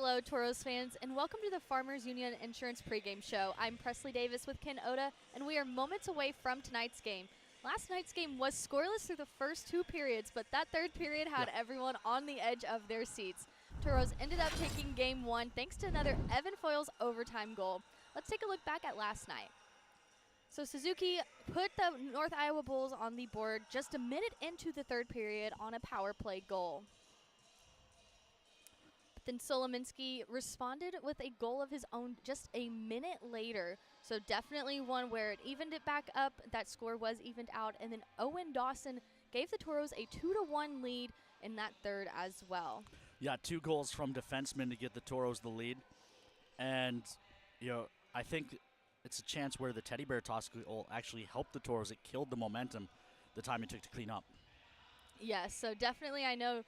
Hello, Toros fans, and welcome to the Farmers Union Insurance pregame show. I'm Presley Davis with Ken Oda, and we are moments away from tonight's game. Last night's game was scoreless through the first two periods, but that third period had everyone on the edge of their seats. Toros ended up taking game one thanks to another Evan Foyle's overtime goal. Let's take a look back at last night. So Suzuki put the North Iowa Bulls on the board just a minute into the third period on a power play goal. Then Solominski responded with a goal of his own just a minute later. So definitely one where it evened it back up. That score was evened out. And then Owen Dawson gave the Toros a 2-1 lead in that third as well. Yeah, 2 goals from defensemen to get the Toros the lead. And, I think it's a chance where the teddy bear toss will actually help the Toros. It killed the momentum the time it took to clean up. Yes, so definitely I know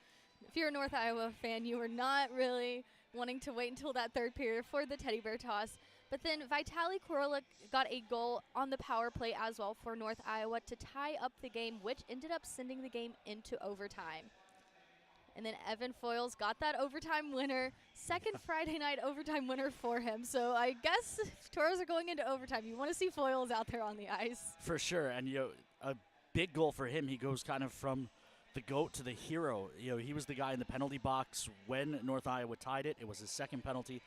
if you're a North Iowa fan, you were not really wanting to wait until that third period for the teddy bear toss. But then Vitaly Korolik got a goal on the power play as well for North Iowa to tie up the game, which ended up sending the game into overtime. And then Evan Foyles got that overtime winner, second Friday night overtime winner for him. So I guess if Toros are going into overtime, you want to see Foyles out there on the ice. For sure, and a big goal for him. He goes kind of from the GOAT to the hero. He was the guy in the penalty box when North Iowa tied it. It was his second penalty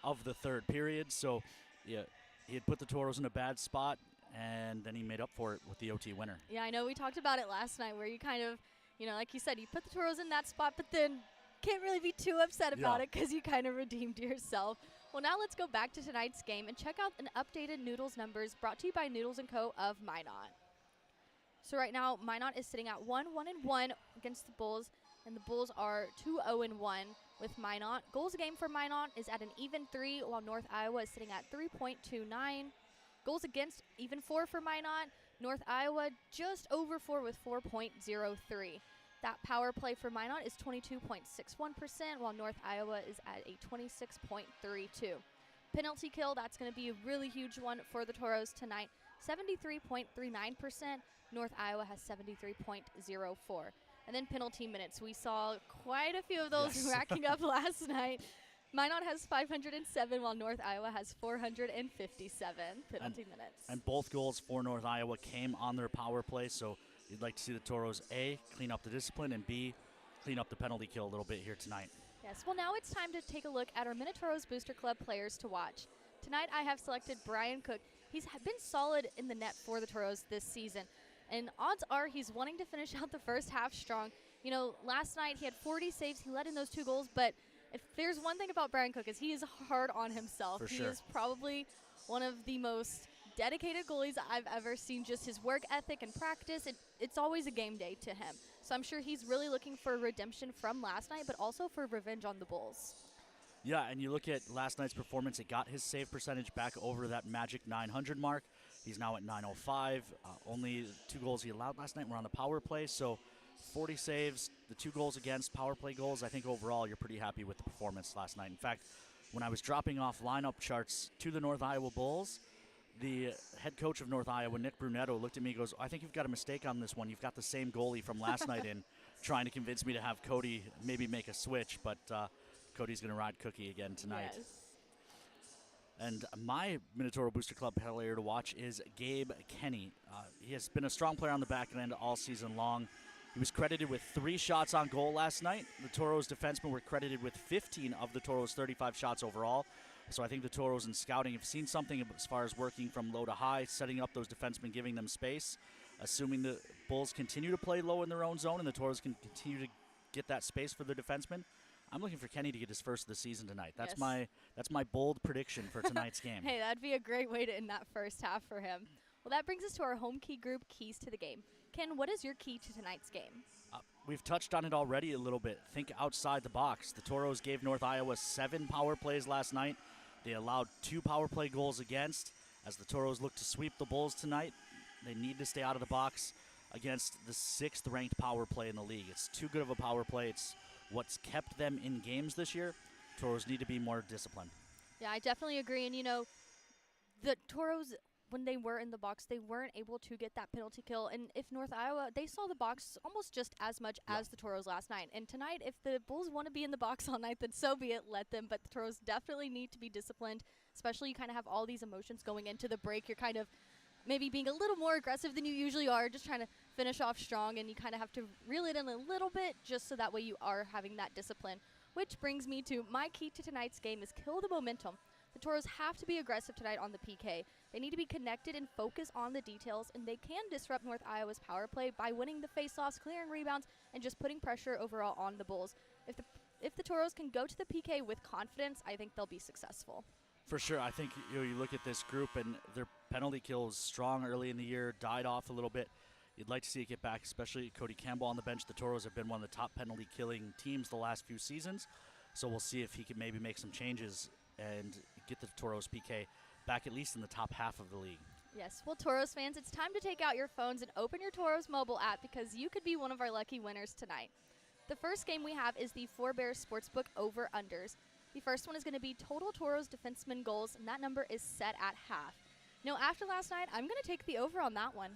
of the third period. So, he had put the Toros in a bad spot, and then he made up for it with the OT winner. Yeah, I know we talked about it last night where you kind of, like you said, you put the Toros in that spot, but then can't really be too upset about it because you kind of redeemed yourself. Well, now let's go back to tonight's game and check out an updated Noodles numbers brought to you by Noodles & Co. of Minot. So right now, Minot is sitting at 1-1-1 against the Bulls, and the Bulls are 2-0-1 with Minot. Goals a game for Minot is at an even 3, while North Iowa is sitting at 3.29. Goals against even 4 for Minot. North Iowa just over 4 with 4.03. That power play for Minot is 22.61%, while North Iowa is at a 26.32. Penalty kill, that's going to be a really huge one for the Toros tonight. 73.39%. North Iowa has 73.04. And then penalty minutes. We saw quite a few of those racking up last night. Minot has 507, while North Iowa has 457 penalty minutes. And both goals for North Iowa came on their power play, so you'd like to see the Toros, A, clean up the discipline, and B, clean up the penalty kill a little bit here tonight. Yes, well, now it's time to take a look at our Minotauros Booster Club players to watch. Tonight I have selected Brian Cook. He's been solid in the net for the Toros this season, and odds are he's wanting to finish out the first half strong. Last night he had 40 saves. He let in those 2 goals, but if there's one thing about Brian Cook is he is hard on himself. He is probably one of the most dedicated goalies I've ever seen. Just his work ethic and practice, it's always a game day to him. So I'm sure he's really looking for redemption from last night, but also for revenge on the Bulls. Yeah, and you look at last night's performance, it got his save percentage back over that magic 900 mark. He's now at 905. Only 2 goals he allowed last night were on the power play, so 40 saves, the 2 goals against, power play goals. I think overall you're pretty happy with the performance last night. In fact, when I was dropping off lineup charts to the North Iowa Bulls, the head coach of North Iowa, Nick Brunetto, looked at me and goes, I think you've got a mistake on this one. You've got the same goalie from last night in, trying to convince me to have Cody maybe make a switch, but Cody's going to ride Cookie again tonight. Yes. And my Minotauro Booster Club player to watch is Gabe Kenny. He has been a strong player on the back end all season long. He was credited with 3 shots on goal last night. The Toros defensemen were credited with 15 of the Toros' 35 shots overall. So I think the Toros in scouting have seen something as far as working from low to high, setting up those defensemen, giving them space. Assuming the Bulls continue to play low in their own zone and the Toros can continue to get that space for the defensemen, I'm looking for Kenny to get his first of the season tonight. That's my bold prediction for tonight's game. Hey, that'd be a great way to end that first half for him. Well, that brings us to our home key group, Keys to the Game. Ken, what is your key to tonight's game? We've touched on it already a little bit. Think outside the box. The Toros gave North Iowa 7 power plays last night. They allowed 2 power play goals against. As the Toros look to sweep the Bulls tonight, they need to stay out of the box against the 6th ranked power play in the league. It's too good of a power play. It's what's kept them in games this year. Toros need to be more disciplined. Yeah, I definitely agree. And, the Toros when they were in the box, they weren't able to get that penalty kill. And if North Iowa, they saw the box almost just as much as the Toros last night. And tonight, if the Bulls want to be in the box all night, then so be it, let them. But the Toros definitely need to be disciplined, especially you kind of have all these emotions going into the break. You're kind of maybe being a little more aggressive than you usually are, just trying to finish off strong, and you kind of have to reel it in a little bit just so that way you are having that discipline. Which brings me to my key to tonight's game is kill the momentum. The Toros have to be aggressive tonight on the PK. They need to be connected and focus on the details, and they can disrupt North Iowa's power play by winning the faceoffs, clearing rebounds, and just putting pressure overall on the Bulls. If the Toros can go to the PK with confidence, I think they'll be successful. For sure. I think you look at this group, and their penalty kills strong early in the year, died off a little bit. You'd like to see it get back, especially Cody Campbell on the bench. The Toros have been one of the top penalty killing teams the last few seasons, so we'll see if he can maybe make some changes and get the Toros PK back at least in the top half of the league. Yes, well, Toros fans, it's time to take out your phones and open your Toros mobile app because you could be one of our lucky winners tonight. The first game we have is the Four Bears Sportsbook over-unders. The first one is going to be total Toros defenseman goals, and that number is set at half. Now, after last night, I'm going to take the over on that one.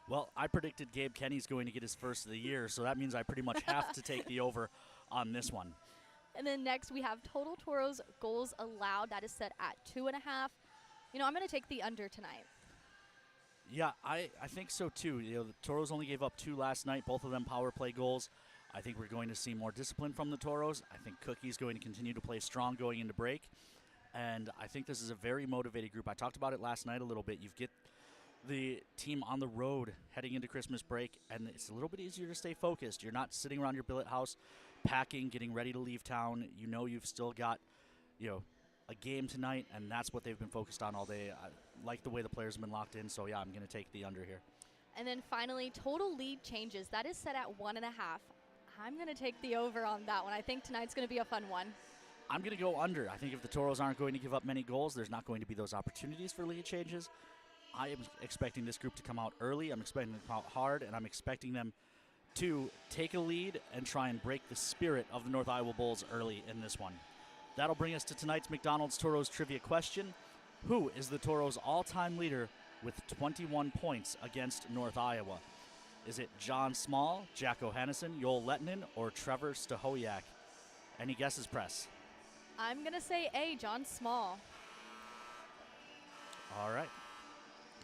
Well, I predicted Gabe Kenny's going to get his first of the year, so that means I pretty much have to take the over on this one. And then next we have total Toros goals allowed. That is set at 2.5. I'm going to take the under tonight. Yeah, I think so too. The Toros only gave up 2 last night, both of them power play goals. I think we're going to see more discipline from the Toros. I think Cookie's going to continue to play strong going into break. And I think this is a very motivated group. I talked about it last night a little bit. You get the team on the road heading into Christmas break, and it's a little bit easier to stay focused. You're not sitting around your billet house packing, getting ready to leave town. You've still got, a game tonight, and that's what they've been focused on all day. I like the way the players have been locked in, so yeah, I'm going to take the under here. And then finally, total lead changes. That is set at 1.5. I'm going to take the over on that one. I think tonight's going to be a fun one. I'm going to go under. I think if the Toros aren't going to give up many goals, there's not going to be those opportunities for lead changes. I am expecting this group to come out early. I'm expecting them to come out hard, and I'm expecting them to take a lead and try and break the spirit of the North Iowa Bulls early in this one. That'll bring us to tonight's McDonald's Toros trivia question. Who is the Toros' all-time leader with 21 points against North Iowa? Is it John Small, Jack O'Hannison, Joel Lettinen, or Trevor Stahoyak? Any guesses, press? I'm going to say A, John Small. All right.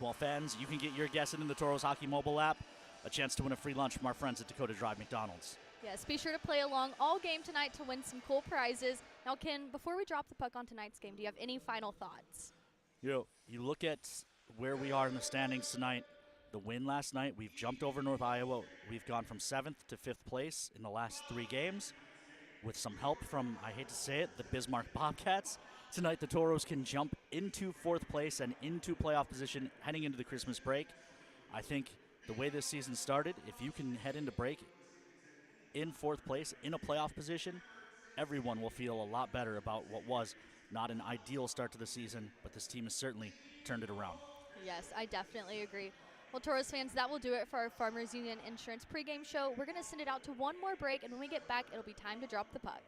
Well, fans, you can get your guess in the Toros Hockey mobile app. A chance to win a free lunch from our friends at Dakota Drive McDonald's. Yes, be sure to play along all game tonight to win some cool prizes. Now, Ken, before we drop the puck on tonight's game, do you have any final thoughts? You look at where we are in the standings tonight. The win last night, we've jumped over North Iowa. We've gone from 7th to 5th place in the last 3 games. With some help from, I hate to say it, the Bismarck Bobcats. Tonight, the Toros can jump into 4th place and into playoff position heading into the Christmas break. I think the way this season started, if you can head into break in 4th place, in a playoff position, everyone will feel a lot better about what was not an ideal start to the season, but this team has certainly turned it around. Yes, I definitely agree. Well, Toros fans, that will do it for our Farmers Union Insurance pregame show. We're going to send it out to one more break, and when we get back, it'll be time to drop the puck.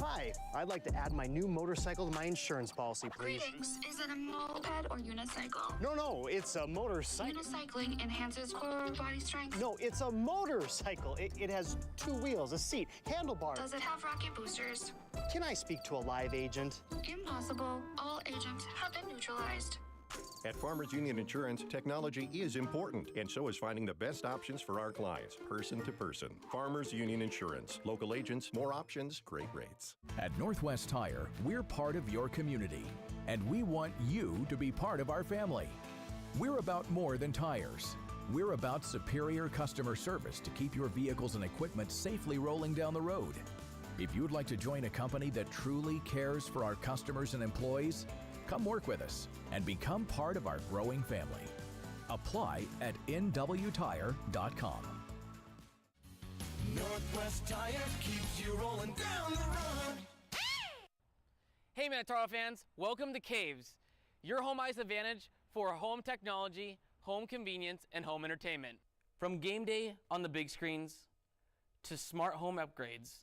Hi, I'd like to add my new motorcycle to my insurance policy, please. Greetings. Is it a moped or unicycle? No, it's a motorcycle. Unicycling enhances core body strength. No, it's a motorcycle. It has 2 wheels, a seat, handlebars. Does it have rocket boosters? Can I speak to a live agent? Impossible. All agents have been neutralized. At Farmers Union Insurance, technology is important, and so is finding the best options for our clients, person to person. Farmers Union Insurance. Local agents, more options, great rates. At Northwest Tire, we're part of your community, and we want you to be part of our family. We're about more than tires. We're about superior customer service to keep your vehicles and equipment safely rolling down the road. If you'd like to join a company that truly cares for our customers and employees, come work with us and become part of our growing family. Apply at nwtire.com. Northwest Tire keeps you rolling down the road. Hey Minotauros fans, welcome to Caves, your home ice advantage for home technology, home convenience, and home entertainment. From game day on the big screens, to smart home upgrades,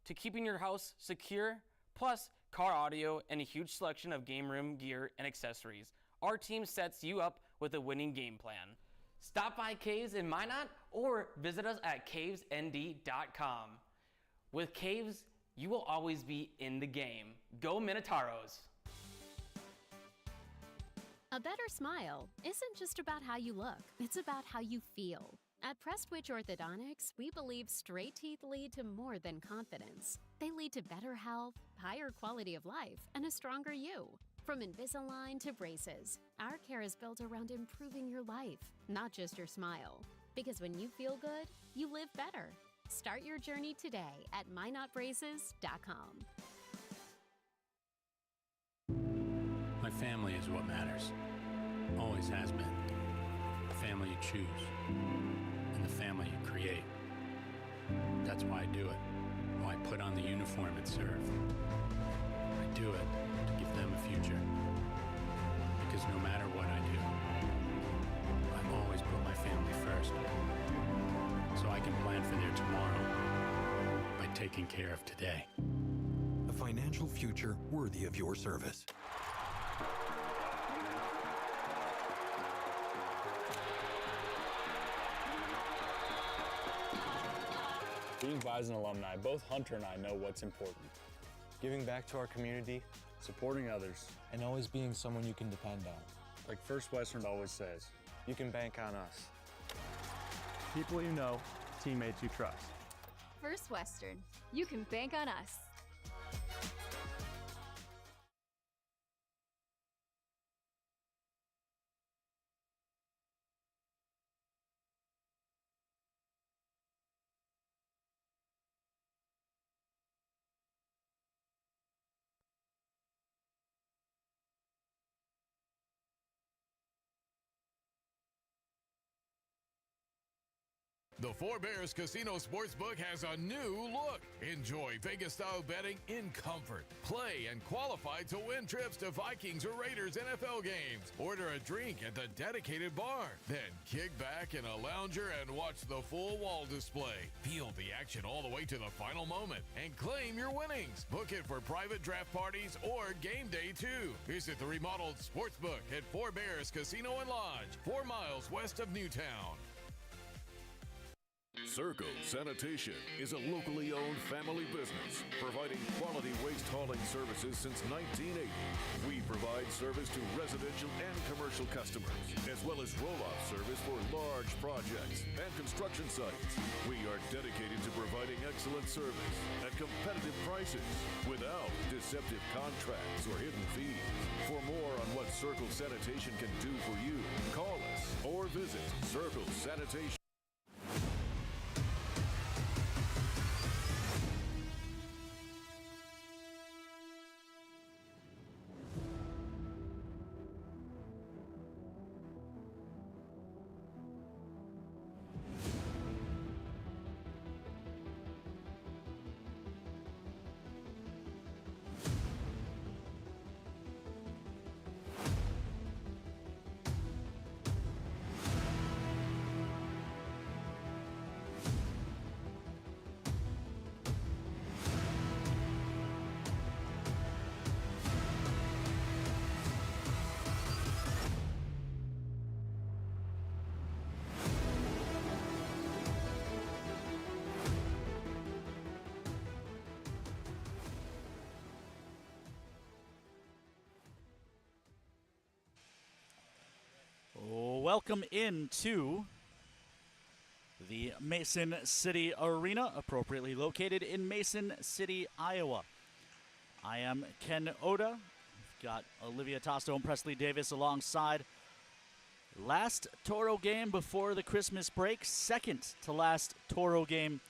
to keeping your house secure, plus car audio and a huge selection of game room gear and accessories. Our team sets you up with a winning game plan. Stop by Caves in Minot or visit us at cavesnd.com. With Caves, you will always be in the game. Go Minotauros! A better smile isn't just about how you look, it's about how you feel. At Prestwich Orthodontics, we believe straight teeth lead to more than confidence. They lead to better health, higher quality of life, and a stronger you. From Invisalign to braces, our care is built around improving your life, not just your smile. Because when you feel good, you live better. Start your journey today at minotbraces.com. My family is what matters. Always has been. The family you choose. And the family you create. That's why I do it. Why I put on the uniform and serve. I do it to give them a future. Because no matter what I do, I always put my family first. So I can plan for their tomorrow by taking care of today. A financial future worthy of your service. Being Bison alumni, both Hunter and I know what's important. Giving back to our community, Supporting others, and always being someone you can depend on. like First Western always says. You can bank on us. People you know, teammates you trust. First Western, you can bank on us. The Four Bears Casino Sportsbook has a new look. Enjoy Vegas-style betting in comfort. Play and qualify to win trips to Vikings or Raiders NFL games. Order a drink at the dedicated bar. Then kick back in a lounger and watch the full wall display. Feel the action all the way to the final moment and claim your winnings. Book it for private draft parties or game day too. Visit the remodeled Sportsbook at Four Bears Casino and Lodge, 4 miles west of Newtown. Circle Sanitation is a locally owned family business providing quality waste hauling services since 1980. We provide service to residential and commercial customers, as well as roll-off service for large projects and construction sites. We are dedicated to providing excellent service at competitive prices without deceptive contracts or hidden fees. For more on what Circle Sanitation can do for you, call us or visit Circle Sanitation. Welcome into the Mason City Arena, appropriately located in Mason City, Iowa. I am Ken Oda. We've got Olivia Tosto and Presley Davis alongside. Last Toro game before the Christmas break, second to last Toro game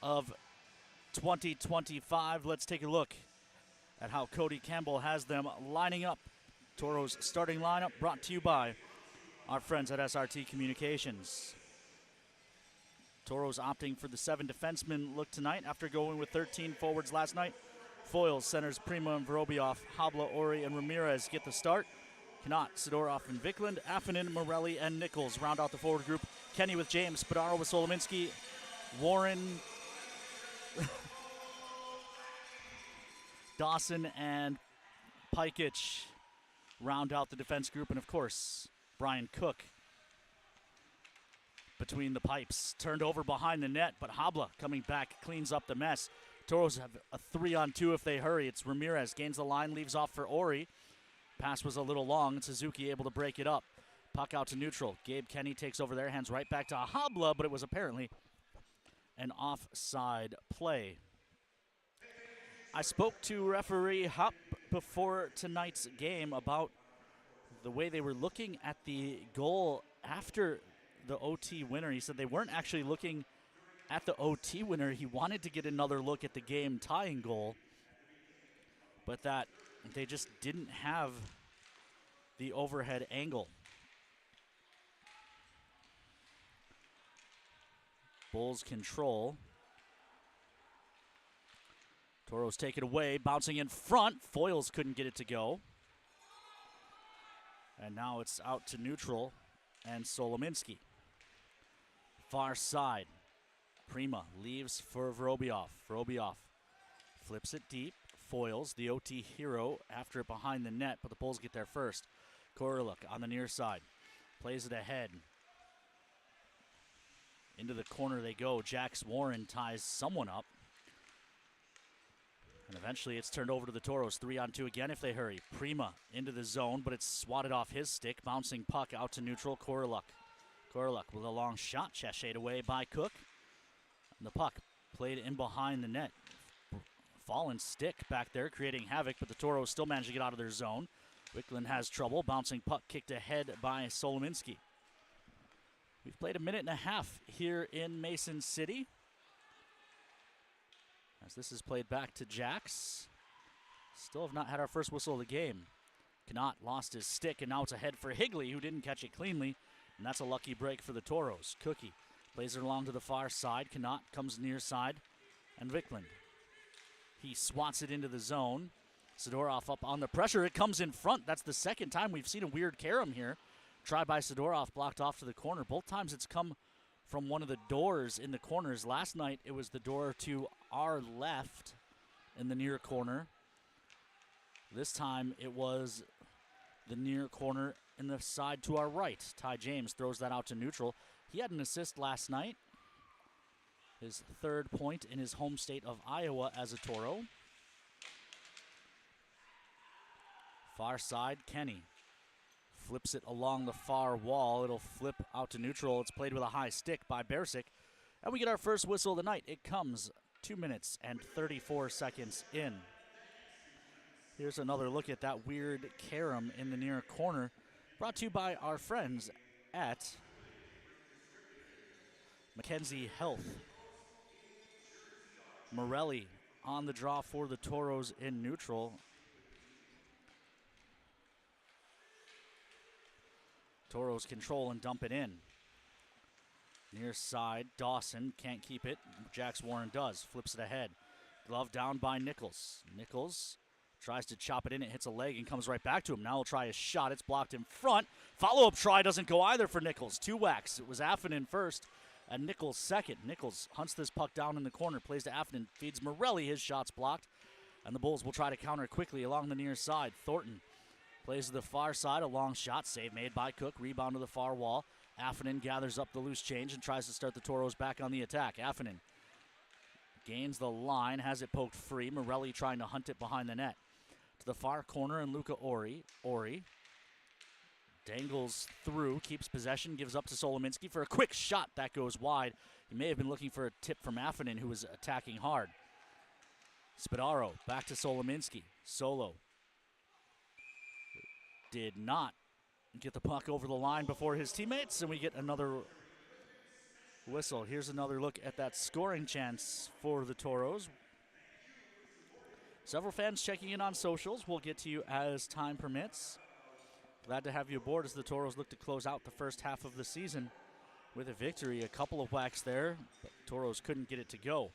of 2025. Let's take a look at how Cody Campbell has them lining up. Toro's starting lineup brought to you by our friends at SRT Communications. Toros opting for the 7 defensemen look tonight after going with 13 forwards last night. Foils, centers Prima and Vorobioff, Habla, Ori, and Ramirez get the start. Knott, Sidorov, and Vikland, Affanen, Morelli, and Nichols round out the forward group. Kenny with James, Spadaro with Solominski, Warren, Dawson and Pikich round out the defense group, and of course, Brian Cook between the pipes. Turned over behind the net, but Habla coming back cleans up the mess. Toros have a 3-on-2 if they hurry. It's Ramirez, gains the line, leaves off for Ori. Pass was a little long, and Suzuki able to break it up. Puck out to neutral. Gabe Kenny takes over their hands right back to Habla, but it was apparently an offside play. I spoke to referee Hupp before tonight's game about the way they were looking at the goal after the OT winner. He said they weren't actually looking at the OT winner. He wanted to get another look at the game tying goal, but that they just didn't have the overhead angle. Bulls control. Toros take it away, bouncing in front. Foyles couldn't get it to go. And now it's out to neutral and Solominski. Far side. Prima leaves for Vorobiev. Vorobiev flips it deep. Foyles, the OT hero, after it behind the net, but the Bulls get there first. Koroluk on the near side. Plays it ahead. Into the corner they go. Jax Warren ties someone up. And eventually it's turned over to the Toros. 3-on-2 again if they hurry. Prima into the zone, but it's swatted off his stick. Bouncing puck out to neutral. Koroluk. Koroluk with a long shot. Sashayed away by Cook. And the puck played in behind the net. Fallen stick back there creating havoc, but the Toros still manage to get out of their zone. Wickland has trouble. Bouncing puck kicked ahead by Solominski. We've played a minute and a half here in Mason City. As this is played back to Jax. Still have not had our first whistle of the game. Knott lost his stick, and now it's ahead for Higley, who didn't catch it cleanly. And that's a lucky break for the Toros. Cookie plays it along to the far side. Knott comes near side. And Wickland. He swats it into the zone. Sidorov up on the pressure. It comes in front. That's the second time we've seen a weird carom here. Try by Sidorov, blocked off to the corner. Both times it's come from one of the doors in the corners. Last night it was the door to our left in the near corner. This time it was the near corner in the side to our right. Ty James throws that out to neutral. He had an assist last night. His third point in his home state of Iowa as a Toro. Far side, Kenny flips it along the far wall. It'll flip out to neutral. It's played with a high stick by Bersic. And we get our first whistle of the night. It comes 2 minutes and 34 seconds in. Here's another look at that weird carom in the near corner. Brought to you by our friends at Mackenzie Health. Morelli on the draw for the Toros in neutral. Toros control and dump it in. Near side, Dawson can't keep it. Jax Warren does, flips it ahead. Glove down by Nichols. Nichols tries to chop it in, it hits a leg and comes right back to him. Now he'll try a shot, it's blocked in front. Follow-up try doesn't go either for Nichols. Two whacks, it was Affonen first and Nichols second. Nichols hunts this puck down in the corner, plays to Affonen, feeds Morelli, his shot's blocked. And the Bulls will try to counter quickly along the near side. Thornton plays to the far side, a long shot, save made by Cook, rebound to the far wall. Affonen gathers up the loose change and tries to start the Toros back on the attack. Affonen gains the line, has it poked free. Morelli trying to hunt it behind the net. To the far corner, and Luca Ori. Ori dangles through, keeps possession, gives up to Solominski for a quick shot. That goes wide. He may have been looking for a tip from Affonen, who was attacking hard. Spadaro back to Solominski. Solo did not get the puck over the line before his teammates, and we get another whistle. Here's another look at that scoring chance for the Toros. Several fans checking in on socials. We'll get to you as time permits. Glad to have you aboard as the Toros look to close out the first half of the season with a victory. A couple of whacks there, but Toros couldn't get it to go.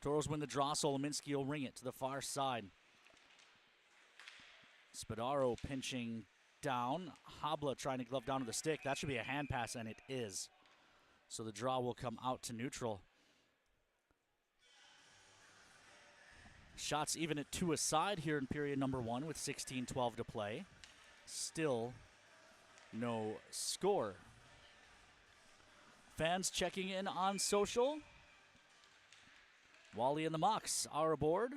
Toros win the draw. Solominski will ring it to the far side. Spadaro pinching down. Habla trying to glove down to the stick. That should be a hand pass, and it is. So the draw will come out to neutral. Shots even at 2 aside here in period number 1 with 16:12 to play. Still no score. Fans checking in on social. Wally and the Mocs are aboard.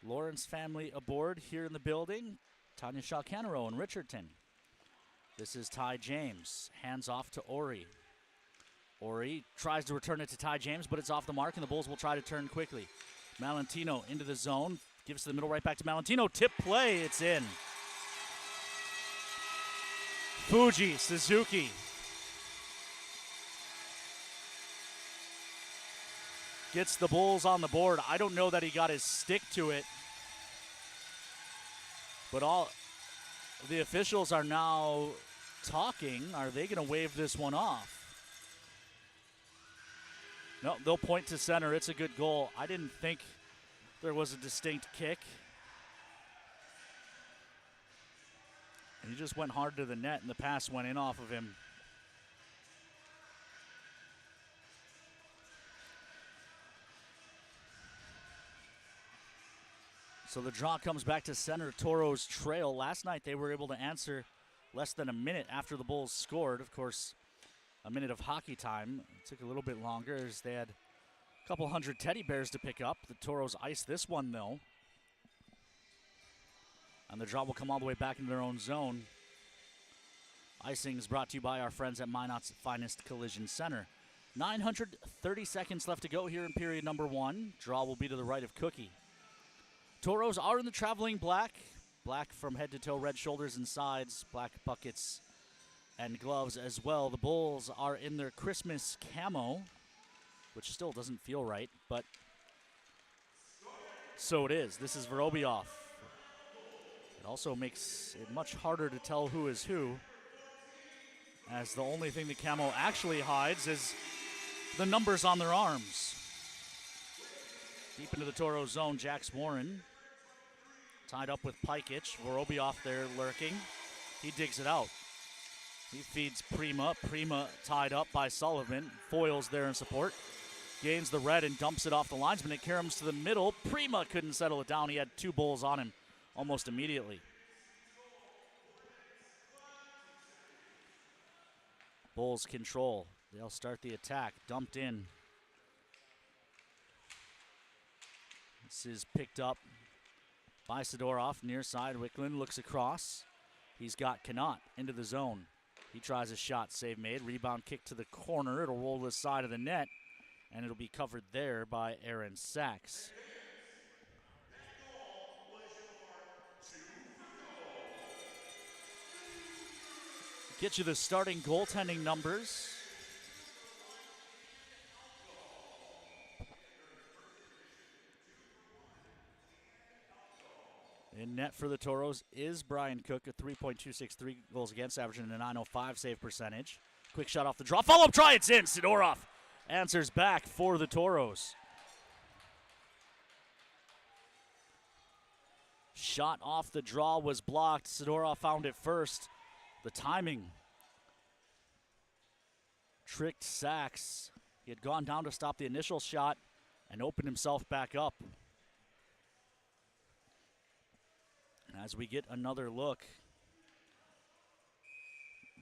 Lawrence family aboard here in the building. Tanya Shaw-Canaro and Richardson. This is Ty James. Hands off to Ori. Ori tries to return it to Ty James, but it's off the mark, and the Bulls will try to turn quickly. Malentino into the zone. Gives to the middle, right back to Malentino. Tip play, it's in. Fuji, Suzuki. Gets the Bulls on the board. I don't know that he got his stick to it. But all the officials are now talking. Are they going to wave this one off? No, they'll point to center. It's a good goal. I didn't think there was a distinct kick. And he just went hard to the net, and the pass went in off of him. So the draw comes back to center. Toros trail. Last night they were able to answer less than a minute after the Bulls scored. Of course, a minute of hockey time. It took a little bit longer as they had a couple hundred teddy bears to pick up. The Toros iced this one, though. And the draw will come all the way back into their own zone. Icing is brought to you by our friends at Minot's Finest Collision Center. 930 seconds left to go here in period number 1. Draw will be to the right of Cookie. Toros are in the traveling black. Black from head to toe, red shoulders and sides, black buckets and gloves as well. The Bulls are in their Christmas camo, which still doesn't feel right, but so it is. This is Vorobiev. It also makes it much harder to tell who is who, as the only thing the camo actually hides is the numbers on their arms. Deep into the Toro zone, Jax Warren tied up with Pikic. Vorobiev there lurking. He digs it out. He feeds Prima. Prima tied up by Sullivan. Foils there in support. Gains the red and dumps it off the linesman. It caroms to the middle. Prima couldn't settle it down. He had 2 Bulls on him almost immediately. Bulls control. They'll start the attack. Dumped in. This is picked up by Sidorov, near side. Wicklund looks across. He's got Connaught into the zone. He tries a shot, save made. Rebound kick to the corner. It'll roll to the side of the net, and it'll be covered there by Aaron Sachs. Get you the starting goaltending numbers. In net for the Toros is Brian Cook, a 3.263 goals against, averaging a 905 save percentage. Quick shot off the draw. Follow-up try, it's in. Sidorov answers back for the Toros. Shot off the draw was blocked. Sidorov found it first. The timing tricked Sachs. He had gone down to stop the initial shot and opened himself back up. As we get another look,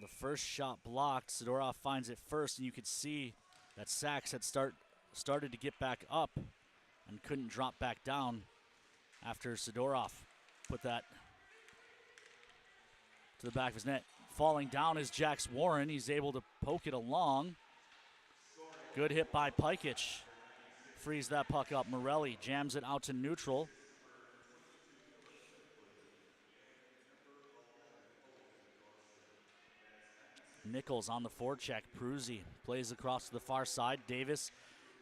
the first shot blocked. Sidorov finds it first, and you could see that Sachs had started to get back up and couldn't drop back down after Sidorov put that to the back of his net. Falling down is Jax Warren. He's able to poke it along. Good hit by Pikic. Frees that puck up. Morelli jams it out to neutral. Nichols on the forecheck. Pruzzi plays across to the far side. Davis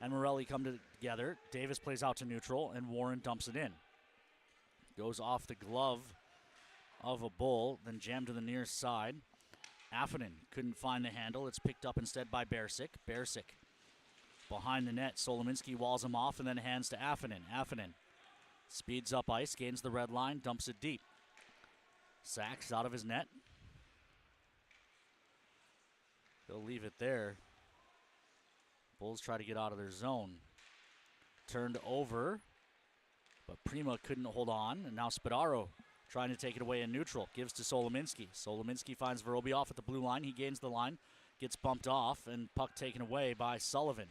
and Morelli come together. Davis plays out to neutral, and Warren dumps it in. Goes off the glove of a Bull, then jammed to the near side. Affonen couldn't find the handle. It's picked up instead by Bersic. Bersic behind the net. Solominski walls him off and then hands to Affonen. Affonen speeds up ice, gains the red line, dumps it deep. Sachs out of his net. They'll leave it there. Bulls try to get out of their zone. Turned over, but Prima couldn't hold on, and now Spadaro trying to take it away in neutral. Gives to Solominski. Solominski finds Vorobioff at the blue line. He gains the line, gets bumped off, and puck taken away by Sullivan.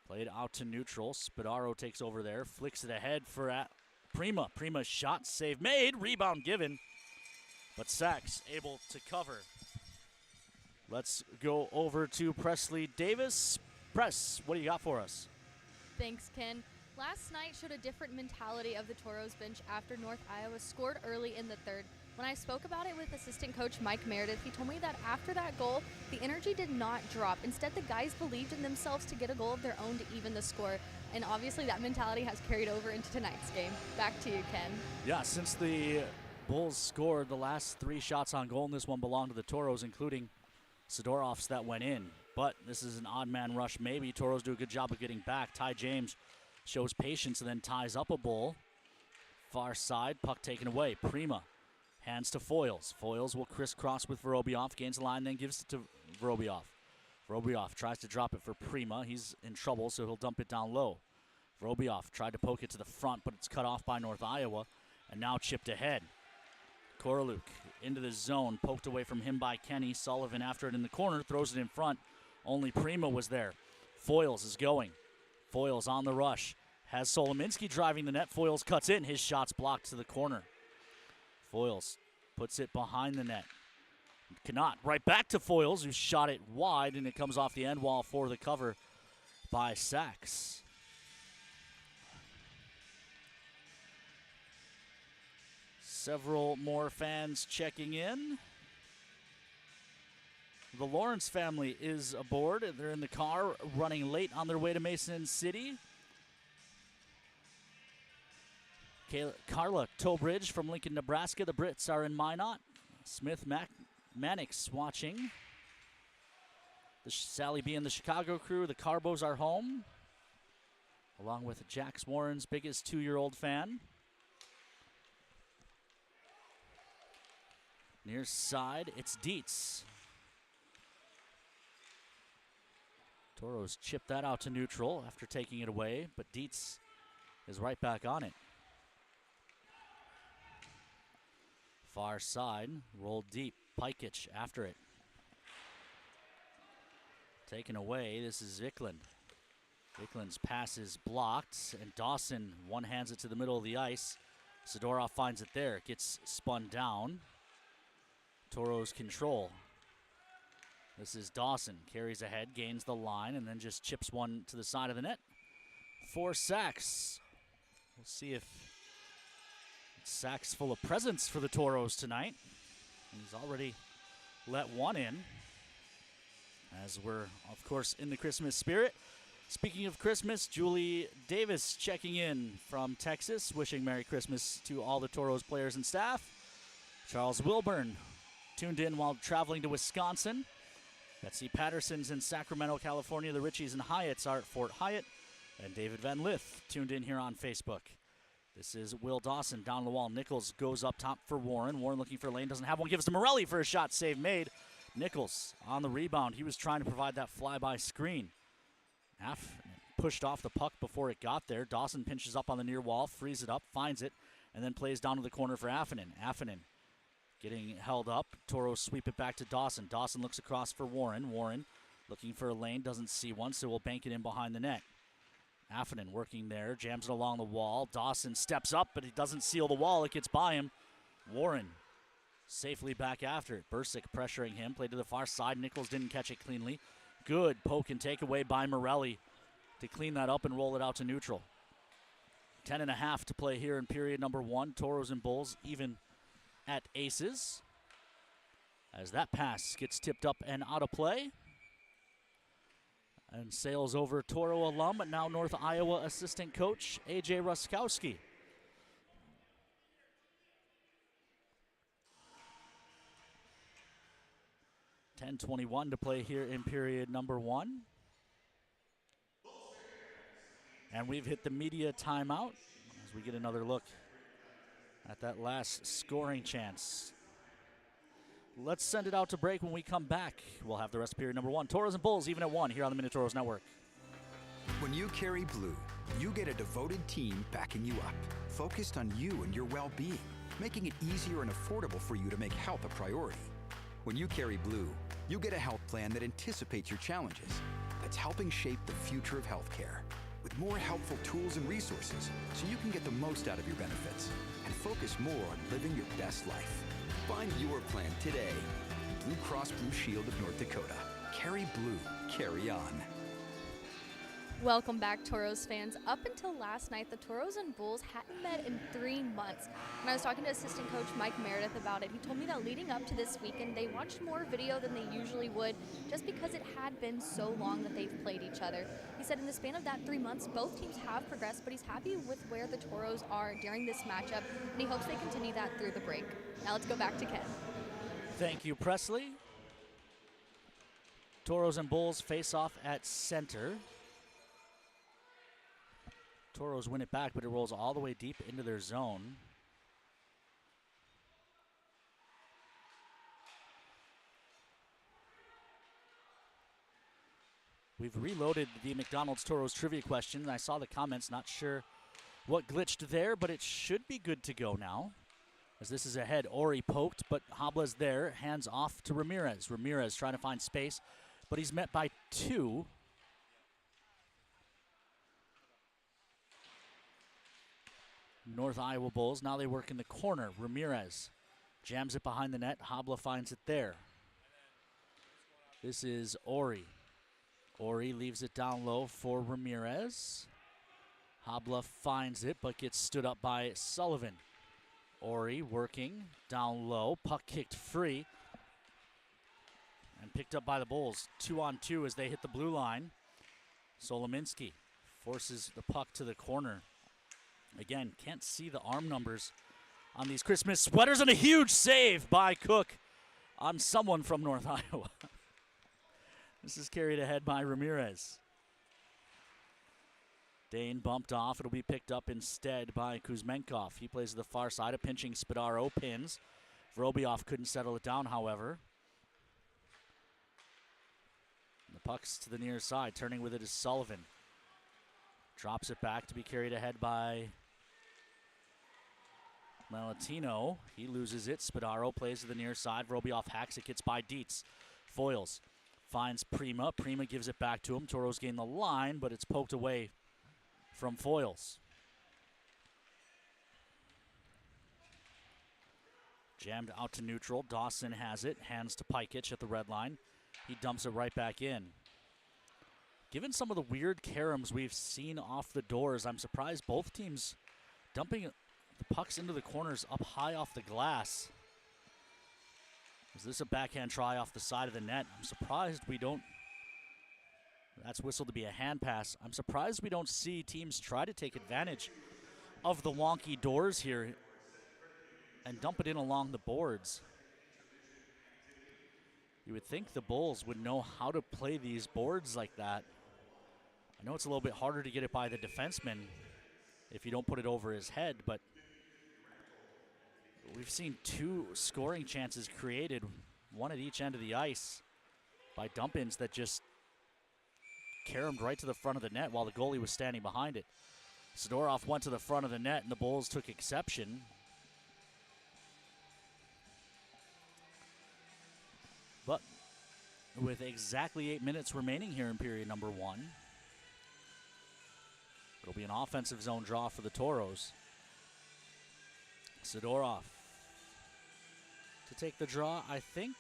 Played out to neutral. Spadaro takes over there, flicks it ahead for Prima. Prima's shot, save made, rebound given, but Sachs able to cover. Let's go over to Presley Davis. Press, what do you got for us? Thanks, Ken. Last night showed a different mentality of the Toros bench after North Iowa scored early in the third. When I spoke about it with assistant coach Mike Meredith, he told me that after that goal, the energy did not drop. Instead, the guys believed in themselves to get a goal of their own to even the score. And obviously that mentality has carried over into tonight's game. Back to you, Ken. Yeah, since the Bulls scored, the last 3 shots on goal in this one belonged to the Toros, including Sidorov's that went in. But this is an odd man rush maybe. Toros do a good job of getting back. Ty James shows patience and then ties up a Bull. Far side, puck taken away. Prima hands to Foyles. Foyles will crisscross with Vorobioff, gains the line, then gives it to Vorobioff. Vorobioff tries to drop it for Prima. He's in trouble, so he'll dump it down low. Vorobioff tried to poke it to the front, but it's cut off by North Iowa, and now chipped ahead. Koroluk into the zone, poked away from him by Kenny. Sullivan after it in the corner, throws it in front. Only Prima was there. Foyles is going. Foyles on the rush. Has Solominski driving the net. Foyles cuts in. His shot's blocked to the corner. Foyles puts it behind the net. Cannot. Right back to Foyles, who shot it wide, and it comes off the end wall for the cover by Sachs. Several more fans checking in. The Lawrence family is aboard. They're in the car running late on their way to Mason City. Carla Tobridge from Lincoln, Nebraska. The Brits are in Minot. Smith Mannix watching. Sally B and the Chicago crew. The Carbos are home, along with Jax Warren's biggest 2-year-old fan. Near side, it's Dietz. Toros chipped that out to neutral after taking it away, but Dietz is right back on it. Far side, rolled deep. Pikic after it. Taken away, this is Viklund. Vikland's pass is blocked, and Dawson one-hands it to the middle of the ice. Sidorov finds it there, gets spun down. Toros control. This is Dawson, carries ahead, gains the line, and then just chips one to the side of the net for Sachs. We'll see if Sachs full of presents for the Toros tonight. He's already let one in, as we're, of course, in the Christmas spirit. Speaking of Christmas, Julie Davis checking in from Texas, wishing Merry Christmas to all the Toros players and staff. Charles Wilburn tuned in while traveling to Wisconsin. Betsy Patterson's in Sacramento, California. The Richies and Hyatts are at Fort Hyatt. And David Van Lith tuned in here on Facebook. This is Will Dawson down the wall. Nichols goes up top for Warren. Warren looking for a lane, doesn't have one. Gives to Morelli for a shot, save made. Nichols on the rebound. He was trying to provide that flyby screen. Pushed off the puck before it got there. Dawson pinches up on the near wall, frees it up, finds it, and then plays down to the corner for Affonen. Affonen getting held up. Toros sweep it back to Dawson. Dawson looks across for Warren. Warren looking for a lane, doesn't see one, so we'll bank it in behind the net. Affonen working there, jams it along the wall. Dawson steps up, but he doesn't seal the wall. It gets by him. Warren safely back after it. Bursick pressuring him, played to the far side. Nichols didn't catch it cleanly. Good poke and takeaway by Morelli to clean that up and roll it out to neutral. 10.5 to play here in period number 1. Toros and Bulls even at aces. As that pass gets tipped up and out of play. And sails over Toro alum, but now North Iowa assistant coach A.J. Ruskowski. .21 to play here in period number 1. And we've hit the media timeout as we get another look at that last scoring chance. Let's send it out to break. When we come back, we'll have the rest of period number 1. Toros and Bulls even at 1 here on the Minotauros Network. When you carry blue, you get a devoted team backing you up, focused on you and your well-being, making it easier and affordable for you to make health a priority. When you carry blue, you get a health plan that anticipates your challenges, that's helping shape the future of healthcare, with more helpful tools and resources so you can get the most out of your benefits and focus more on living your best life. Find your plan today. Blue Cross Blue Shield of North Dakota. Carry blue. Carry on. Welcome back, Toros fans. Up until last night, the Toros and Bulls hadn't met in 3 months. When I was talking to assistant coach Mike Meredith about it, he told me that leading up to this weekend, they watched more video than they usually would, just because it had been so long that they've played each other. He said in the span of that 3 months, both teams have progressed, but he's happy with where the Toros are during this matchup, and he hopes they continue that through the break. Now let's go back to Ken. Thank you, Presley. Toros and Bulls face off at center. Toros win it back, but it rolls all the way deep into their zone. We've reloaded the McDonald's Toros trivia question. I saw the comments, not sure what glitched there, but it should be good to go now. As this is ahead, Ori poked, but Habla's there. Hands off to Ramirez. Ramirez trying to find space, but he's met by 2. North Iowa Bulls, now they work in the corner. Ramirez jams it behind the net. Habla finds it there. This is Ori. Ori leaves it down low for Ramirez. Habla finds it, but gets stood up by Sullivan. Ori working down low. Puck kicked free. And picked up by the Bulls. 2-on-2 as they hit the blue line. Solominski forces the puck to the corner. Again, can't see the arm numbers on these Christmas sweaters, and a huge save by Cook on someone from North Iowa. This is carried ahead by Ramirez. Dane bumped off. It'll be picked up instead by Kuzmenkov. He plays to the far side. A pinching Spadaro pins. Vorobiev couldn't settle it down, however. The puck's to the near side. Turning with it is Sullivan. Drops it back to be carried ahead by Malatino. He loses it. Spadaro plays to the near side. Vorobiev hacks it. Gets by Dietz. Foils. Finds Prima. Prima gives it back to him. Toros gain the line, but it's poked away from Foils. Jammed out to neutral. Dawson has it. Hands to Pikich at the red line. He dumps it right back in. Given some of the weird caroms we've seen off the doors, I'm surprised both teams dumping the pucks into the corners up high off the glass. Is this a backhand try off the side of the net? I'm surprised we don't. That's whistled to be a hand pass. I'm surprised we don't see teams try to take advantage of the wonky doors here and dump it in along the boards. You would think the Bulls would know how to play these boards like that. I know it's a little bit harder to get it by the defenseman if you don't put it over his head, but we've seen 2 scoring chances created, one at each end of the ice, by dump-ins that just caromed right to the front of the net while the goalie was standing behind it. Sidorov went to the front of the net, and the Bulls took exception. But with exactly 8 minutes remaining here in period number 1, it'll be an offensive zone draw for the Toros. Sidorov to take the draw, I think.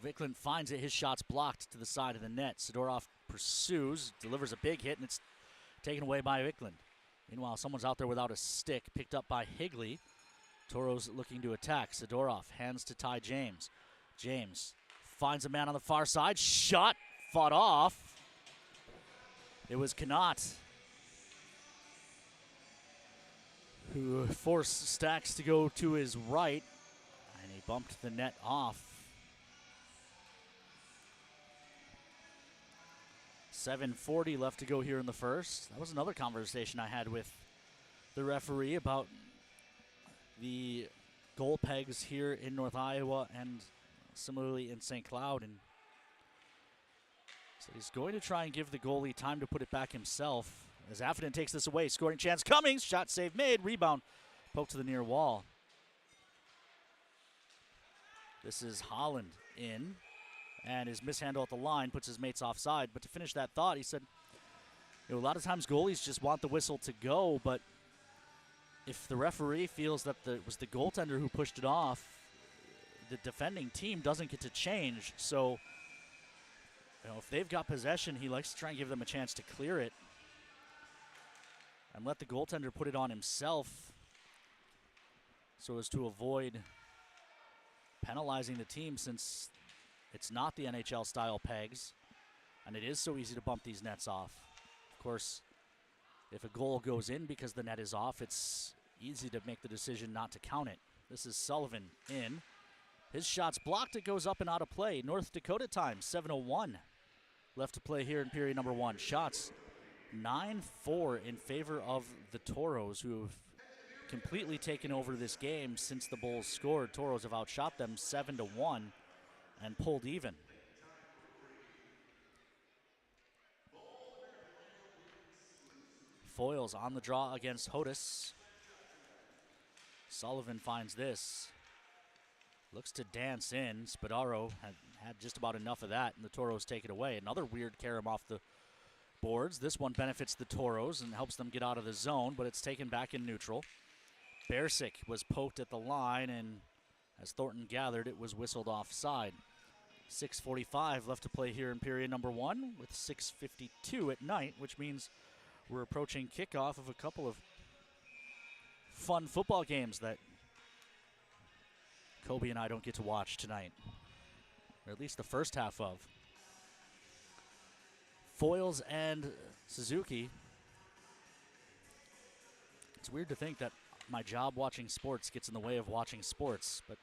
Wiklund finds it. His shot's blocked to the side of the net. Sidorov pursues, delivers a big hit, and it's taken away by Wiklund. Meanwhile, someone's out there without a stick, picked up by Higley. Toros looking to attack. Sidorov hands to Ty James. James finds a man on the far side. Shot fought off. It was Knott who forced Stacks to go to his right, and he bumped the net off. 7:40 left to go here in the first. That was another conversation I had with the referee about the goal pegs here in North Iowa and similarly in St. Cloud. And so he's going to try and give the goalie time to put it back himself. As Affiden takes this away, scoring chance coming, shot save made, rebound, poked to the near wall. This is Holland in, and his mishandle at the line puts his mates offside. But to finish that thought, he said, a lot of times goalies just want the whistle to go, but if the referee feels that it was the goaltender who pushed it off, the defending team doesn't get to change. So, if they've got possession, he likes to try and give them a chance to clear it and let the goaltender put it on himself so as to avoid penalizing the team, since it's not the NHL style pegs and it is so easy to bump these nets off. Of course, if a goal goes in because the net is off, it's easy to make the decision not to count it. This is Sullivan in. His shot's blocked. It goes up and out of play. North Dakota time, 7:01 left to play here in period number 1. Shots 9-4 in favor of the Toros, who have completely taken over this game since the Bulls scored. Toros have outshot them 7-1 and pulled even. Foils on the draw against Hodis. Sullivan finds this. Looks to dance in. Spadaro had just about enough of that, and the Toros take it away. Another weird carom off the boards. This one benefits the Toros and helps them get out of the zone, but it's taken back in neutral. Bersick was poked at the line, and as Thornton gathered, it was whistled offside. 6:45 left to play here in period number 1 with 6:52 at night, which means we're approaching kickoff of a couple of fun football games that Kobe and I don't get to watch tonight, or at least the first half of. Foils and Suzuki. It's weird to think that my job watching sports gets in the way of watching sports, but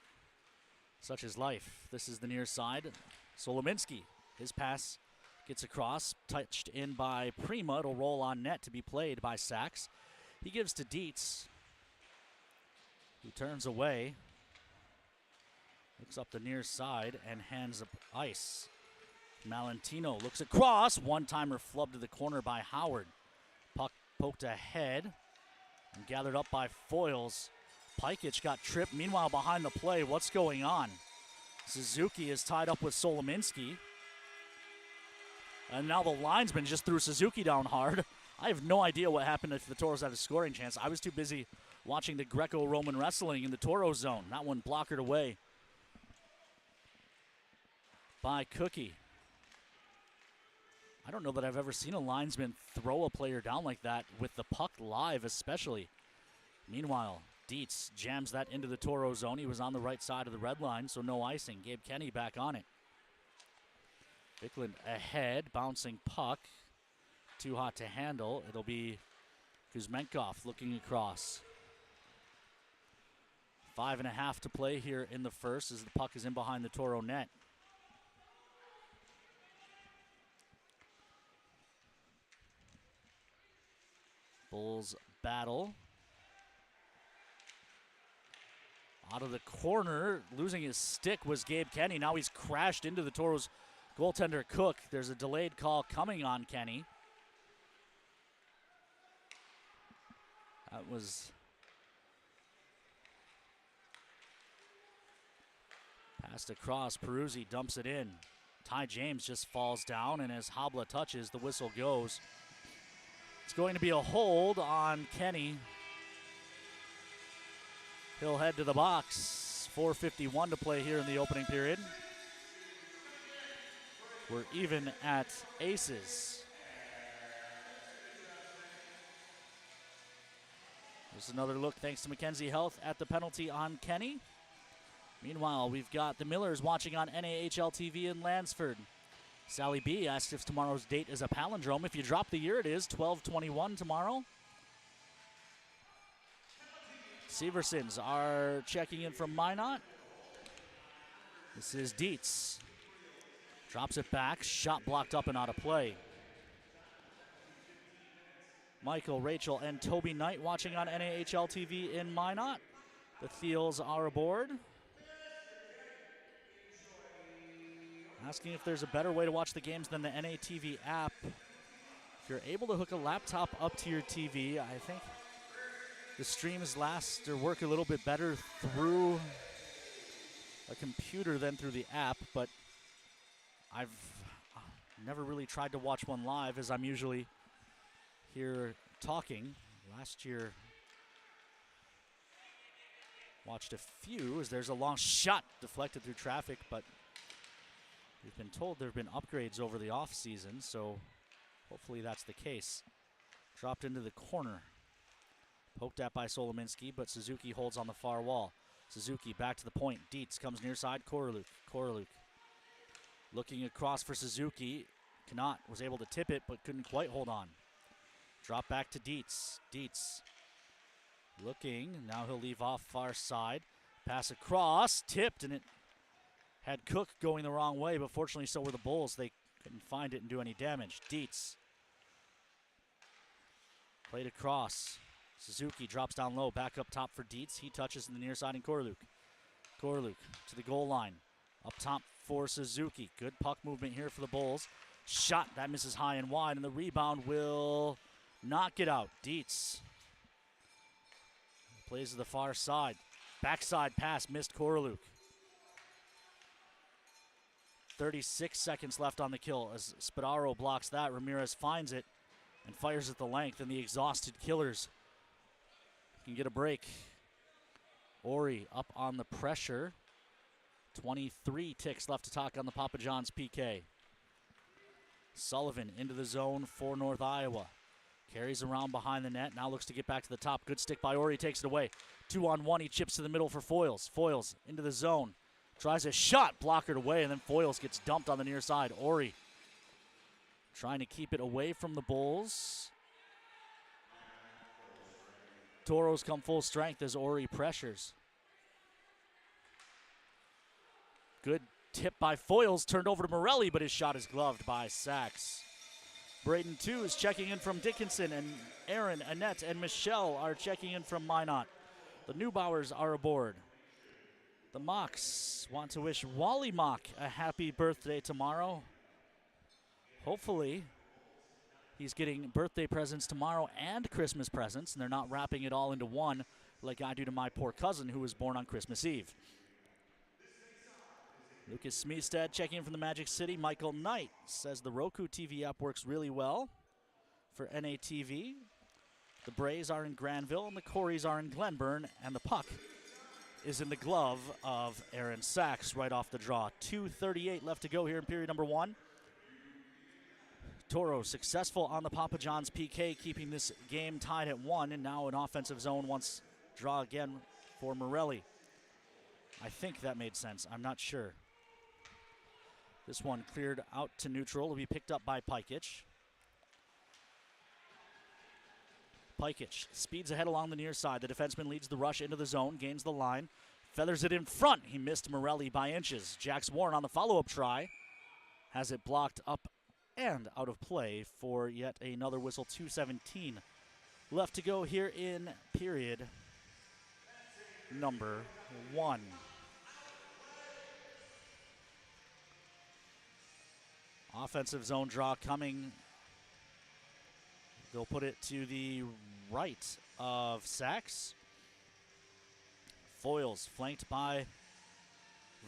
such is life. This is the near side. Solominski, his pass gets across, touched in by Prima. It'll roll on net to be played by Sachs. He gives to Dietz, who turns away, looks up the near side, and hands up ice. Malentino looks across. One-timer flubbed to the corner by Howard. Puck poked ahead and gathered up by Foils. Pikic got tripped. Meanwhile, behind the play, what's going on? Suzuki is tied up with Solominski. And now the linesman just threw Suzuki down hard. I have no idea what happened if the Toros had a scoring chance. I was too busy watching the Greco-Roman wrestling in the Toro zone. That one blockered away by Cookie. I don't know that I've ever seen a linesman throw a player down like that with the puck live, especially. Meanwhile, Dietz jams that into the Toro zone. He was on the right side of the red line, so no icing. Gabe Kenny back on it. Bicklund ahead, bouncing puck. Too hot to handle. It'll be Kuzmenkov looking across. 5.5 to play here in the first as the puck is in behind the Toro net. Bulls battle. Out of the corner, losing his stick was Gabe Kenny. Now he's crashed into the Toros goaltender Cook. There's a delayed call coming on Kenny. That was passed across. Peruzzi dumps it in. Ty James just falls down, and as Habla touches, the whistle goes. It's going to be a hold on Kenny. He'll head to the box. 4:51 to play here in the opening period. We're even at aces. There's another look thanks to Mackenzie Health at the penalty on Kenny. Meanwhile, we've got the Millers watching on NAHL TV in Lansford. Sally B asked if tomorrow's date is a palindrome. If you drop the year, it is 12/21 tomorrow. Seversons are checking in from Minot. This is Dietz. Drops it back. Shot blocked up and out of play. Michael, Rachel, and Toby Knight watching on NAHL TV in Minot. The Thiels are aboard. Asking if there's a better way to watch the games than the NATV app. If you're able to hook a laptop up to your TV, I think the streams last or work a little bit better through a computer than through the app, but I've never really tried to watch one live as I'm usually here talking. Last year, watched a few as there's a long shot deflected through traffic, but we've been told there have been upgrades over the off season, so hopefully that's the case. Dropped into the corner. Poked at by Solominski, but Suzuki holds on the far wall. Suzuki back to the point. Dietz comes near side. Koroluk looking across for Suzuki. Knott was able to tip it, but couldn't quite hold on. Drop back to Dietz. Dietz looking. Now he'll leave off far side. Pass across. Tipped, and it had Cook going the wrong way, but fortunately so were the Bulls. They couldn't find it and do any damage. Dietz played across. Suzuki drops down low, back up top for Dietz. He touches in the near side and Koroluk to the goal line. Up top for Suzuki. Good puck movement here for the Bulls. Shot, that misses high and wide, and the rebound will not get out. Dietz plays to the far side. Backside pass, missed Koroluk. 36 seconds left on the kill as Spadaro blocks that. Ramirez finds it and fires at the length, and the exhausted Killers can get a break. Ori up on the pressure. 23 ticks left to talk on the Papa John's PK. Sullivan into the zone for North Iowa. Carries around behind the net. Now looks to get back to the top. Good stick by Ori. Takes it away. 2-on-1. He chips to the middle for Foyles. Foyles into the zone. Tries a shot. Blockered away. And then Foyles gets dumped on the near side. Ori trying to keep it away from the Bulls. Toros come full strength as Ori pressures. Good tip by Foyles, turned over to Morelli, but his shot is gloved by Sachs. Braden 2 is checking in from Dickinson, and Aaron, Annette, and Michelle are checking in from Minot. The Neubauers are aboard. The Mocks want to wish Wally Mock a happy birthday tomorrow. Hopefully, he's getting birthday presents tomorrow and Christmas presents, and they're not wrapping it all into one like I do to my poor cousin who was born on Christmas Eve. Lucas Smeestad checking in from the Magic City. Michael Knight says the Roku TV app works really well for NATV. The Brays are in Granville, and the Coreys are in Glenburn, and the puck is in the glove of Aaron Sachs right off the draw. 2:38 left to go here in period number 1. Toro successful on the Papa John's PK, keeping this game tied at 1, and now an offensive zone once draw again for Morelli. I think that made sense. I'm not sure. This one cleared out to neutral. Will be picked up by Pajkic. Pajkic speeds ahead along the near side. The defenseman leads the rush into the zone, gains the line, feathers it in front. He missed Morelli by inches. Jax Warren on the follow-up try has it blocked up and out of play for yet another whistle. 2:17 left to go here in period number 1. Offensive zone draw coming. They'll put it to the right of Sachs. Foyles flanked by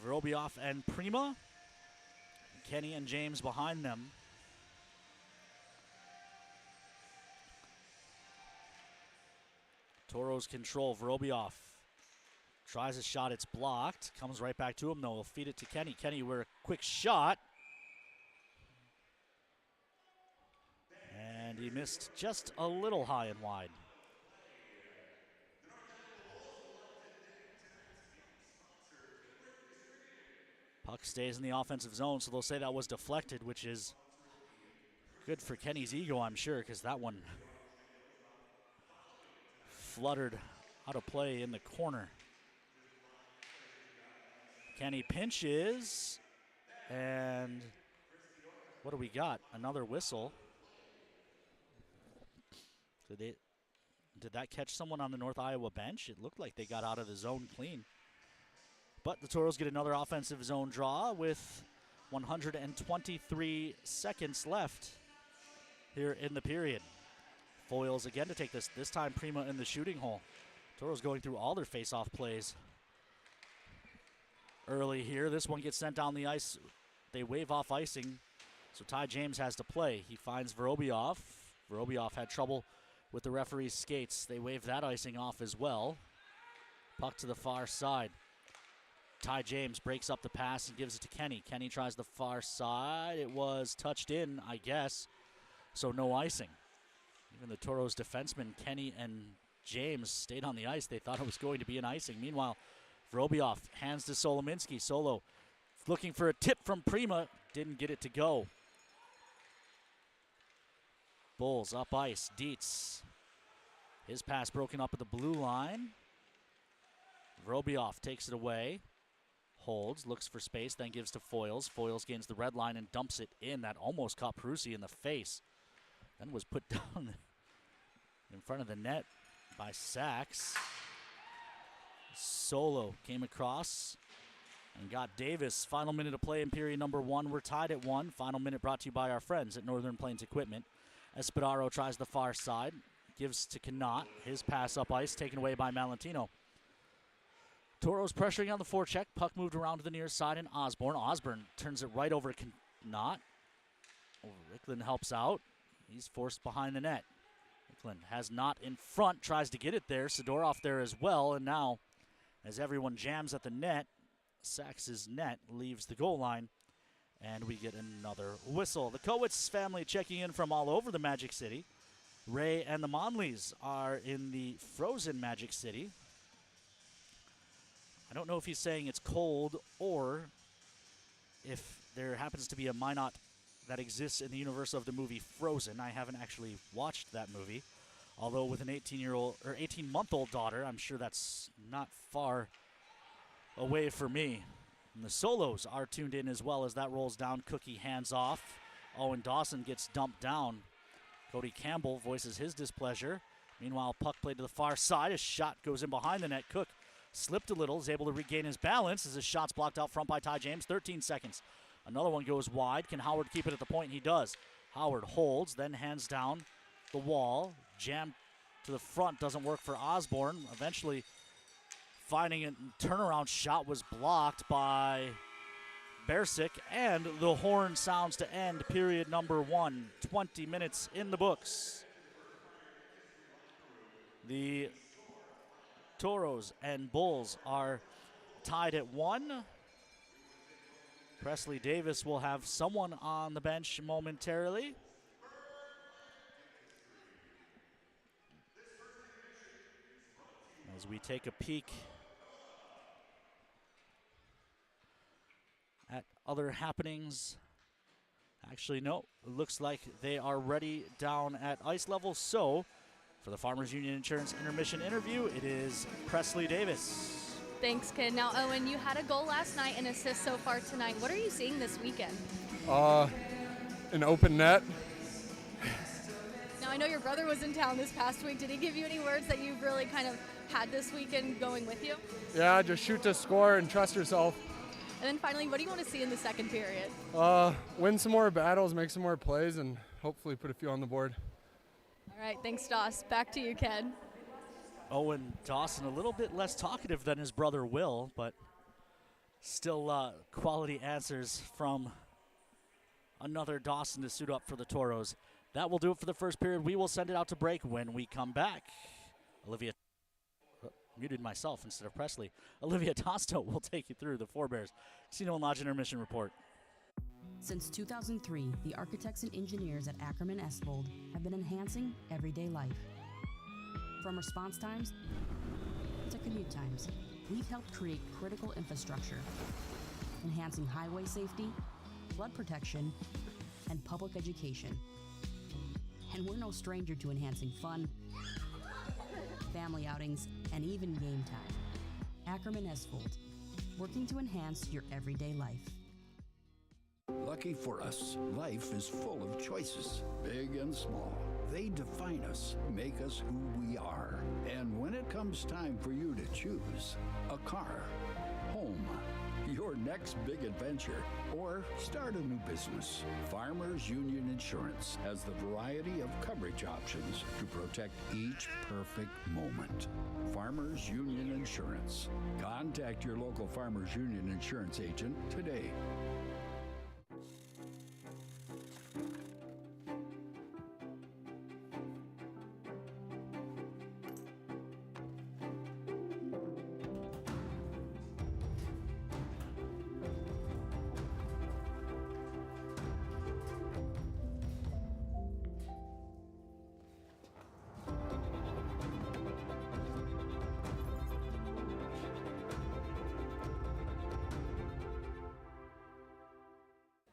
Vorobioff and Prima. Kenny and James behind them. Toros control. Vorobioff tries a shot. It's blocked. Comes right back to him, though. He'll feed it to Kenny. Kenny with a quick shot. And he missed just a little high and wide. Puck stays in the offensive zone, so they'll say that was deflected, which is good for Kenny's ego, I'm sure, because that one fluttered out of play in the corner. Kenny pinches, and what do we got? Another whistle. Did that catch someone on the North Iowa bench? It looked like they got out of the zone clean. But the Toros get another offensive zone draw with 123 seconds left here in the period. Foils again to take this time Prima in the shooting hole. Toros going through all their face-off plays early here. This one gets sent down the ice. They wave off icing, so Ty James has to play. He finds Vorobiev. Vorobiev had trouble with the referee's skates. They wave that icing off as well. Puck to the far side. Ty James breaks up the pass and gives it to Kenny. Kenny tries the far side. It was touched in, I guess, so no icing. Even the Toros defensemen, Kenny and James, stayed on the ice. They thought it was going to be an icing. Meanwhile, Vorobiev hands to Solominski. Solo looking for a tip from Prima. Didn't get it to go. Bulls up ice. Dietz. His pass broken up at the blue line. Vorobiev takes it away. Holds, looks for space, then gives to Foils. Foils gains the red line and dumps it in. That almost caught Perusi in the face. Then was put down in front of the net by Sachs. Solo came across and got Davis. Final minute of play in period number 1. We're tied at 1. Final minute brought to you by our friends at Northern Plains Equipment. Espadaro tries the far side. Gives to Connaught. His pass up ice taken away by Malentino. Toros pressuring on the forecheck. Puck moved around to the near side and Osborne. Osborne turns it right over to Connaught. Ricklin helps out. He's forced behind the net. Ricklin has Knott in front, tries to get it there. Sidorov there as well, and now as everyone jams at the net, Sachs's net leaves the goal line, and we get another whistle. The Kowitz family checking in from all over the Magic City. Ray and the Monleys are in the frozen Magic City. I don't know if he's saying it's cold or if there happens to be a Minot that exists in the universe of the movie Frozen. I haven't actually watched that movie. Although with an 18-month-old daughter, I'm sure that's not far away for me. And the Solos are tuned in as well as that rolls down. Cookie hands off. Owen Dawson gets dumped down. Cody Campbell voices his displeasure. Meanwhile, puck played to the far side. A shot goes in behind the net. Cook slipped a little, is able to regain his balance as his shot's blocked out front by Ty James. 13 seconds. Another one goes wide. Can Howard keep it at the point? He does. Howard holds, then hands down the wall. Jam to the front doesn't work for Osborne. Eventually finding a turnaround shot was blocked by Bersic, and the horn sounds to end period number 1. 20 minutes in the books. The Toros and Bulls are tied at 1. Presley Davis will have someone on the bench momentarily. As we take a peek at other happenings. Actually, no, it looks like they are ready down at ice level. So, for the Farmers Union Insurance intermission interview, it is Presley Davis. Thanks, kid. Now, Owen, you had a goal last night and assist so far tonight. What are you seeing this weekend? An open net. Now, I know your brother was in town this past week. Did he give you any words that you've really kind of had this weekend going with you? Yeah, just shoot to score and trust yourself. And then finally, what do you want to see in the second period? Win some more battles, make some more plays, and hopefully put a few on the board. All right, thanks, Doss. Back to you, Ken. Owen Dawson, a little bit less talkative than his brother Will, but still quality answers from another Dawson to suit up for the Toros. That will do it for the first period. We will send it out to break. When we come back, Olivia muted myself instead of Presley. Olivia Tosto will take you through the Forebears Casino and Lodge Intermission Report. Since 2003, the architects and engineers at Ackerman Esvold have been enhancing everyday life. From response times to commute times, we've helped create critical infrastructure, enhancing highway safety, flood protection, and public education. And we're no stranger to enhancing fun, family outings, and even game time. Ackerman Esvold, working to enhance your everyday life. Lucky for us, life is full of choices, big and small. They define us, make us who we are. And when it comes time for you to choose a car, home, your next big adventure, or start a new business, Farmers Union Insurance has the variety of coverage options to protect each perfect moment. Farmers Union Insurance. Contact your local Farmers Union Insurance agent today.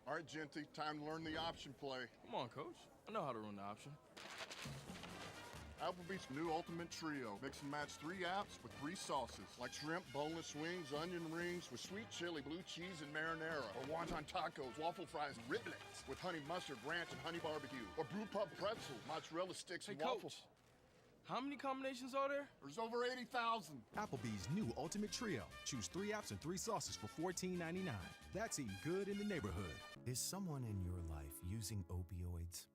All right, Genty, time to learn the option play. Come on, Coach. I know how to run the option. Applebee's new Ultimate Trio. Mix and match 3 apps with 3 sauces, like shrimp, boneless wings, onion rings with sweet chili, blue cheese, and marinara. Or wonton tacos, waffle fries, and riblets with honey mustard, ranch, and honey barbecue. Or brew pub pretzels, mozzarella sticks, and waffles. How many combinations are there? There's over 80,000. Applebee's new Ultimate Trio. Choose 3 apps and 3 sauces for $14.99. That's eating good in the neighborhood. Is someone in your life using opioids?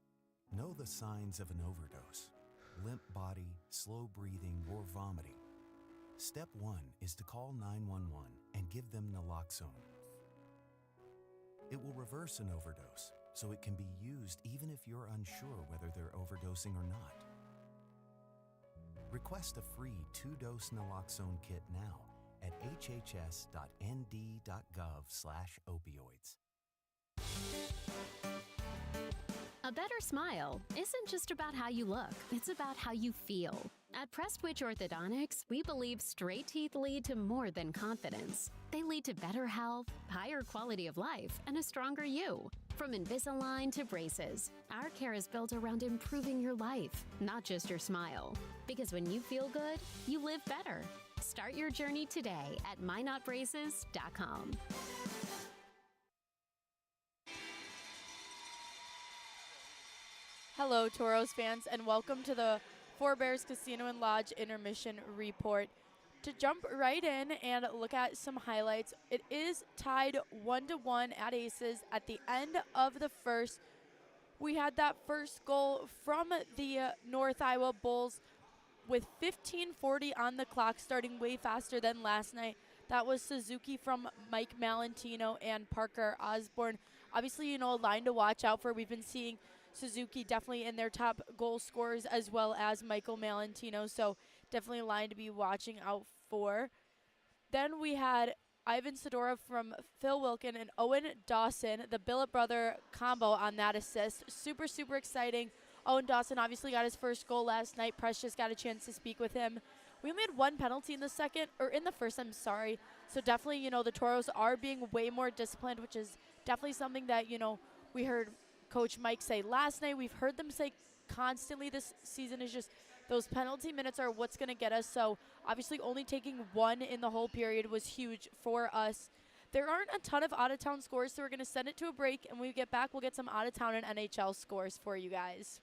Know the signs of an overdose. Limp body, slow breathing, or vomiting. Step 1 is to call 911 and give them naloxone. It will reverse an overdose, so it can be used even if you're unsure whether they're overdosing or not. Request a free 2-dose naloxone kit now at hhs.nd.gov/opioids. A better smile isn't just about how you look, it's about how you feel. At Prestwich Orthodontics, we believe straight teeth lead to more than confidence. They lead to better health, higher quality of life, and a stronger you. From Invisalign to braces, our care is built around improving your life, not just your smile. Because when you feel good, you live better. Start your journey today at MyNotBraces.com. Hello, Toros fans, and welcome to the Four Bears Casino and Lodge Intermission Report. To jump right in and look at some highlights, it is tied 1-1 at Aces at the end of the first. We had that first goal from the North Iowa Bulls with 15:40 on the clock, starting way faster than last night. That was Suzuki from Mike Malentino and Parker Osborne. Obviously, you know, a line to watch out for. We've been seeing Suzuki definitely in their top goal scorers, as well as Michael Malentino, so definitely a line to be watching out for. Then we had Ivan Sidorov from Phil Wilkin and Owen Dawson, the Billet brother combo on that assist. Super, super exciting. Owen Dawson obviously got his first goal last night. Precious got a chance to speak with him. We only had 1 penalty in the first, I'm sorry. So definitely, you know, the Toros are being way more disciplined, which is definitely something that, you know, we heard Coach Mike say last night. We've heard them say constantly this season is just those penalty minutes are what's going to get us. So obviously only taking 1 in the whole period was huge for us. There aren't a ton of out-of-town scores, so we're going to send it to a break, and when we get back, we'll get some out-of-town and NHL scores for you guys.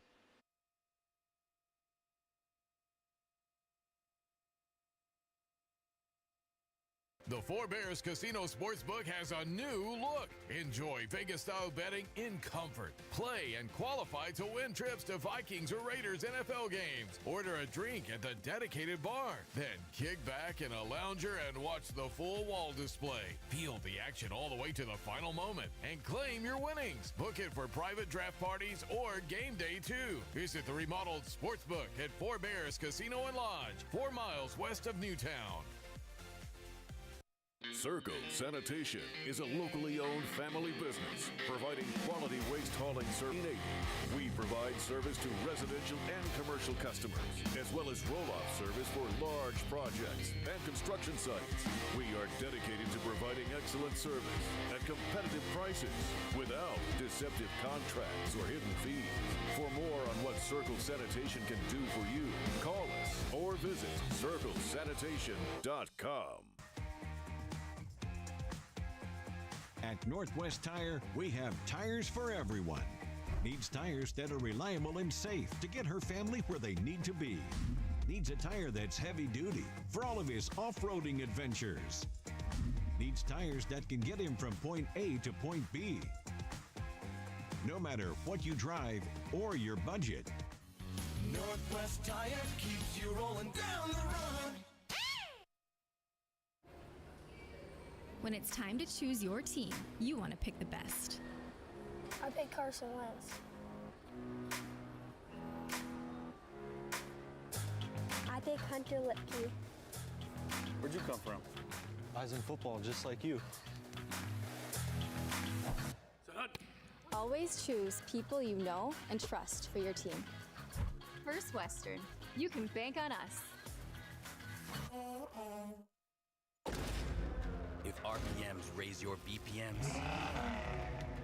The Four Bears Casino Sportsbook has a new look. Enjoy Vegas-style betting in comfort. Play and qualify to win trips to Vikings or Raiders NFL games. Order a drink at the dedicated bar. Then kick back in a lounger and watch the full wall display. Feel the action all the way to the final moment and claim your winnings. Book it for private draft parties or game day too. Visit the remodeled Sportsbook at Four Bears Casino and Lodge, 4 miles west of Newtown. Circle Sanitation is a locally owned family business providing quality waste hauling service. We provide service to residential and commercial customers, as well as roll-off service for large projects and construction sites. We are dedicated to providing excellent service at competitive prices without deceptive contracts or hidden fees. For more on what Circle Sanitation can do for you, call us or visit circlesanitation.com. At Northwest Tire, we have tires for everyone. Needs tires that are reliable and safe to get her family where they need to be. Needs a tire that's heavy duty for all of his off-roading adventures. Needs tires that can get him from point A to point B. No matter what you drive or your budget, Northwest Tire keeps you rolling down the run. When it's time to choose your team, you want to pick the best. I pick Carson Wentz. I pick Hunter Lipke. Where'd you come from? I was in football just like you. Always choose people you know and trust for your team. First Western, you can bank on us. If RPMs raise your BPMs,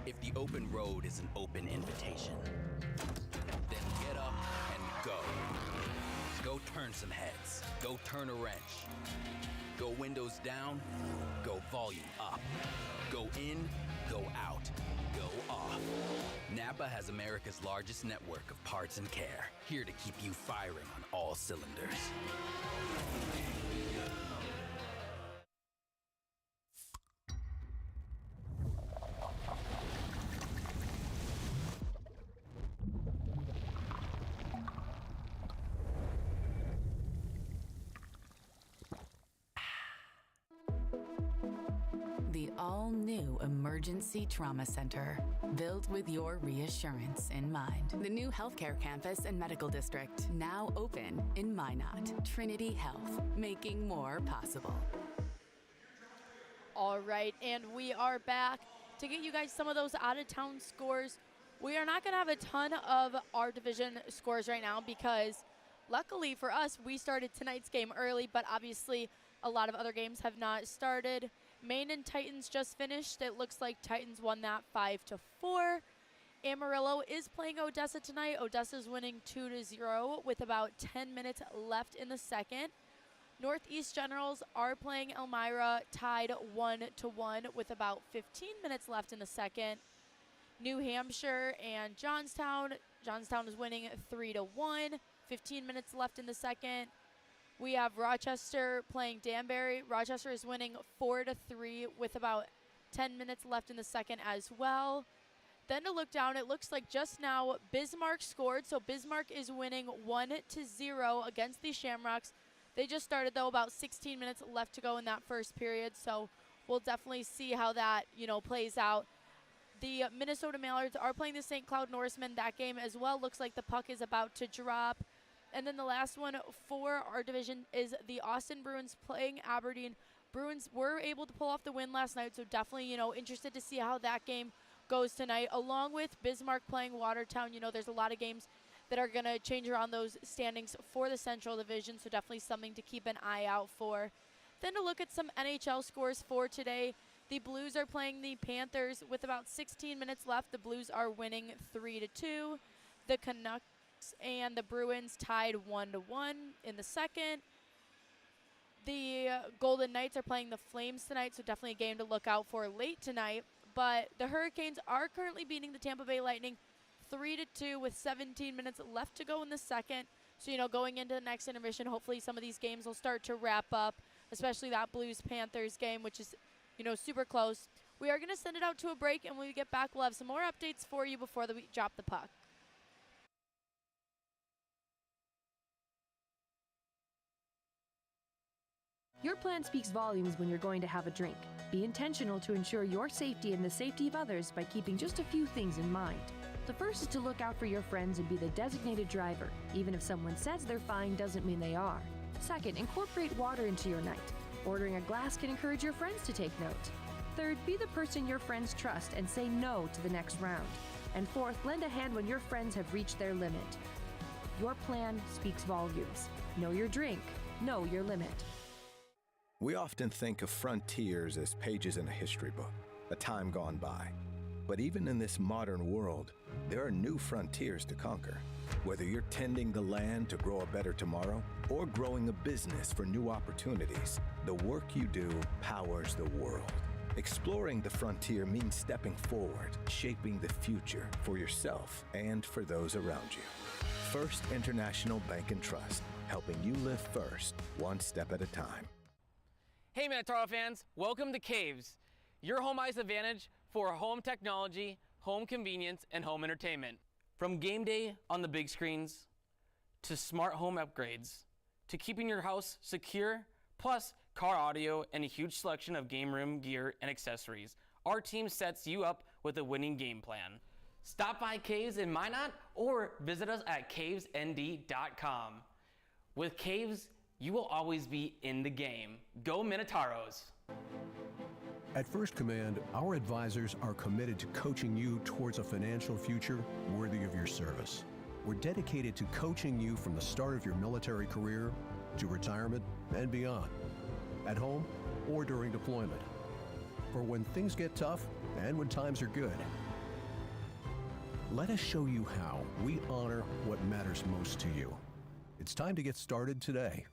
if the open road is an open invitation, then get up and go. Go turn some heads. Go turn a wrench. Go windows down. Go volume up. Go in. Go out. Go off. Napa has America's largest network of parts and care, here to keep you firing on all cylinders. The all-new Emergency Trauma Center, built with your reassurance in mind. The new healthcare campus and medical district, now open in Minot. Trinity Health, making more possible. All right, and we are back to get you guys some of those out-of-town scores. We are not going to have a ton of our division scores right now because, luckily for us, we started tonight's game early, but obviously a lot of other games have not started. Maine and Titans just finished. It looks like Titans won that 5-4. Amarillo is playing Odessa tonight. Odessa's winning 2-0 with about 10 minutes left in the second. Northeast Generals are playing Elmira, tied 1-1 with about 15 minutes left in the second. New Hampshire and Johnstown. Johnstown is winning 3-1, 15 minutes left in the second. We have Rochester playing Danbury. Rochester is winning 4-3 with about 10 minutes left in the second as well. Then to look down, it looks like just now Bismarck scored. So Bismarck is winning 1-0 against the Shamrocks. They just started, though, about 16 minutes left to go in that first period. So we'll definitely see how that, plays out. The Minnesota Mallards are playing the St. Cloud Norsemen. That game as well looks like the puck is about to drop. And then the last one for our division is the Austin Bruins playing Aberdeen. Bruins were able to pull off the win last night, so definitely, interested to see how that game goes tonight, along with Bismarck playing Watertown. There's a lot of games that are going to change around those standings for the Central Division, so definitely something to keep an eye out for. Then to look at some NHL scores for today, the Blues are playing the Panthers with about 16 minutes left. The Blues are winning 3-2. The Canucks and the Bruins tied 1-1 in the second. The Golden Knights are playing the Flames tonight, so definitely a game to look out for late tonight. But the Hurricanes are currently beating the Tampa Bay Lightning 3-2 with 17 minutes left to go in the second. So, going into the next intermission, hopefully some of these games will start to wrap up, especially that Blues-Panthers game, which is, super close. We are going to send it out to a break, and when we get back, we'll have some more updates for you before we drop the puck. Your plan speaks volumes when you're going to have a drink. Be intentional to ensure your safety and the safety of others by keeping just a few things in mind. The first is to look out for your friends and be the designated driver. Even if someone says they're fine doesn't mean they are. Second, incorporate water into your night. Ordering a glass can encourage your friends to take note. Third, be the person your friends trust and say no to the next round. And fourth, lend a hand when your friends have reached their limit. Your plan speaks volumes. Know your drink. Know your limit. We often think of frontiers as pages in a history book, a time gone by. But even in this modern world, there are new frontiers to conquer. Whether you're tending the land to grow a better tomorrow or growing a business for new opportunities, the work you do powers the world. Exploring the frontier means stepping forward, shaping the future for yourself and for those around you. First International Bank and Trust, helping you live first, one step at a time. Hey Minotauros fans, welcome to Caves, your home ice advantage for home technology, home convenience, and home entertainment. From game day on the big screens, to smart home upgrades, to keeping your house secure, plus car audio and a huge selection of game room gear and accessories, our team sets you up with a winning game plan. Stop by Caves in Minot or visit us at cavesnd.com. With Caves, you will always be in the game. Go Minotauros! At First Command, our advisors are committed to coaching you towards a financial future worthy of your service. We're dedicated to coaching you from the start of your military career to retirement and beyond, at home or during deployment, for when things get tough and when times are good. Let us show you how we honor what matters most to you. It's time to get started today.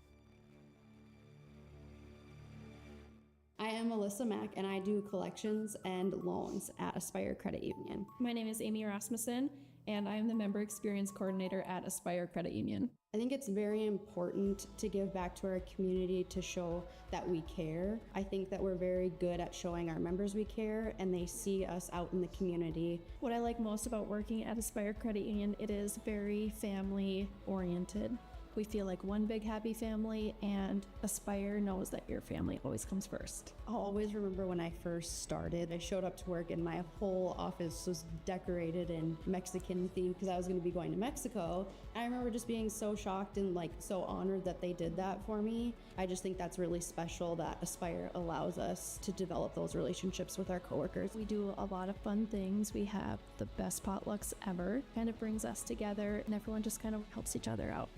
I am Melissa Mack, and I do collections and loans at Aspire Credit Union. My name is Amy Rasmussen, and I am the Member Experience Coordinator at Aspire Credit Union. I think it's very important to give back to our community to show that we care. I think that we're very good at showing our members we care, and they see us out in the community. What I like most about working at Aspire Credit Union, it is very family oriented. We feel like one big happy family, and Aspire knows that your family always comes first. I'll always remember when I first started. I showed up to work and my whole office was decorated in Mexican theme because I was going to be going to Mexico. I remember just being so shocked and so honored that they did that for me. I just think that's really special that Aspire allows us to develop those relationships with our coworkers. We do a lot of fun things. We have the best potlucks ever. Kind of brings us together, and everyone just kind of helps each other out.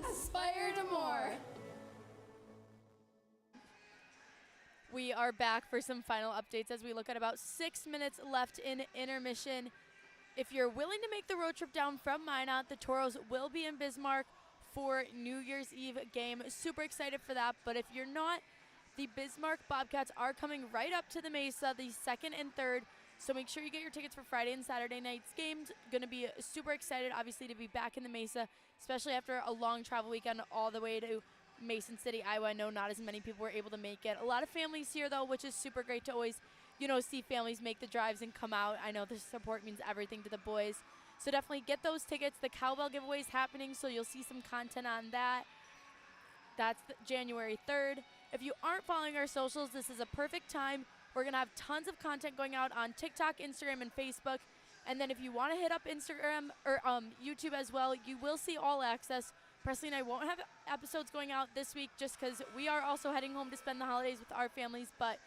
Aspire to more. We are back for some final updates as we look at about 6 minutes left in intermission. If you're willing to make the road trip down from Minot, the Toros will be in Bismarck for New Year's Eve game. Super excited for that, but if you're not, the Bismarck Bobcats are coming right up to the Mesa, the 2nd and 3rd. So make sure you get your tickets for Friday and Saturday night's games. Going to be super excited, obviously, to be back in the Mesa, especially after a long travel weekend all the way to Mason City, Iowa. I know not as many people were able to make it. A lot of families here, though, which is super great to always, see families make the drives and come out. I know the support means everything to the boys. So definitely get those tickets. The cowbell giveaway is happening, so you'll see some content on that. That's January 3rd. If you aren't following our socials, this is a perfect time. We're going to have tons of content going out on TikTok, Instagram, and Facebook. And then if you want to hit up Instagram or YouTube as well, you will see All Access. Presley and I won't have episodes going out this week just because we are also heading home to spend the holidays with our families. But,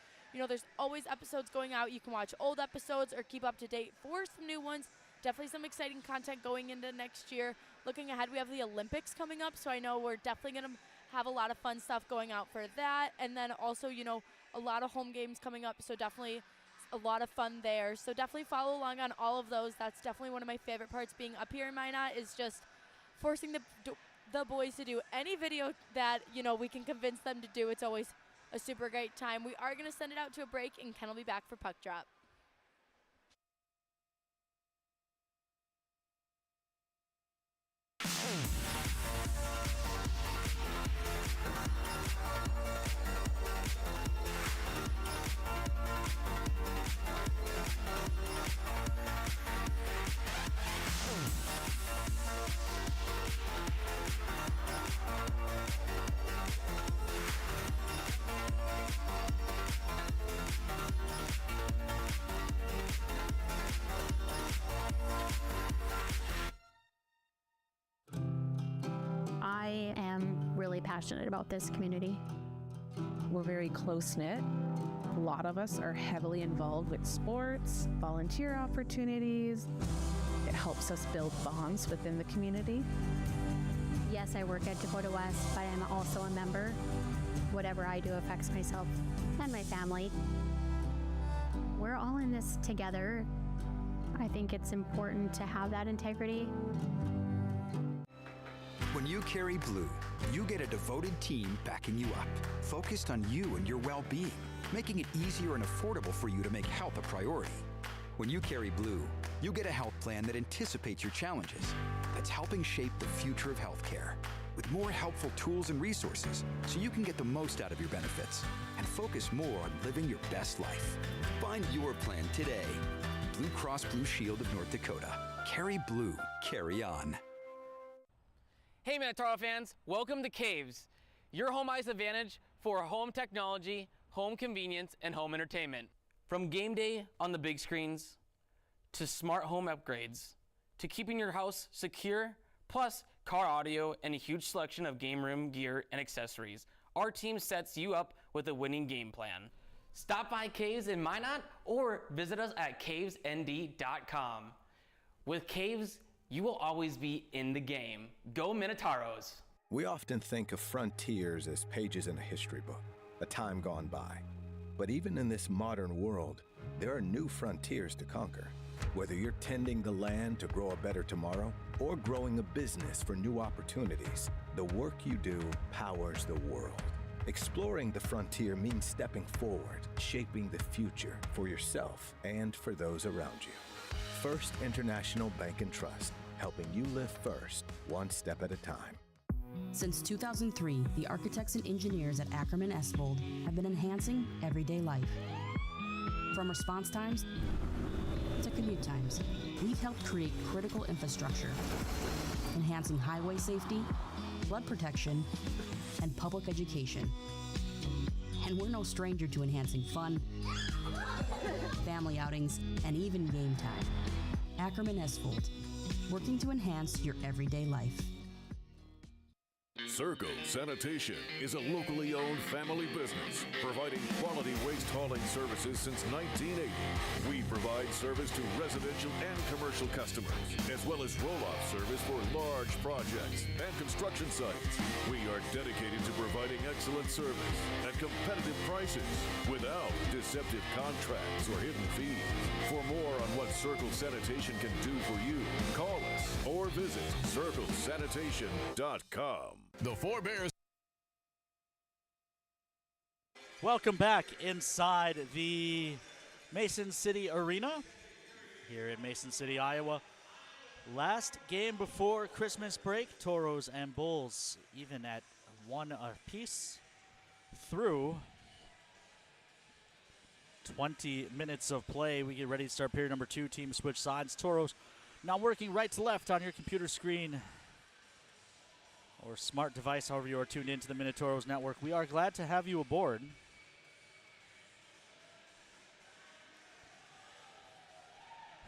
there's always episodes going out. You can watch old episodes or keep up to date for some new ones. Definitely some exciting content going into next year. Looking ahead, we have the Olympics coming up, so I know we're definitely going to have a lot of fun stuff going out for that. And then also, a lot of home games coming up, so definitely a lot of fun there. So definitely follow along on all of those. That's definitely one of my favorite parts being up here in Minot, is just forcing the boys to do any video that, we can convince them to do. It's always a super great time. We are going to send it out to a break, and Ken will be back for Puck Drop. I am really passionate about this community. We're very close-knit. A lot of us are heavily involved with sports, volunteer opportunities. It helps us build bonds within the community. Yes, I work at Dakota West, but I'm also a member. Whatever I do affects myself and my family. We're all in this together. I think it's important to have that integrity. When you carry blue, you get a devoted team backing you up, focused on you and your well-being. making it easier and affordable for you to make health a priority. When you carry Blue, you get a health plan that anticipates your challenges, that's helping shape the future of healthcare, with more helpful tools and resources so you can get the most out of your benefits and focus more on living your best life. Find your plan today. Blue Cross Blue Shield of North Dakota. Carry Blue. Carry on. Hey Minotauros fans, welcome to Caves, your home ice advantage for home technology, home convenience, and home entertainment. From game day on the big screens, to smart home upgrades, to keeping your house secure, plus car audio and a huge selection of game room gear and accessories, our team sets you up with a winning game plan. Stop by Caves in Minot or visit us at cavesnd.com. With Caves, you will always be in the game. Go Minotauros! We often think of frontiers as pages in a history book, a time gone by. But even in this modern world, there are new frontiers to conquer. Whether you're tending the land to grow a better tomorrow or growing a business for new opportunities, the work you do powers the world. Exploring the frontier means stepping forward, shaping the future for yourself and for those around you. First International Bank and Trust, helping you live first, one step at a time. Since 2003, the architects and engineers at Ackerman Esvold have been enhancing everyday life. From response times to commute times, we've helped create critical infrastructure, enhancing highway safety, flood protection, and public education. And we're no stranger to enhancing fun, family outings, and even game time. Ackerman Esvold, working to enhance your everyday life. Circle Sanitation is a locally owned family business providing quality waste hauling services since 1980. We provide service to residential and commercial customers, as well as roll-off service for large projects and construction sites. We are dedicated to providing excellent service at competitive prices without deceptive contracts or hidden fees. For more on what Circle Sanitation can do for you, call us or visit circlesanitation.com. The Four Bears. Welcome back inside the Mason City Arena here in Mason City, Iowa. Last game before Christmas break, Toros and Bulls even at 1 apiece through 20 minutes of play. We get ready to start period number 2. Team switch sides. Toros now working right to left on your computer screen or smart device, however you are tuned into the Minotauros Network. We are glad to have you aboard.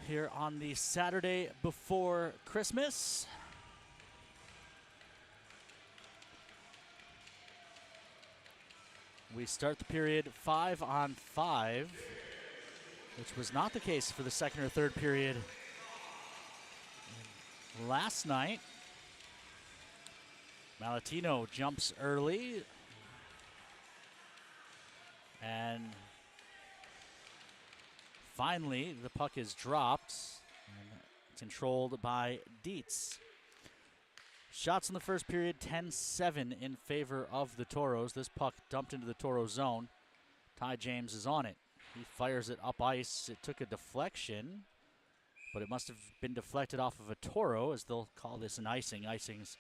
Here on the Saturday before Christmas. We start the period 5-on-5, which was not the case for the second or third period last night. Malatino jumps early and finally the puck is dropped and controlled by Dietz. Shots in the first period, 10-7 in favor of the Toros. This puck dumped into the Toro zone. Ty James is on it. He fires it up ice. It took a deflection, but it must have been deflected off of a Toro, as they'll call this an icing. Icing's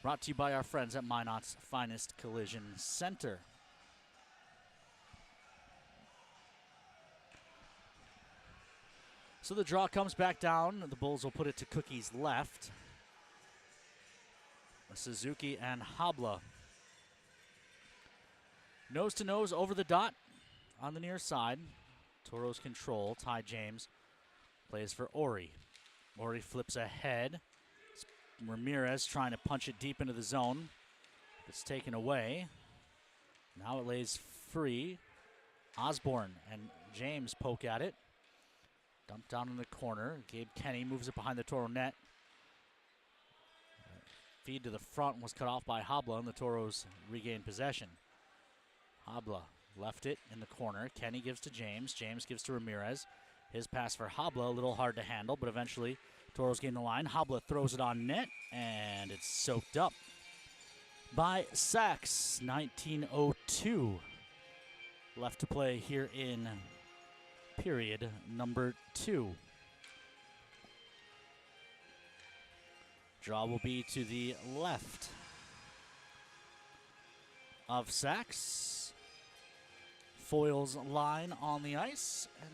brought to you by our friends at Minot's Finest Collision Center. So the draw comes back down. The Bulls will put it to Cookie's left. Suzuki and Habla. Nose to nose over the dot on the near side. Toros control. Ty James plays for Ori. Ori flips ahead. Ramirez trying to punch it deep into the zone. It's taken away. Now it lays free. Osborne and James poke at it. Dumped down in the corner. Gabe Kenny moves it behind the Toro net. Feed to the front was cut off by Habla, and the Toros regain possession. Habla left it in the corner. Kenny gives to James. James gives to Ramirez. His pass for Habla, a little hard to handle, but eventually Toros gain the line. Habla throws it on net, and it's soaked up by Sachs. 19:02 left to play here in period number 2. Draw will be to the left of Sachs. Foyle's line on the ice, and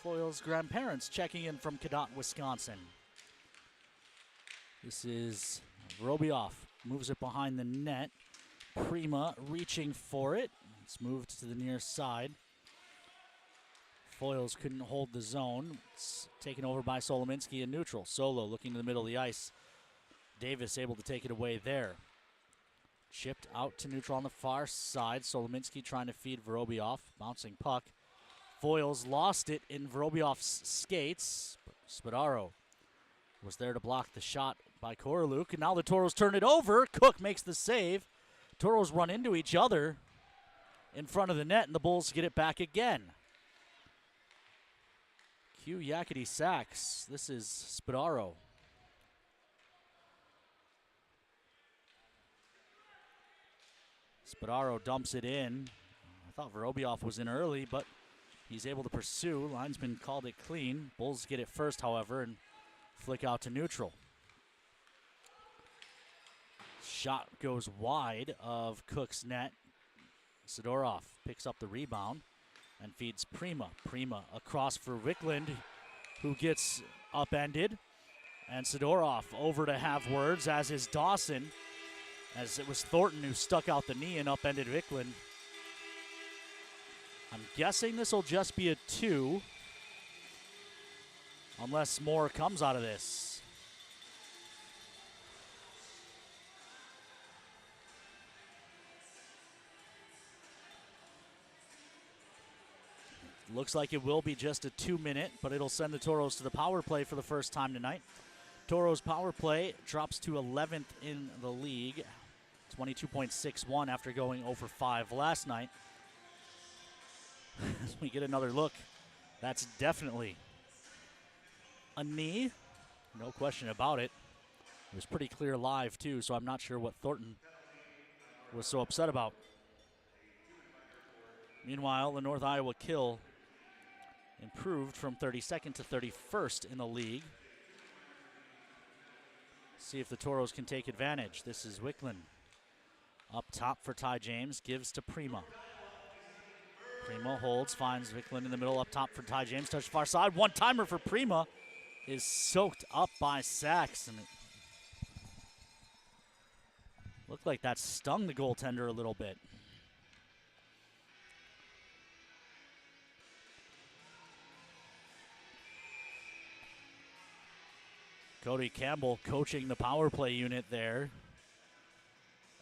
Foyle's grandparents checking in from Cadott, Wisconsin. This is Vorobiev, moves it behind the net. Prima reaching for it. It's moved to the near side. Foyles couldn't hold the zone. It's taken over by Solominski in neutral. Solo looking to the middle of the ice. Davis able to take it away there. Chipped out to neutral on the far side. Solominski trying to feed Vorobiev. Bouncing puck. Foyles lost it in Vorobiev's skates. Spadaro was there to block the shot by Koroluk. And now the Toros turn it over. Cook makes the save. Toros run into each other in front of the net, and the Bulls get it back again. Cue Yakety Sachs. This is Spadaro. Spadaro dumps it in. I thought Vorobiev was in early, but he's able to pursue. Linesman called it clean. Bulls get it first, however, and flick out to neutral. Shot goes wide of Cook's net. Sidorov picks up the rebound and feeds Prima. Prima across for Wickland, who gets upended. And Sidorov over to have words, as is Dawson, as it was Thornton who stuck out the knee and upended Wickland. I'm guessing this will just be a 2, unless more comes out of this. Looks like it will be just a 2-minute, but it'll send the Toros to the power play for the first time tonight. Toros power play drops to 11th in the league. 22.61 after going 0-for-5 last night. As we get another look, that's definitely a knee. No question about it. It was pretty clear live, too, so I'm not sure what Thornton was so upset about. Meanwhile, the North Iowa kill improved from 32nd to 31st in the league. See if the Toros can take advantage. This is Wickland. Up top for Ty James, gives to Prima. Prima holds, finds Wickland in the middle, up top for Ty James, touch far side. One-timer for Prima is soaked up by Sachs, and it looked like that stung the goaltender a little bit. Cody Campbell coaching the power play unit there.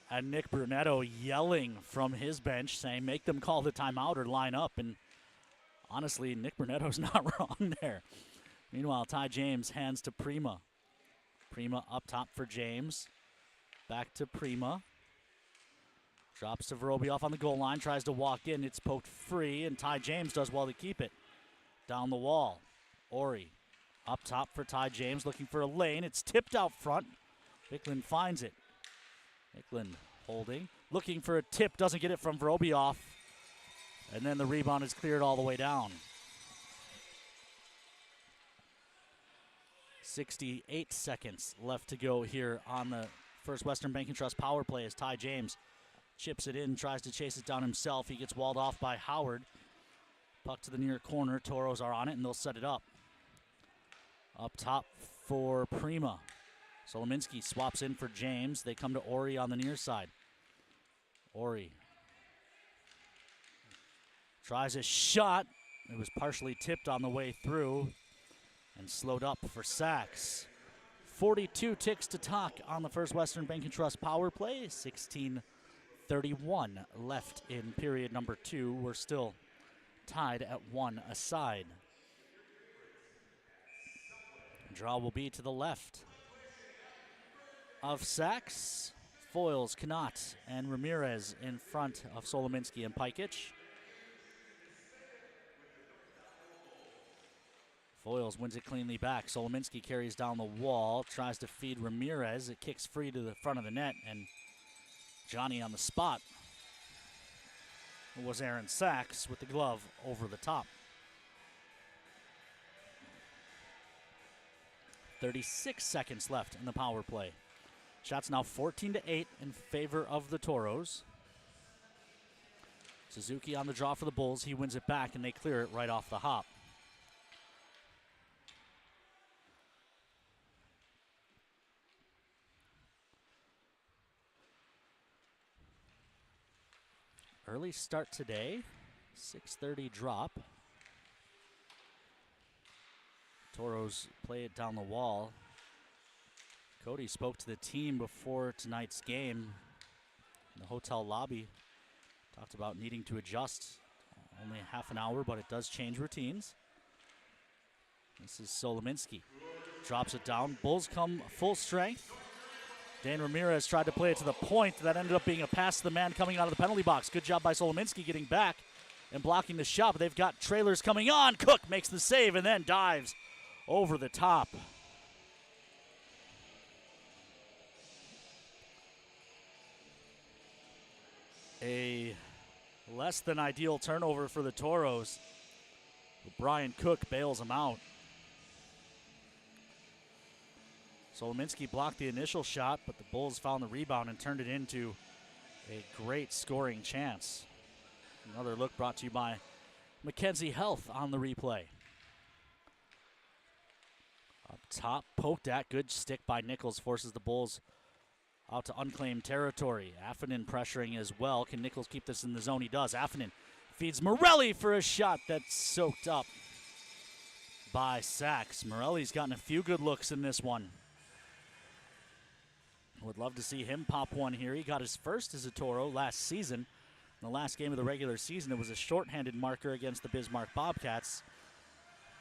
And Nick Brunetto yelling from his bench, saying, make them call the timeout or line up. And honestly, Nick Brunetto's not wrong there. Meanwhile, Ty James hands to Prima. Prima up top for James. Back to Prima. Drops to Vorobiev on the goal line, tries to walk in. It's poked free, and Ty James does well to keep it. Down the wall, Ori. Up top for Ty James, looking for a lane. It's tipped out front. Wickland finds it. Wickland holding. Looking for a tip, doesn't get it from Vorobiev. And then the rebound is cleared all the way down. 68 seconds left to go here on the First Western Bank & Trust power play as Ty James chips it in, tries to chase it down himself. He gets walled off by Howard. Puck to the near corner. Toros are on it, and they'll set it up. Up top for Prima. Solominski swaps in for James. They come to Ori on the near side. Ori tries a shot. It was partially tipped on the way through and slowed up for Sachs. 42 ticks to talk on the First Western Bank & Trust power play. 16:31 left in period number 2. We're still tied at 1 aside. Draw will be to the left of Sachs. Foyles, Knott, and Ramirez in front of Solominski and Pikic. Foyles wins it cleanly back. Solominski carries down the wall, tries to feed Ramirez. It kicks free to the front of the net, and Johnny on the spot was Aaron Sachs with the glove over the top. 36 seconds left in the power play. Shots now 14-8 in favor of the Toros. Suzuki on the draw for the Bulls. He wins it back, and they clear it right off the hop. Early start today, 6:30 drop. Toros play it down the wall. Cody spoke to the team before tonight's game in the hotel lobby. Talked about needing to adjust. Only half an hour, but it does change routines. This is Solominski. Drops it down. Bulls come full strength. Dan Ramirez tried to play it to the point. That ended up being a pass to the man coming out of the penalty box. Good job by Solominski getting back and blocking the shot. But they've got trailers coming on. Cook makes the save and then dives over the top. A less than ideal turnover for the Toros. Brian Cook bails him out. Solominski blocked the initial shot, but the Bulls found the rebound and turned it into a great scoring chance. Another look brought to you by Mackenzie Health on the replay. Up top, poked at. Good stick by Nichols forces the Bulls out to unclaimed territory. Affonen pressuring as well. Can Nichols keep this in the zone? He does. Affonen feeds Morelli for a shot that's soaked up by Sachs. Morelli's gotten a few good looks in this one. Would love to see him pop one here. He got his first as a Toro last season. In the last game of the regular season, it was a shorthanded marker against the Bismarck Bobcats.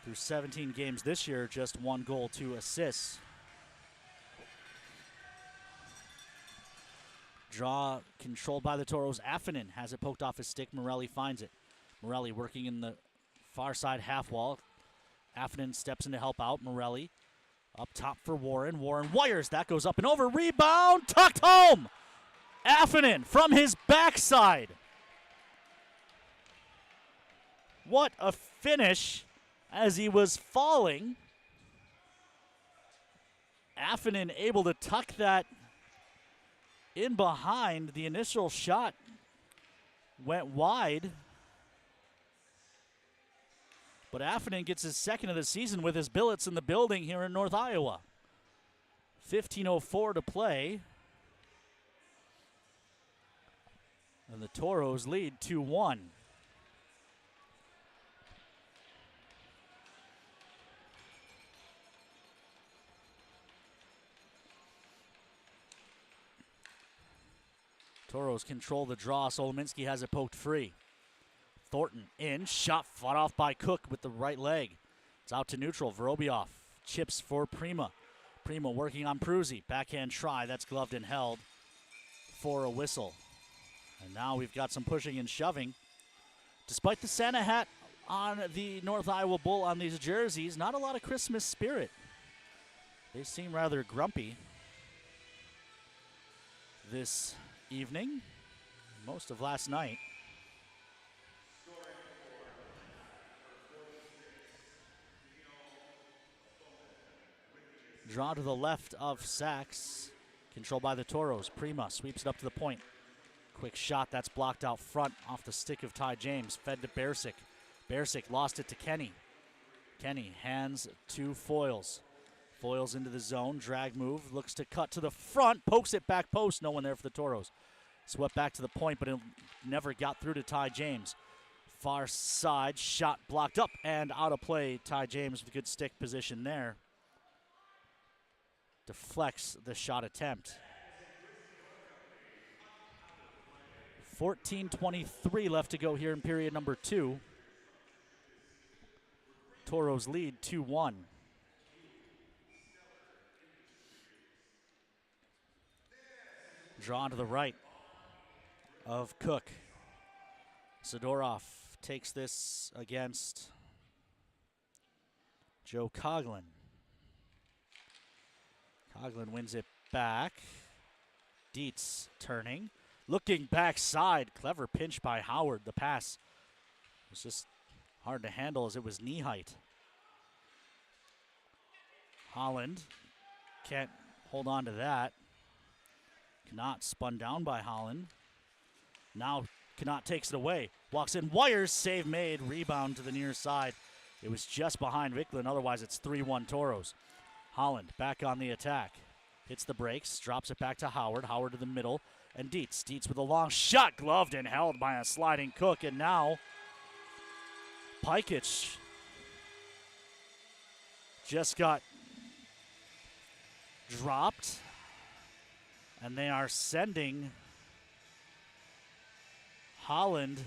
Through 17 games this year, just 1 goal, 2 assists. Draw controlled by the Toros. Affonen has it poked off his stick. Morelli finds it. Morelli working in the far side half wall. Affonen steps in to help out. Morelli up top for Warren. Warren wires. That goes up and over. Rebound. Tucked home. Affonen from his backside. What a finish as he was falling. Affonen able to tuck that in behind. The initial shot went wide. But Affonen gets his second of the season with his billets in the building here in North Iowa. 15:04 to play. And the Toros lead 2-1. Toros control the draw. Solominski has it poked free. Thornton in, shot fought off by Cook with the right leg. It's out to neutral. Vorobioff chips for Prima. Prima working on Pruzzi. Backhand try, that's gloved and held for a whistle. And now we've got some pushing and shoving. Despite the Santa hat on the North Iowa Bull on these jerseys, not a lot of Christmas spirit. They seem rather grumpy this evening, most of last night. Draw to the left of Sachs, controlled by the Toros. Prima sweeps it up to the point. Quick shot, that's blocked out front off the stick of Ty James. Fed to Bersic. Bersic lost it to Kenny. Kenny hands to Foyles. Foyles into the zone, drag move, looks to cut to the front, pokes it back post, no one there for the Toros. Swept back to the point, but it never got through to Ty James. Far side, shot blocked up and out of play. Ty James with good stick position there. Deflects the shot attempt. 14:23 left to go here in period number 2. Toros lead 2-1. Drawn to the right of Cook. Sidorov takes this against Joe Coughlin. Coughlin wins it back. Dietz turning. Looking backside. Clever pinch by Howard. The pass was just hard to handle as it was knee height. Holland can't hold on to that. Knott spun down by Holland. Now Knott takes it away. Walks in, wires, save made, rebound to the near side. It was just behind Vicklin, otherwise it's 3-1 Toros. Holland back on the attack. Hits the brakes, drops it back to Howard. Howard to the middle, and Dietz. Dietz with a long shot, gloved and held by a sliding Cook, and now Pikic just got dropped, and they are sending Holland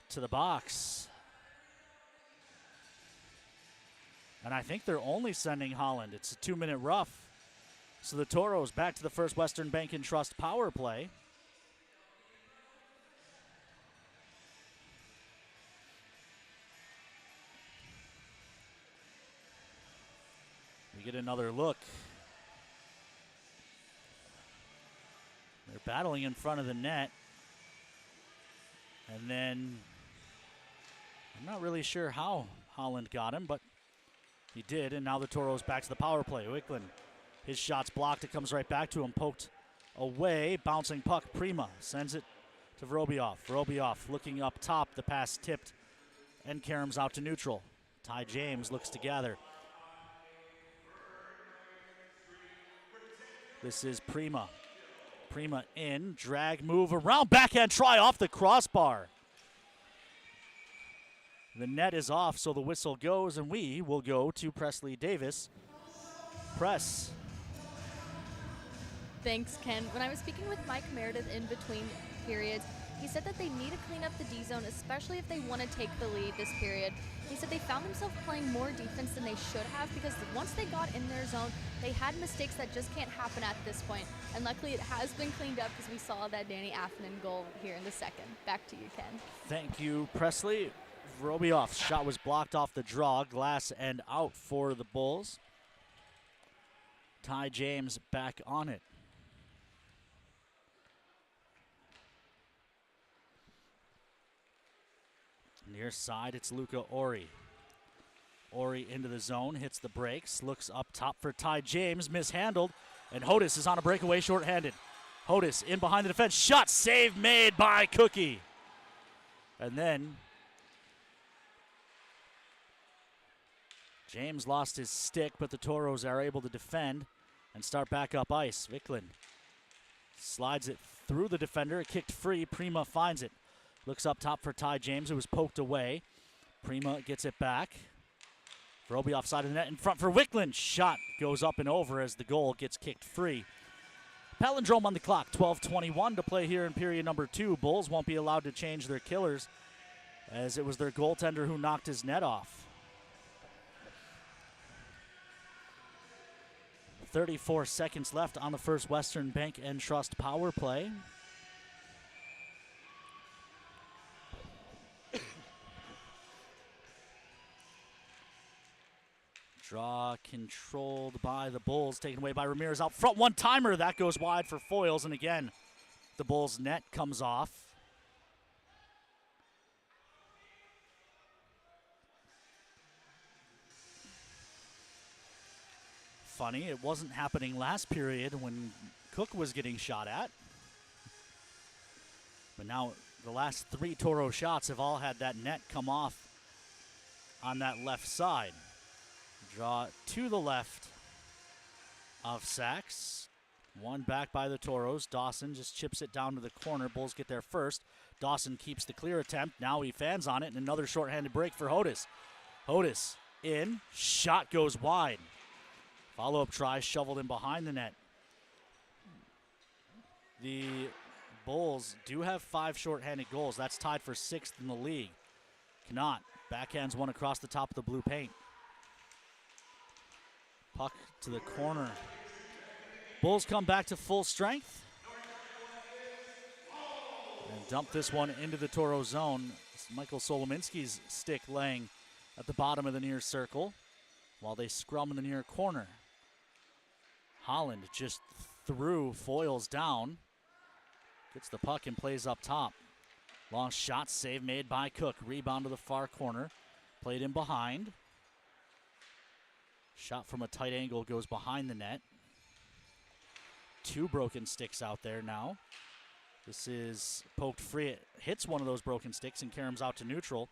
to the box. And I think they're only sending Holland. It's a 2-minute rough. So the Toros back to the First Western Bank and Trust power play. We get another look. They're battling in front of the net. And then I'm not really sure how Holland got him, but he did. And now the Toros back to the power play. Wicklund, his shot's blocked. It comes right back to him. Poked away. Bouncing puck. Prima sends it to Vorobiev. Vorobiev looking up top. The pass tipped. And Karam's out to neutral. Ty James looks to gather. This is Prima. Prima in, drag move around, backhand try off the crossbar. The net is off, so the whistle goes, and we will go to Presley Davis. Press. Thanks, Ken. When I was speaking with Mike Meredith in between periods, he said that they need to clean up the D zone, especially if they want to take the lead this period. He said they found themselves playing more defense than they should have because once they got in their zone, they had mistakes that just can't happen at this point. And luckily it has been cleaned up because we saw that Danny Affinen goal here in the second. Back to you, Ken. Thank you, Presley. Vorobiev's shot was blocked off the draw, glass and out for the Bulls. Ty James back on it. Near side, it's Luca Ori. Ori into the zone, hits the brakes, looks up top for Ty James, mishandled, and Hodis is on a breakaway shorthanded. Hodis in behind the defense, shot, save made by Cookie. And then James lost his stick, but the Toros are able to defend and start back up ice. Vicklund slides it through the defender, kicked free, Prima finds it. Looks up top for Ty James, who was poked away. Prima gets it back. Vorobiev side of the net in front for Wicklund. Shot goes up and over as the goal gets kicked free. Palindrome on the clock, 12:21 to play here in period number 2. Bulls won't be allowed to change their killers as it was their goaltender who knocked his net off. 34 seconds left on the First Western Bank and Trust power play. Draw controlled by the Bulls, taken away by Ramirez out front. One-timer, that goes wide for Foils, and again, the Bulls' net comes off. Funny, it wasn't happening last period when Cook was getting shot at. But now the last 3 Toro shots have all had that net come off on that left side. Draw to the left of Sachs. One back by the Toros. Dawson just chips it down to the corner. Bulls get there first. Dawson keeps the clear attempt. Now he fans on it, and another shorthanded break for Hodis. Hodis in. Shot goes wide. Follow-up try shoveled in behind the net. The Bulls do have 5 shorthanded goals. That's tied for 6th in the league. Knott backhands one across the top of the blue paint. Puck to the corner. Bulls come back to full strength. And dump this one into the Toro zone. It's Michael Solominski's stick laying at the bottom of the near circle while they scrum in the near corner. Holland just through, foils down. Gets the puck and plays up top. Long shot, save made by Cook. Rebound to the far corner. Played in behind. Shot from a tight angle goes behind the net. 2 broken sticks out there now. This is poked free. It hits one of those broken sticks and caroms out to neutral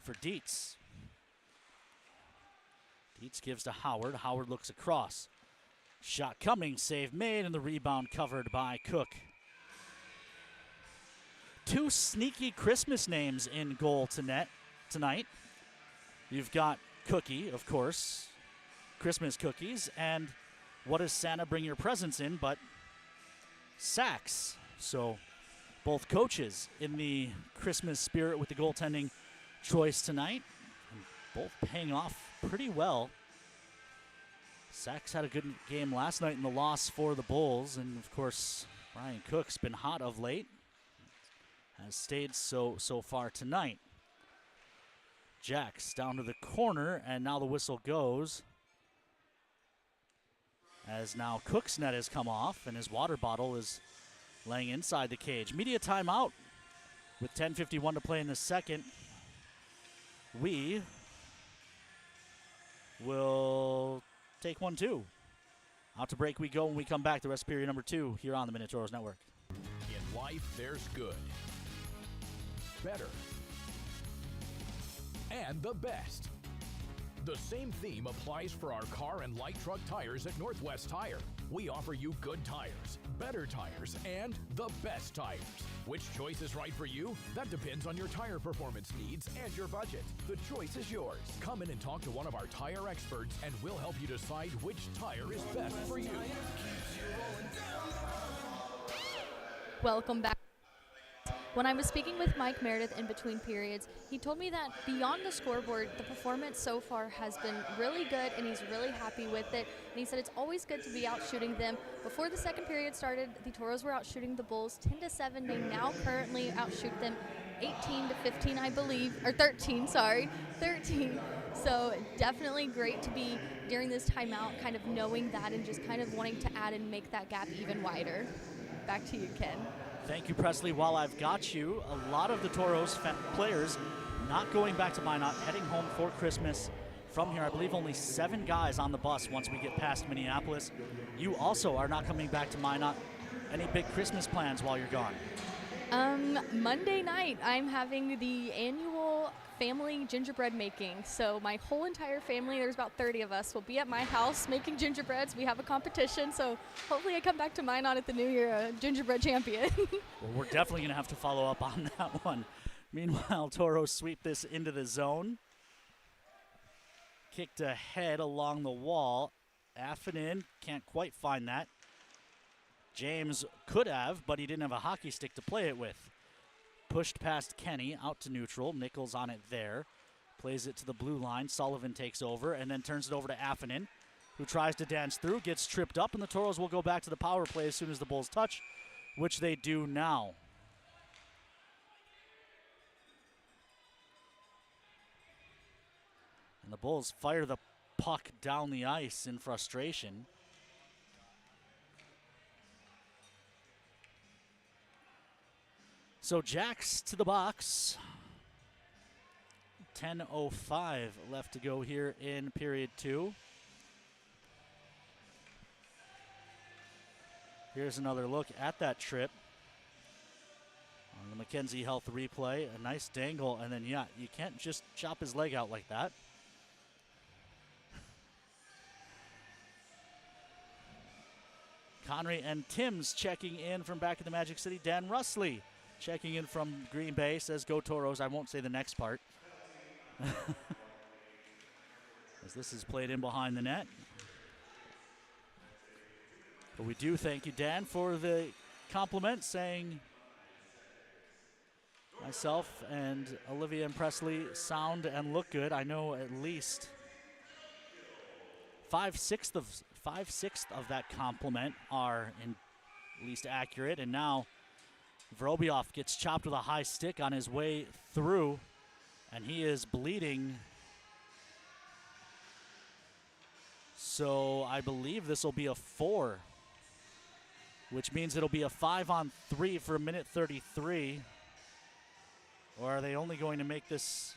for Dietz. Dietz gives to Howard. Howard looks across. Shot coming, save made, and the rebound covered by Cook. 2 sneaky Christmas names in goal tonight. You've got Cookie, of course, Christmas cookies, and what does Santa bring your presents in but sacks? So both coaches in the Christmas spirit with the goaltending choice tonight, and both paying off pretty well. Sachs had a good game last night in the loss for the Bulls, and of course Brian Cook's been hot of late. Has stayed so far tonight. Jacks down to the corner, and now the whistle goes. As now Cook's net has come off, and his water bottle is laying inside the cage. Media timeout with 10:51 to play in the second. We will take one, too. Out to break we go when we come back. The rest of period number 2 here on the Minotauros Network. In life, there's good, better, and the best. The same theme applies for our car and light truck tires at Northwest Tire. We offer you good tires, better tires, and the best tires. Which choice is right for you? That depends on your tire performance needs and your budget. The choice is yours. Come in and talk to one of our tire experts, and we'll help you decide which tire is best for you. Welcome back. When I was speaking with Mike Meredith in between periods, he told me that beyond the scoreboard, the performance so far has been really good, and he's really happy with it. And he said it's always good to be out shooting them. Before the second period started, the Toros were out shooting the Bulls 10-7. They now currently outshoot them 18-15, I believe, or 13, sorry, 13. So definitely great to be during this timeout, kind of knowing that and just kind of wanting to add and make that gap even wider. Back to you, Ken. Thank you, Presley. While I've got you, a lot of the Toros players not going back to Minot, heading home for Christmas from here. I believe only 7 guys on the bus once we get past Minneapolis. You also are not coming back to Minot. Any big Christmas plans while you're gone? Monday night, I'm having the annual family gingerbread making. So my whole entire family, there's about 30 of us, will be at my house making gingerbreads. We have a competition, so hopefully I come back to Minot at the new year a gingerbread champion. Well, we're definitely going to have to follow up on that one. Meanwhile, Toros sweep this into the zone. Kicked ahead along the wall. Affinin can't quite find that. James could have, but he didn't have a hockey stick to play it with. Pushed past Kenny, out to neutral. Nichols on it there. Plays it to the blue line. Sullivan takes over and then turns it over to Affinin, who tries to dance through, gets tripped up, and the Toros will go back to the power play as soon as the Bulls touch, which they do now. And the Bulls fire the puck down the ice in frustration. So Jacks to the box. 10:05 left to go here in period 2. Here's another look at that trip. On the McKenzie Health replay, a nice dangle, and then, yeah, you can't just chop his leg out like that. Connery and Timms checking in from back in the Magic City. Dan Russley checking in from Green Bay, says go Toros. I won't say the next part. As this is played in behind the net. But we do thank you, Dan, for the compliment, saying myself and Olivia and Presley sound and look good. I know at least 5/6 of that compliment are at least accurate. And now Vorobiev gets chopped with a high stick on his way through, and he is bleeding. So I believe this will be a 4 which means it'll be a 5-on-3 for a minute 33. Or are they only going to make this?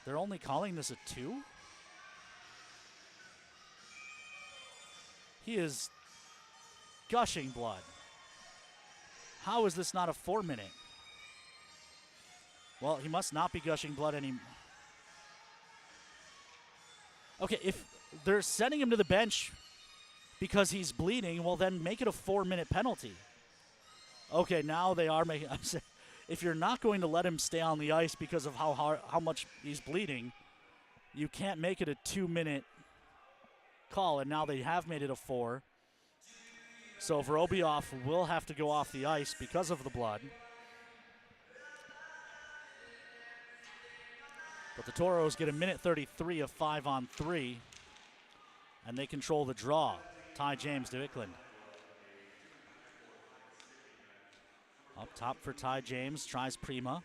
They're only calling this a 2? He is gushing blood. How is this not a 4-minute? Well, he must not be gushing blood anymore. Okay, if they're sending him to the bench because he's bleeding, well, then make it a 4-minute penalty. Okay, now they are making. I'm saying, if you're not going to let him stay on the ice because of how much he's bleeding, you can't make it a 2-minute call, and now they have made it a 4. So Vorobiev will have to go off the ice because of the blood. But the Toros get a minute 33 of 5-on-3, and they control the draw. Ty James to Eklund. Up top for Ty James, tries Prima.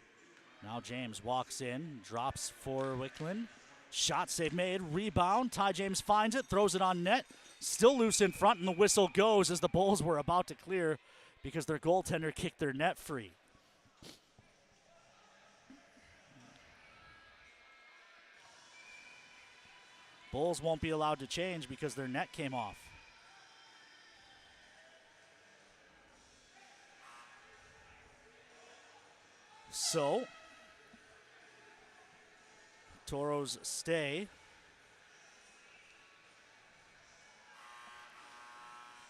Now James walks in, drops for Wickland. Shot save made, rebound. Ty James finds it, throws it on net. Still loose in front, and the whistle goes as the Bulls were about to clear because their goaltender kicked their net free. Bulls won't be allowed to change because their net came off. So, Toros stay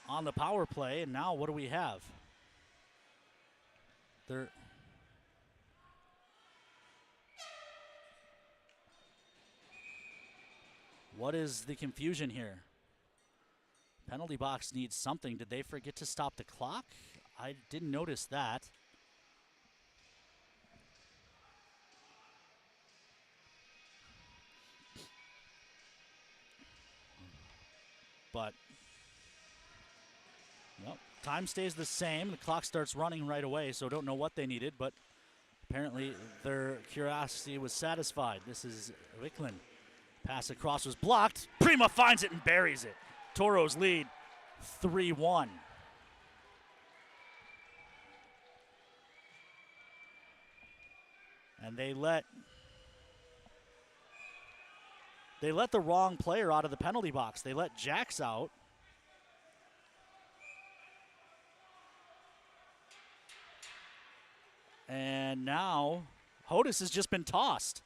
on the power play, and now what do we have? What is the confusion here? Penalty box needs something. Did they forget to stop the clock? I didn't notice that. But, well, time stays the same. The clock starts running right away, so don't know what they needed, but apparently their curiosity was satisfied. This is Wickland. Pass across was blocked. Prima finds it and buries it. Toros lead 3-1. And they let the wrong player out of the penalty box. They let Jax out. And now Hodis has just been tossed.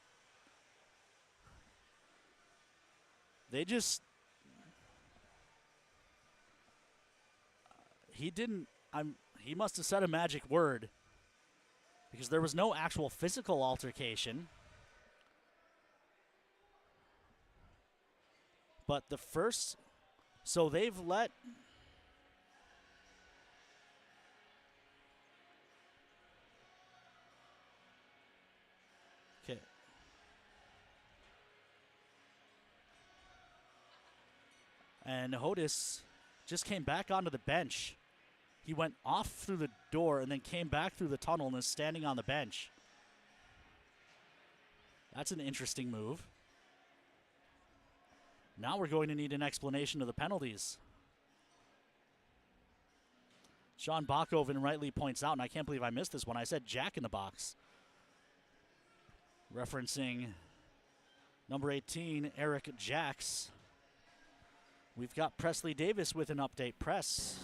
He must have said a magic word because there was no actual physical altercation. But so they've let okay. And Hodis just came back onto the bench. He went off through the door and then came back through the tunnel and is standing on the bench. That's an interesting move. Now we're going to need an explanation of the penalties. Sean Bachoven rightly points out, and I can't believe I missed this one, I said Jack in the box. Referencing number 18, Eric Jax. We've got Presley Davis with an update. Press.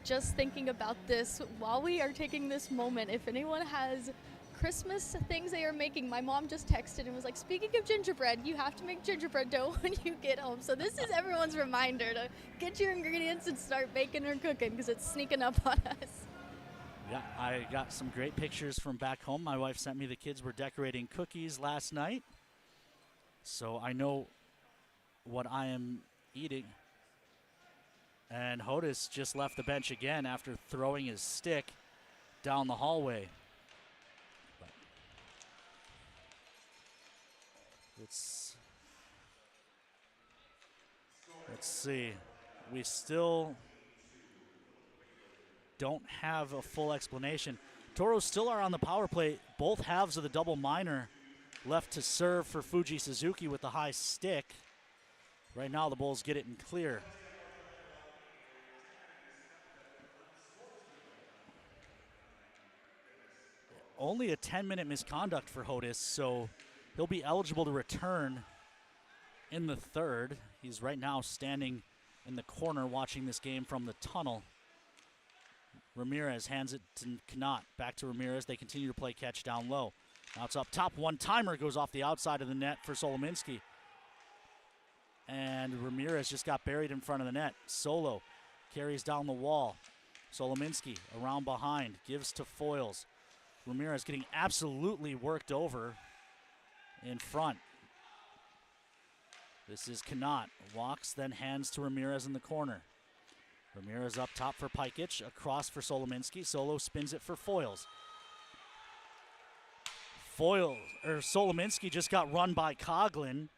Just thinking about this while we are taking this moment, if anyone has Christmas things they are making, my mom just texted and was like, speaking of gingerbread, you have to make gingerbread dough when you get home. So this is everyone's reminder to get your ingredients and start baking or cooking because it's sneaking up on us. Yeah, I got some great pictures from back home. My wife sent me the kids were decorating cookies last night. So I know what I am eating. And Hodis just left the bench again after throwing his stick down the hallway. But let's see. We still don't have a full explanation. Toros still are on the power play. Both halves of the double minor left to serve for Fuji Suzuki with the high stick. Right now the Bulls get it in clear. only a 10-minute misconduct for Hodis, so he'll be eligible to return in the third. He's right now standing in the corner watching this game from the tunnel. Ramirez hands it to Knott. Back to Ramirez. They continue to play catch down low. Now it's up top. One-timer goes off the outside of the net for Solominski. And Ramirez just got buried in front of the net. Solo carries down the wall. Solominski around behind. Gives to Foyles. Ramirez getting absolutely worked over in front. This is Knott. Walks, then hands to Ramirez in the corner. Ramirez up top for Pikic. Across for Solominski. Solo spins it for Foyles. Solominski just got run by Coughlin.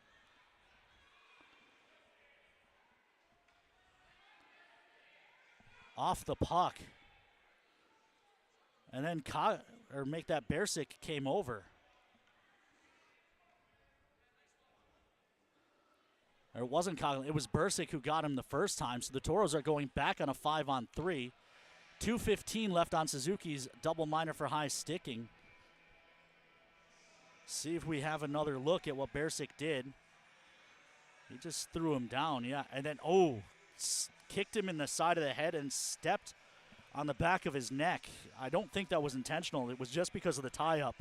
Off the puck. And then make that Bersic came over. Or it wasn't Coughlin, it was Bersic who got him the first time. So the Toros are going back on a 5-on-3. 2:15 left on Suzuki's double minor for high sticking. See if we have another look at what Bersic did. He just threw him down, yeah. And then, kicked him in the side of the head and stepped on the back of his neck. I don't think that was intentional. It was just because of the tie-up.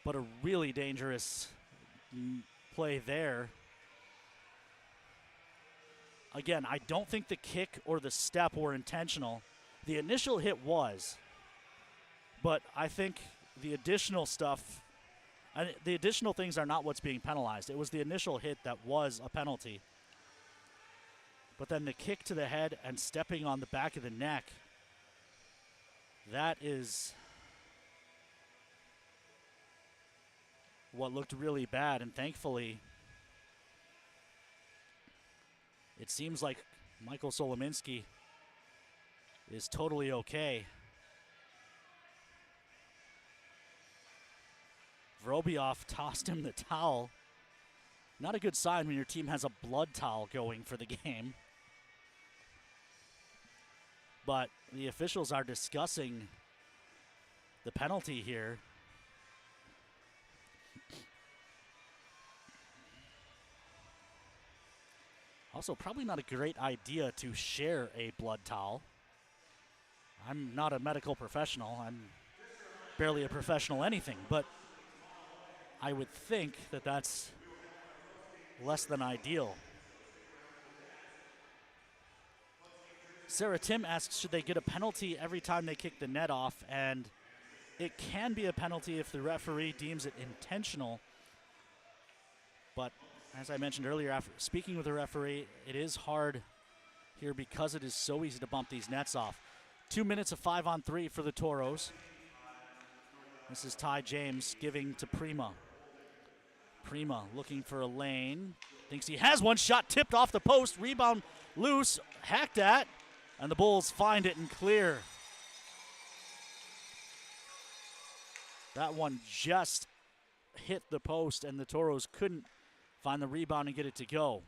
But a really dangerous play there. Again, I don't think the kick or the step were intentional. The initial hit was. But I think the additional stuff, the additional things are not what's being penalized. It was the initial hit that was a penalty. But then the kick to the head and stepping on the back of the neck, that is what looked really bad. And thankfully, it seems like Michael Solominski is totally okay. Vorobiev tossed him the towel. Not a good sign when your team has a blood towel going for the game. But the officials are discussing the penalty here. Also, probably not a great idea to share a blood towel. I'm not a medical professional. I'm barely a professional anything, but I would think that that's less than ideal. Sarah Tim asks, should they get a penalty every time they kick the net off? And it can be a penalty if the referee deems it intentional. But as I mentioned earlier, after speaking with the referee, it is hard here because it is so easy to bump these nets off. 2 minutes of 5-on-3 for the Toros. This is Ty James giving to Prima. Prima looking for a lane. Thinks he has one. Shot tipped off the post. Rebound loose. Hacked at. And the Bulls find it and clear. That one just hit the post, and the Toros couldn't find the rebound and get it to go.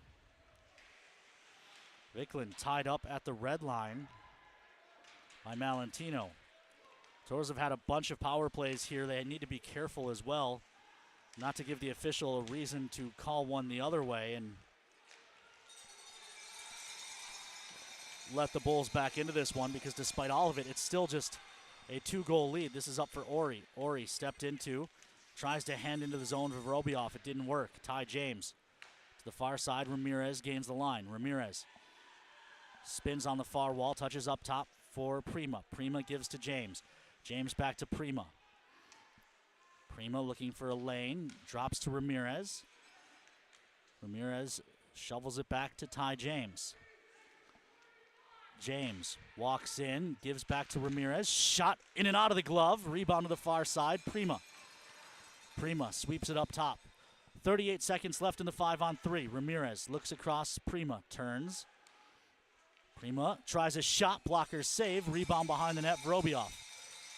Viklund tied up at the red line by Malentino. Toros have had a bunch of power plays here. They need to be careful as well, not to give the official a reason to call one the other way and let the Bulls back into this one, because despite all of it, it's still just a 2-goal lead. This is up for Ori. Ori stepped into, tries to hand into the zone for Vorobiev. It didn't work. Ty James to the far side. Ramirez gains the line. Ramirez spins on the far wall, touches up top for Prima. Prima gives to James. James back to Prima. Prima looking for a lane, drops to Ramirez. Ramirez shovels it back to Ty James. James walks in, gives back to Ramirez. Shot in and out of the glove. Rebound to the far side. Prima. Prima sweeps it up top. 38 seconds left in the 5-on-3. Ramirez looks across. Prima turns. Prima tries a shot. Blocker save. Rebound behind the net. Vorobiev.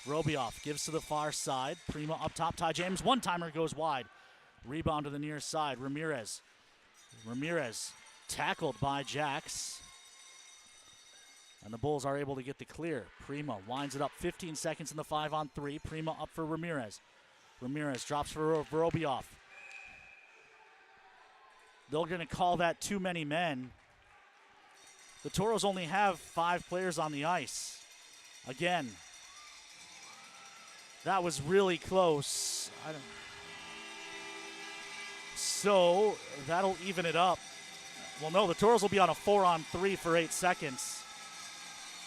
Vorobiev gives to the far side. Prima up top. Ty James. One-timer goes wide. Rebound to the near side. Ramirez. Ramirez tackled by Jax. And the Bulls are able to get the clear. Prima winds it up, 15 seconds in the 5-on-3. Prima up for Ramirez. Ramirez drops for Vorobioff. They're going to call that too many men. The Toros only have 5 players on the ice. Again, that was really close. So that'll even it up. Well, no, the Toros will be on a 4-on-3 for 8 seconds.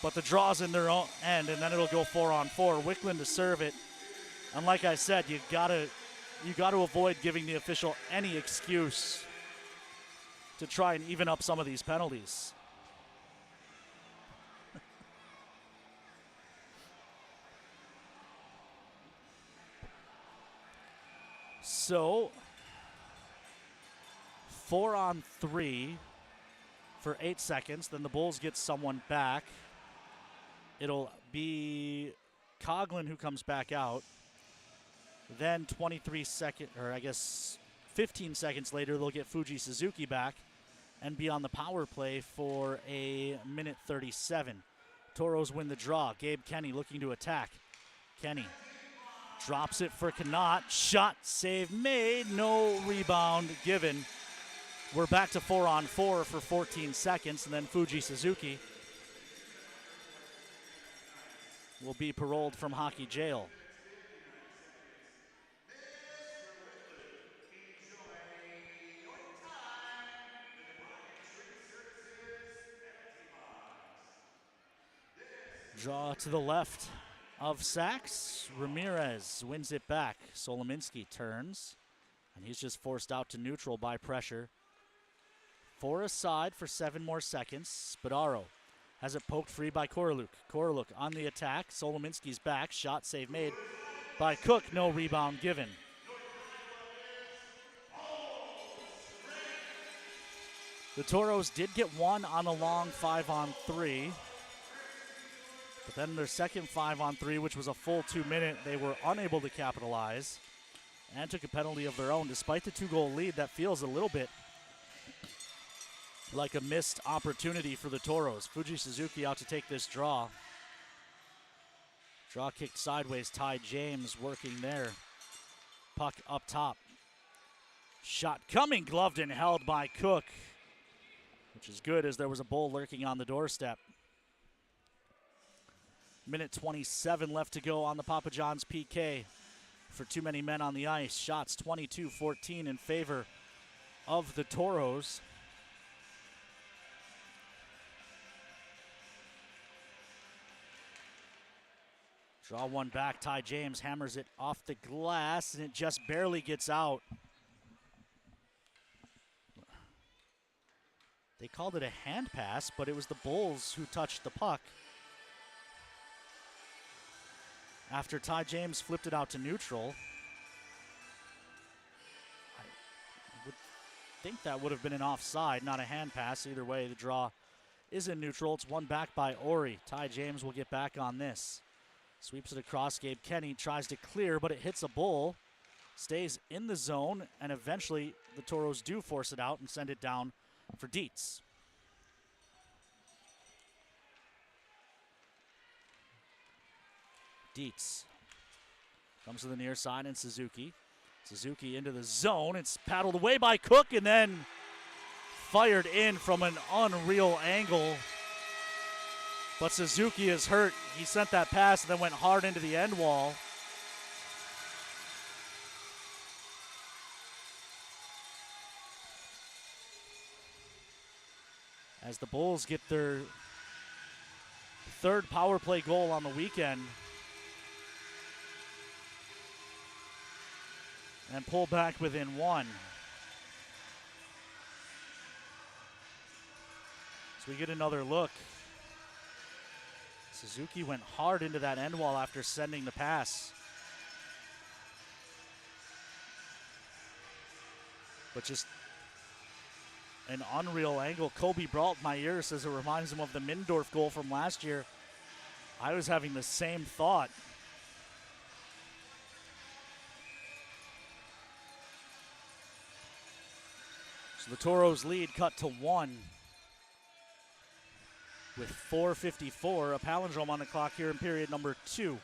But the draw's in their own end, and then it'll go 4-on-4. Wickland to serve it. And like I said, you gotta avoid giving the official any excuse to try and even up some of these penalties. So, 4-on-3 for 8 seconds. Then the Bulls get someone back. It'll be Coughlin who comes back out. Then 15 seconds later, they'll get Fuji Suzuki back and be on the power play for a minute 37. Toros win the draw. Gabe Kenny looking to attack. Kenny drops it for Connaught. Shot, save made, no rebound given. We're back to 4-on-4 for 14 seconds, and then Fuji Suzuki will be paroled from hockey jail. Draw to the left of Sachs. Ramirez wins it back. Solominski turns, and he's just forced out to neutral by pressure. 4 aside for 7 more seconds. Spadaro has it poked free by Koroluk. Koroluk on the attack. Solominski's back. Shot save made by Cook. No rebound given. The Toros did get one on a long 5-on-3. But then their second 5-on-3, which was a full 2-minute, they were unable to capitalize and took a penalty of their own. Despite the 2-goal lead, that feels a little bit like a missed opportunity for the Toros. Fuji Suzuki out to take this draw. Draw kicked sideways. Ty James working there. Puck up top. Shot coming, gloved and held by Cook, which is good as there was a Bull lurking on the doorstep. Minute 27 left to go on the Papa John's PK for too many men on the ice. Shots 22-14 in favor of the Toros. Draw one back. Ty James hammers it off the glass, and it just barely gets out. They called it a hand pass, but it was the Bulls who touched the puck. After Ty James flipped it out to neutral, I would think that would have been an offside, not a hand pass. Either way, the draw is in neutral. It's one back by Ori. Ty James will get back on this. Sweeps it across. Gabe Kenny tries to clear, but it hits a Bull. Stays in the zone, and eventually the Toros do force it out and send it down for Dietz. Dietz comes to the near side, and Suzuki. Suzuki into the zone. It's paddled away by Cook and then fired in from an unreal angle. But Suzuki is hurt. He sent that pass and then went hard into the end wall. As the Bulls get their third power play goal on the weekend and pull back within one. So we get another look. Suzuki went hard into that end wall after sending the pass. But just an unreal angle. Kobe Brault-Meyer says it reminds him of the Mindorf goal from last year. I was having the same thought. So the Toros lead cut to 1 with 4:54, a palindrome on the clock here in period number 2.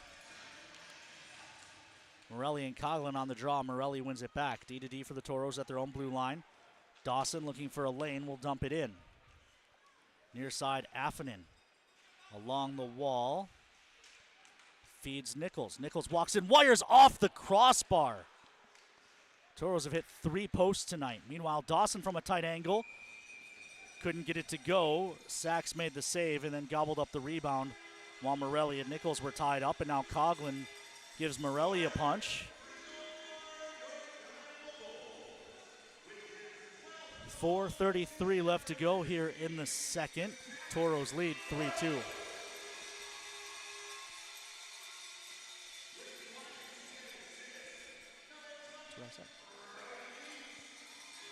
Morelli and Coughlin on the draw. Morelli wins it back. D to D for the Toros at their own blue line. Dawson looking for a lane, will dump it in. Near side, Affanen along the wall. Feeds Nichols. Nichols walks in, wires off the crossbar. Toros have hit 3 posts tonight. Meanwhile, Dawson from a tight angle. Couldn't get it to go. Sachs made the save and then gobbled up the rebound while Morelli and Nichols were tied up. And now Coughlin gives Morelli a punch. 4:33 left to go here in the second. Toros lead 3-2.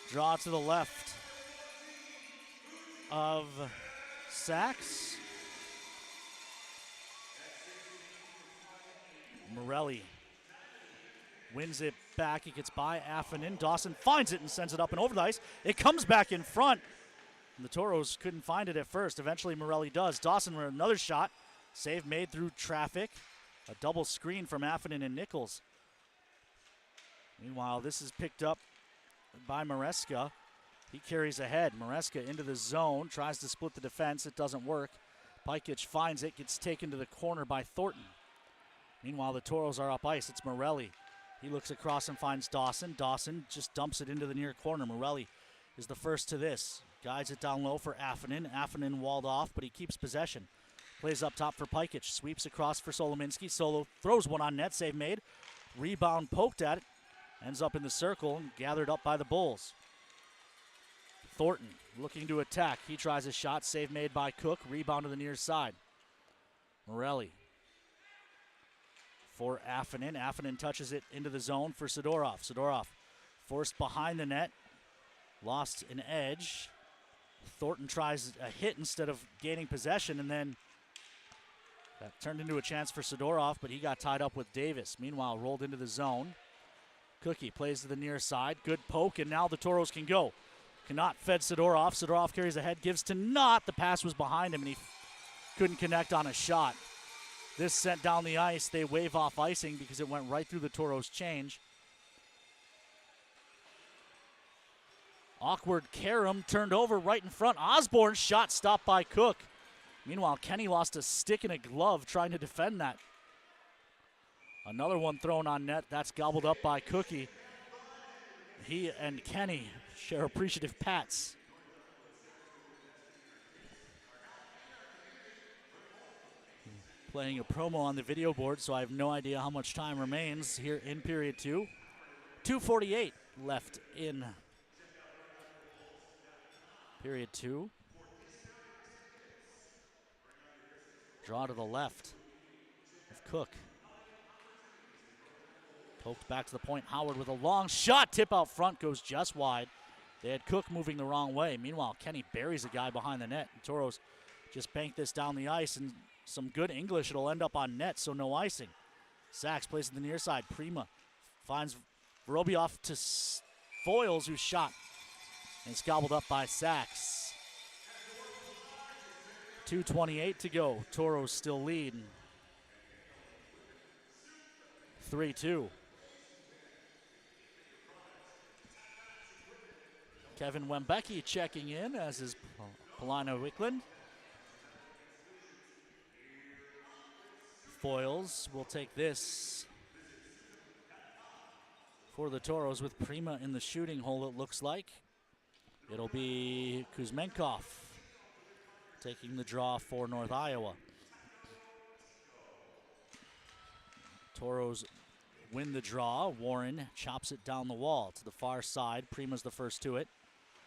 Draw to the left of Sachs. Morelli wins it back. He gets by Affanen. Dawson finds it and sends it up and over the ice. It comes back in front. The Toros couldn't find it at first. Eventually Morelli does. Dawson with another shot. Save made through traffic. A double screen from Affanen and Nichols. Meanwhile, this is picked up by Maresca. He carries ahead. Maresca into the zone. Tries to split the defense. It doesn't work. Pajkic finds it. Gets taken to the corner by Thornton. Meanwhile, the Toros are up ice. It's Morelli. He looks across and finds Dawson. Dawson just dumps it into the near corner. Morelli is the first to this. Guides it down low for Affanen. Affanen walled off, but he keeps possession. Plays up top for Pajkic. Sweeps across for Solominski. Solo throws one on net. Save made. Rebound poked at it. Ends up in the circle and gathered up by the Bulls. Thornton looking to attack. He tries a shot. Save made by Cook. Rebound to the near side. Morelli for Affanen. Affanen touches it into the zone for Sidorov. Sidorov forced behind the net. Lost an edge. Thornton tries a hit instead of gaining possession, and then that turned into a chance for Sidorov, but he got tied up with Davis. Meanwhile, rolled into the zone. Cookie plays to the near side. Good poke, and now the Toros can go. Knott fed Sidorov. Sidorov carries ahead, gives to Knott. The pass was behind him, and he couldn't connect on a shot. This sent down the ice. They wave off icing because it went right through the Toros' change. Awkward carom turned over right in front. Osborne's shot stopped by Cook. Meanwhile, Kenny lost a stick and a glove trying to defend that. Another one thrown on net. That's gobbled up by Cookie. He and Kenny share appreciative pats. Playing a promo on the video board, so I have no idea how much time remains here in period 2. 2:48 left in period 2. Draw to the left of Cook. Poked back to the point. Howard with a long shot. Tip out front goes just wide. They had Cook moving the wrong way. Meanwhile, Kenny buries a guy behind the net. And Toros just banked this down the ice, and some good English. It'll end up on net, so no icing. Sachs plays to the near side. Prima finds Vorobiev to Foils, who shot. And it's gobbled up by Sachs. 2:28 to go. Toros still lead. 3-2. Kevin Wembecki checking in, as is Polina Wickland. Foils will take this for the Toros with Prima in the shooting hole, it looks like. It'll be Kuzmenkov taking the draw for North Iowa. Toros win the draw. Warren chops it down the wall to the far side. Prima's the first to it.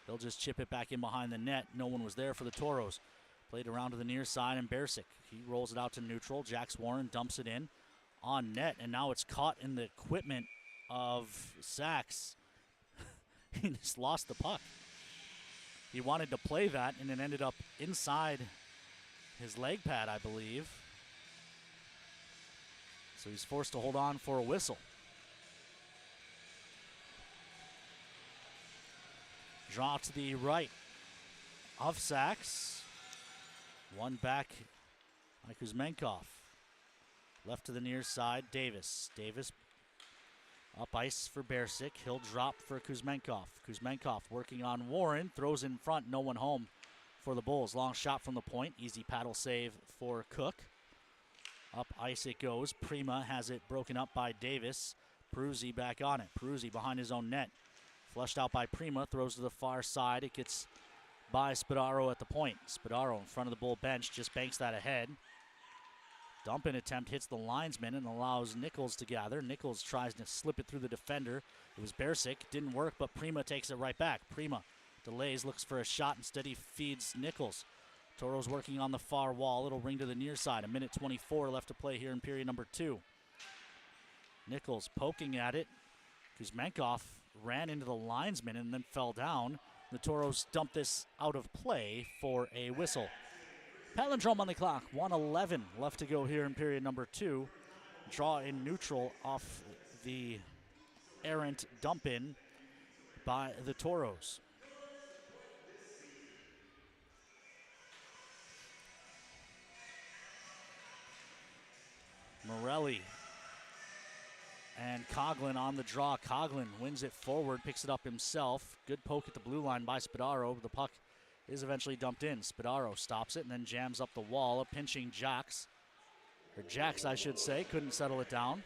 They'll just chip it back in behind the net. No one was there for the Toros. Played around to the near side, and Bersic, he rolls it out to neutral. Jax Warren dumps it in on net, and now it's caught in the equipment of Sachs. He just lost the puck. He wanted to play that, and it ended up inside his leg pad, I believe. So he's forced to hold on for a whistle. Draw to the right of Sachs. One back by Kuzmenkov. Left to the near side, Davis. Davis up ice for Bersic. He'll drop for Kuzmenkov. Kuzmenkov working on Warren. Throws in front, no one home for the Bulls. Long shot from the point. Easy paddle save for Cook. Up ice it goes. Prima has it broken up by Davis. Peruzzi back on it. Peruzzi behind his own net. Flushed out by Prima. Throws to the far side. It gets by Spadaro at the point. Spadaro in front of the Bull bench. Just banks that ahead. Dump-in attempt hits the linesman and allows Nichols to gather. Nichols tries to slip it through the defender. It was Bersic. Didn't work, but Prima takes it right back. Prima delays, looks for a shot. Instead he feeds Nichols. Toros working on the far wall. It'll ring to the near side. 1:24 left to play here in period number 2. Nichols poking at it. Kuzmenkov ran into the linesman and then fell down. The Toros dumped this out of play for a whistle. Palindrome on the clock. 1:11 left to go here in period number 2. Draw in neutral off the errant dump-in by the Toros. Morelli and Coughlin on the draw. Coughlin wins it forward, picks it up himself. Good poke at the blue line by Spadaro. The puck is eventually dumped in. Spadaro stops it and then jams up the wall. A pinching Jax, I should say, couldn't settle it down.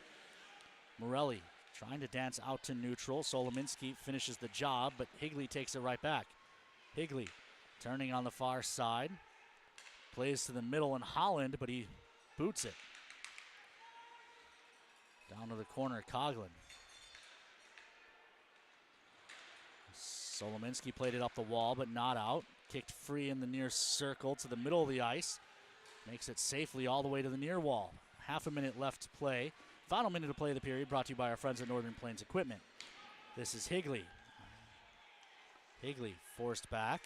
Morelli trying to dance out to neutral. Solominski finishes the job, but Higley takes it right back. Higley turning on the far side. Plays to the middle in Holland, but he boots it. Down to the corner, Coughlin. Solominski played it up the wall, but not out. Kicked free in the near circle to the middle of the ice. Makes it safely all the way to the near wall. Half a minute left to play. Final minute to play of the period, brought to you by our friends at Northern Plains Equipment. This is Higley. Higley forced back.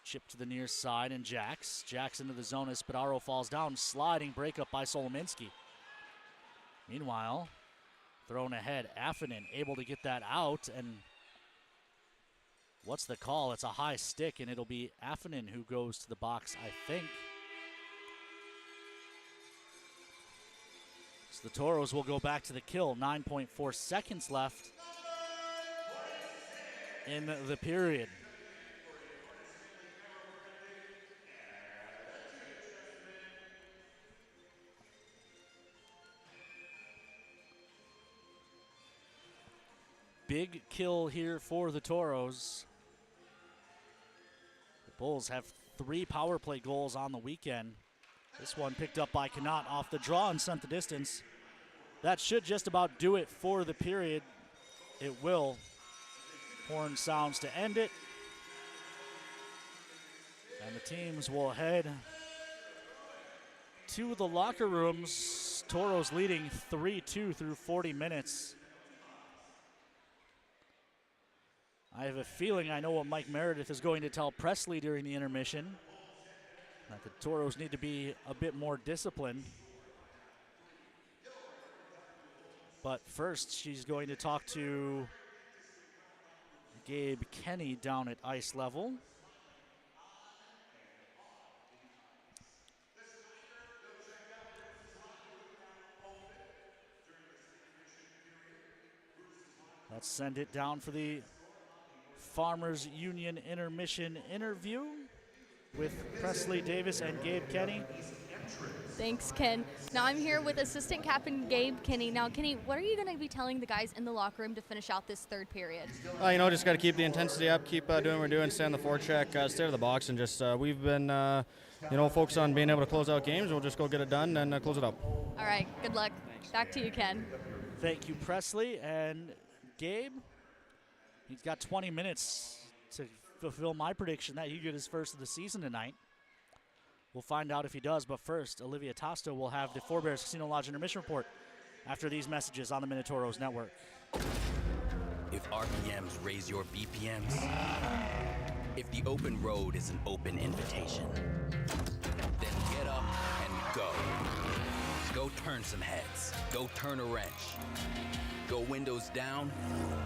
Chip to the near side, and Jax. Jax into the zone as Spadaro falls down. Sliding breakup by Solominski. Meanwhile, thrown ahead, Affinen able to get that out, and what's the call? It's a high stick, and it'll be Affinen who goes to the box, I think. So the Toros will go back to the kill. 9.4 seconds left in the period. Big kill here for the Toros. The Bulls have 3 power play goals on the weekend. This one picked up by Connaught off the draw and sent the distance. That should just about do it for the period. It will. Horn sounds to end it. And the teams will head to the locker rooms. Toros leading 3-2 through 40 minutes. I have a feeling I know what Mike Meredith is going to tell Presley during the intermission, that the Toros need to be a bit more disciplined. But first, she's going to talk to Gabe Kenny down at ice level. Let's send it down for the Farmers Union intermission interview with Presley Davis and Gabe Kenny. Thanks, Ken. Now I'm here with assistant captain Gabe Kenny. Now, Kenny, what are you going to be telling the guys in the locker room to finish out this third period? Just got to keep the intensity up, keep doing what we're doing, stay on the forecheck, stay to the box, and just we've been, focused on being able to close out games. We'll just go get it done and close it up. All right, good luck. Back to you, Ken. Thank you, Presley. And Gabe, he's got 20 minutes to fulfill my prediction that he get his first of the season tonight. We'll find out if he does, but first, Olivia Tosto will have the Four Bears Casino Lodge intermission report after these messages on the Minotauros Network. If RPMs raise your BPMs, if the open road is an open invitation, then get up and go. Go turn some heads. Go turn a wrench. Go windows down.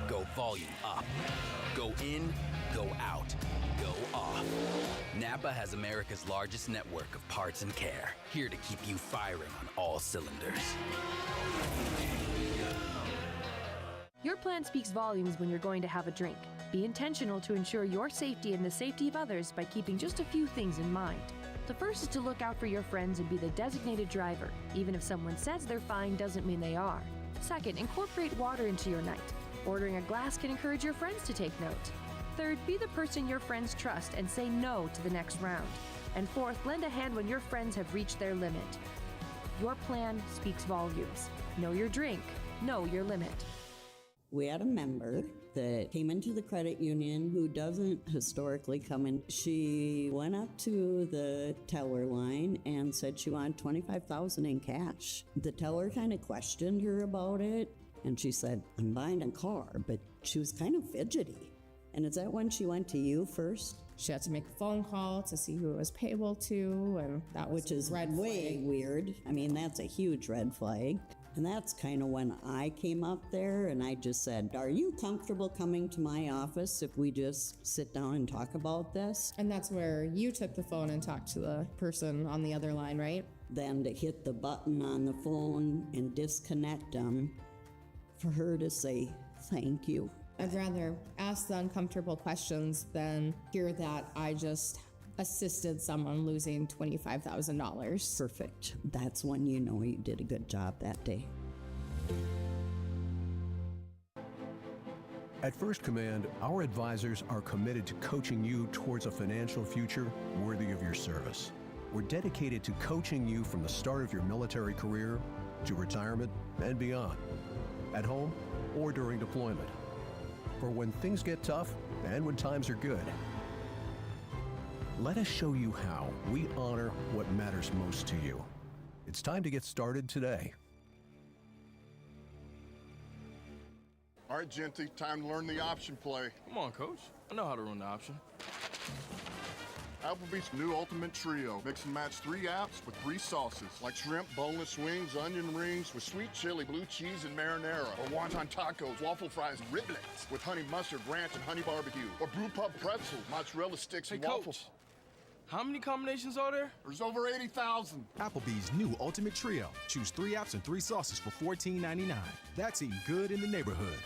Go volume up. Go in. Go out. Go off. Napa has America's largest network of parts and care, here to keep you firing on all cylinders. Your plan speaks volumes when you're going to have a drink. Be intentional to ensure your safety and the safety of others by keeping just a few things in mind. The first is to look out for your friends and be the designated driver. Even if someone says they're fine doesn't mean they are. Second, incorporate water into your night. Ordering a glass can encourage your friends to take note. Third, be the person your friends trust and say no to the next round. And fourth, lend a hand when your friends have reached their limit. Your plan speaks volumes. Know your drink. Know your limit. We had a member that came into the credit union who doesn't historically come in. She went up to the teller line and said she wanted $25,000 in cash. The teller kind of questioned her about it, and she said, "I'm buying a car," but she was kind of fidgety. And is that when she went to you first? She had to make a phone call to see who it was payable to, and that was which is red way flag. Weird. I mean, that's a huge red flag. And that's kind of when I came up there and I just said, "Are you comfortable coming to my office if we just sit down and talk about this?" And that's where you took the phone and talked to the person on the other line, right? Then to hit the button on the phone and disconnect them, for her to say, "Thank you." I'd rather ask the uncomfortable questions than hear that I just assisted someone losing $25,000. Perfect. That's when you know you did a good job that day. At First Command, our advisors are committed to coaching you towards a financial future worthy of your service. We're dedicated to coaching you from the start of your military career to retirement and beyond, at home or during deployment, for when things get tough and when times are good. Let us show you how we honor what matters most to you. It's time to get started today. All right, Genty, time to learn the option play. Come on, Coach. I know how to run the option. Applebee's new Ultimate Trio. Mix and match 3 apps with 3 sauces, like shrimp, boneless wings, onion rings with sweet chili, blue cheese, and marinara. Or wonton tacos, waffle fries, and riblets with honey mustard, ranch, and honey barbecue. Or brew pub pretzels, mozzarella sticks, and waffles. How many combinations are there? There's over 80,000. Applebee's new Ultimate Trio. Choose 3 apps and 3 sauces for $14.99. That's eating good in the neighborhood.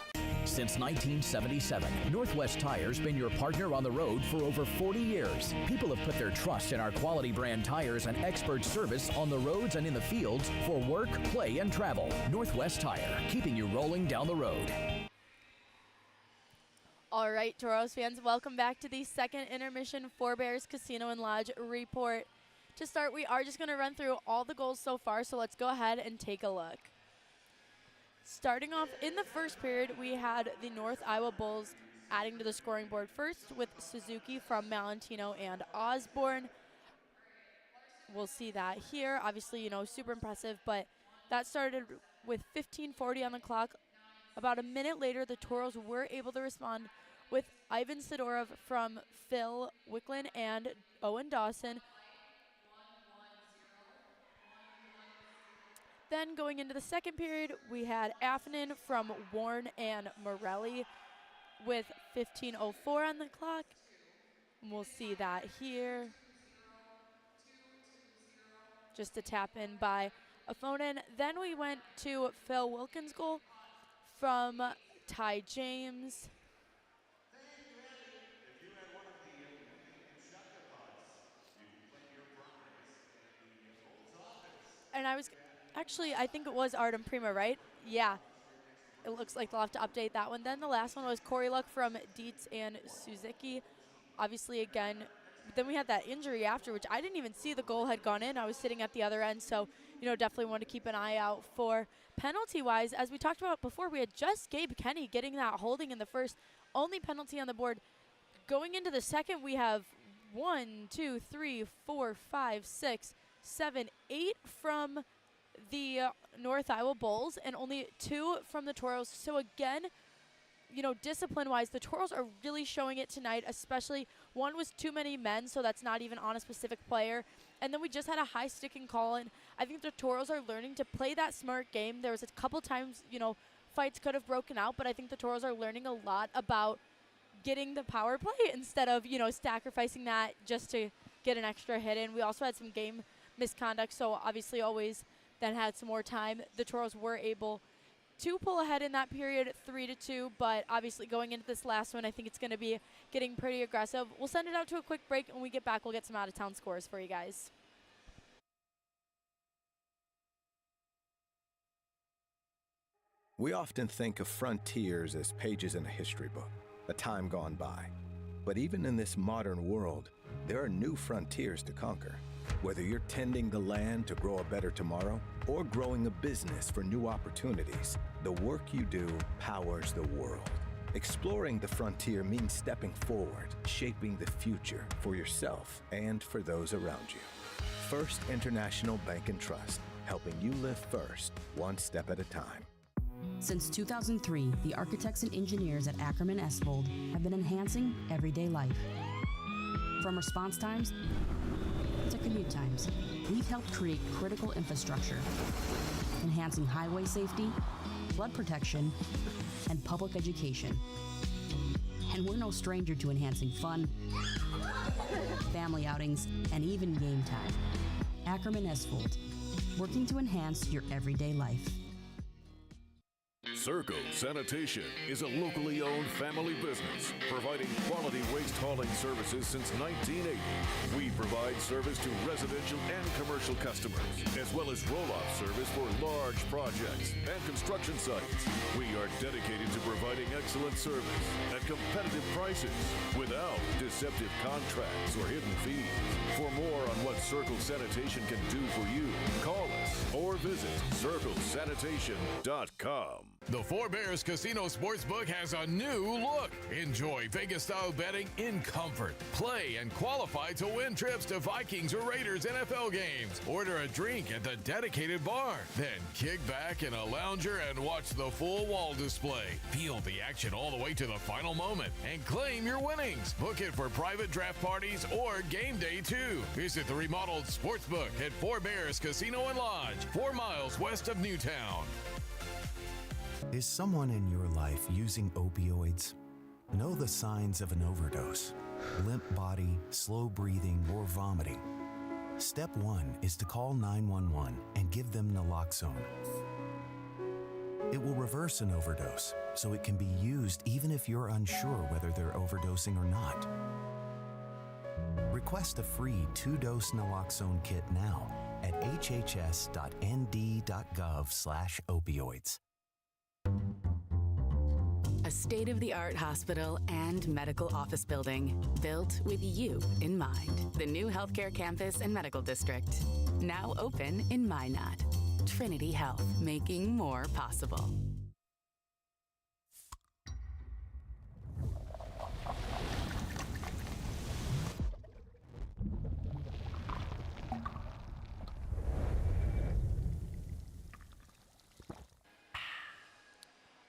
Since 1977, Northwest Tire's been your partner on the road for over 40 years. People have put their trust in our quality brand tires and expert service on the roads and in the fields for work, play, and travel. Northwest Tire, keeping you rolling down the road. All right, Toros fans, welcome back to the second intermission Forebears Casino and Lodge report. To start, we are just going to run through all the goals so far, so let's go ahead and take a look. Starting off in the first period, we had the North Iowa Bulls adding to the scoring board first with Suzuki from Malentino and Osborne. We'll see that here. Obviously, you know, super impressive, but that started with 15:40 on the clock. About a minute later, the Toros were able to respond with Ivan Sidorov from Phil Wicklin and Owen Dawson. Then going into the second period, we had Affanen from Warren and Morelli with 15:04 on the clock. And we'll see that here. Just a tap in by Affonen. Then we went to Phil Wilkins' goal from Ty James. And I think it was Artem Prima, right? Yeah. It looks like they'll have to update that one. Then the last one was Corey Luck from Dietz and Suzuki. Obviously, again, then we had that injury after, which I didn't even see the goal had gone in. I was sitting at the other end, so, you know, definitely want to keep an eye out for penalty-wise. As we talked about before, we had just Gabe Kenny getting that holding in the first, only penalty on the board. Going into the second, we have 1, 2, 3, 4, 5, 6, 7, 8 from the North Iowa Bulls and only 2 from the Toros. So again, discipline-wise, the Toros are really showing it tonight, especially one was too many men, so that's not even on a specific player. And then we just had a high sticking call, and I think the Toros are learning to play that smart game. There was a couple times, fights could have broken out, but I think the Toros are learning a lot about getting the power play instead of, sacrificing that just to get an extra hit in. We also had some game misconduct, so obviously always then had some more time. The Toros were able to pull ahead in that period 3-2, but obviously going into this last one, I think it's going to be getting pretty aggressive. We'll send it out to a quick break, and when we get back, we'll get some out-of-town scores for you guys. We often think of frontiers as pages in a history book, a time gone by. But even in this modern world, there are new frontiers to conquer. Whether you're tending the land to grow a better tomorrow or growing a business for new opportunities, the work you do powers the world. Exploring the frontier means stepping forward, shaping the future for yourself and for those around you. First International Bank and Trust, helping you live first, one step at a time. Since 2003, the architects and engineers at Ackerman Esvold have been enhancing everyday life. From response times to commute times, we've helped create critical infrastructure, enhancing highway safety, flood protection, and public education. And we're no stranger to enhancing fun, family outings, and even game time. Ackerman Esvold, working to enhance your everyday life. Circle Sanitation is a locally owned family business providing quality waste hauling services since 1980. We provide service to residential and commercial customers, as well as roll-off service for large projects and construction sites. We are dedicated to providing excellent service at competitive prices without deceptive contracts or hidden fees. For more on what Circle Sanitation can do for you, call us or visit circlesanitation.com. The Four Bears Casino Sportsbook has a new look. Enjoy Vegas-style betting in comfort. Play and qualify to win trips to Vikings or Raiders NFL games. Order a drink at the dedicated bar. Then kick back in a lounger and watch the full wall display. Feel the action all the way to the final moment and claim your winnings. Book it for private draft parties or game day too. Visit the remodeled Sportsbook at Four Bears Casino and Lodge, 4 miles west of Newtown. Is someone in your life using opioids? Know the signs of an overdose: limp body, slow breathing, or vomiting. Step 1 is to call 911 and give them naloxone. It will reverse an overdose, so it can be used even if you're unsure whether they're overdosing or not. Request a free 2-dose naloxone kit now at hhs.nd.gov/opioids. A state-of-the-art hospital and medical office building built with you in mind. The new healthcare campus and medical district, now open in Minot. Trinity Health, making more possible.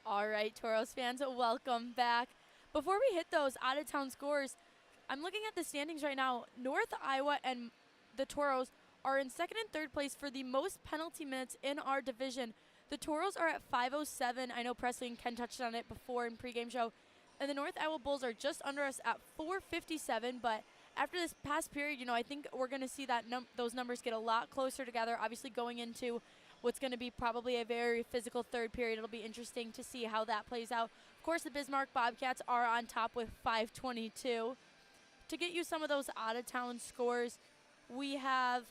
All right, Toros fans, welcome back. Before we hit those out-of-town scores, I'm looking at the standings right now. North Iowa and the Toros are in second and third place for the most penalty minutes in our division. The Toros are at 507. I know Presley and Ken touched on it before in pregame show. And the North Iowa Bulls are just under us at 457. But after this past period, I think we're going to see that those numbers get a lot closer together. Obviously going into what's going to be probably a very physical third period. It'll be interesting to see how that plays out. Of course, the Bismarck Bobcats are on top with 522. To get you some of those out-of-town scores, we have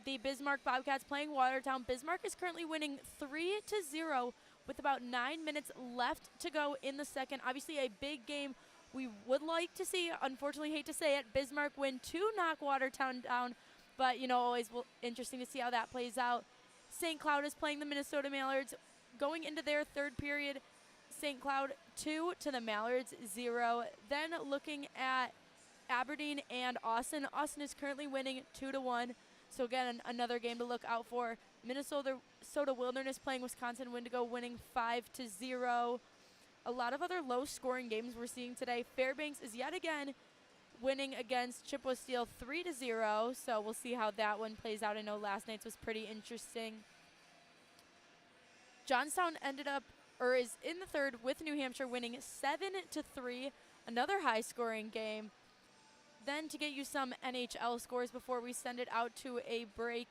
the Bismarck Bobcats playing Watertown. Bismarck is currently winning 3-0 with about 9 minutes left to go in the second. Obviously a big game we would like to see. Unfortunately, hate to say it, Bismarck win to knock Watertown down, but always interesting to see how that plays out. St. Cloud is playing the Minnesota Mallards. Going into their third period, St. Cloud 2 to the Mallards 0. Then looking at Aberdeen and Austin. Austin is currently winning 2-1. So again, another game to look out for. Minnesota Wilderness playing Wisconsin Wendigo, winning 5-0. a lot of other low-scoring games we're seeing today. Fairbanks is yet again winning against Chippewa Steel 3-0, so we'll see how that one plays out. I know last night's was pretty interesting. Johnstown is in the third with New Hampshire winning 7-3, another high-scoring game. Then to get you some NHL scores before we send it out to a break,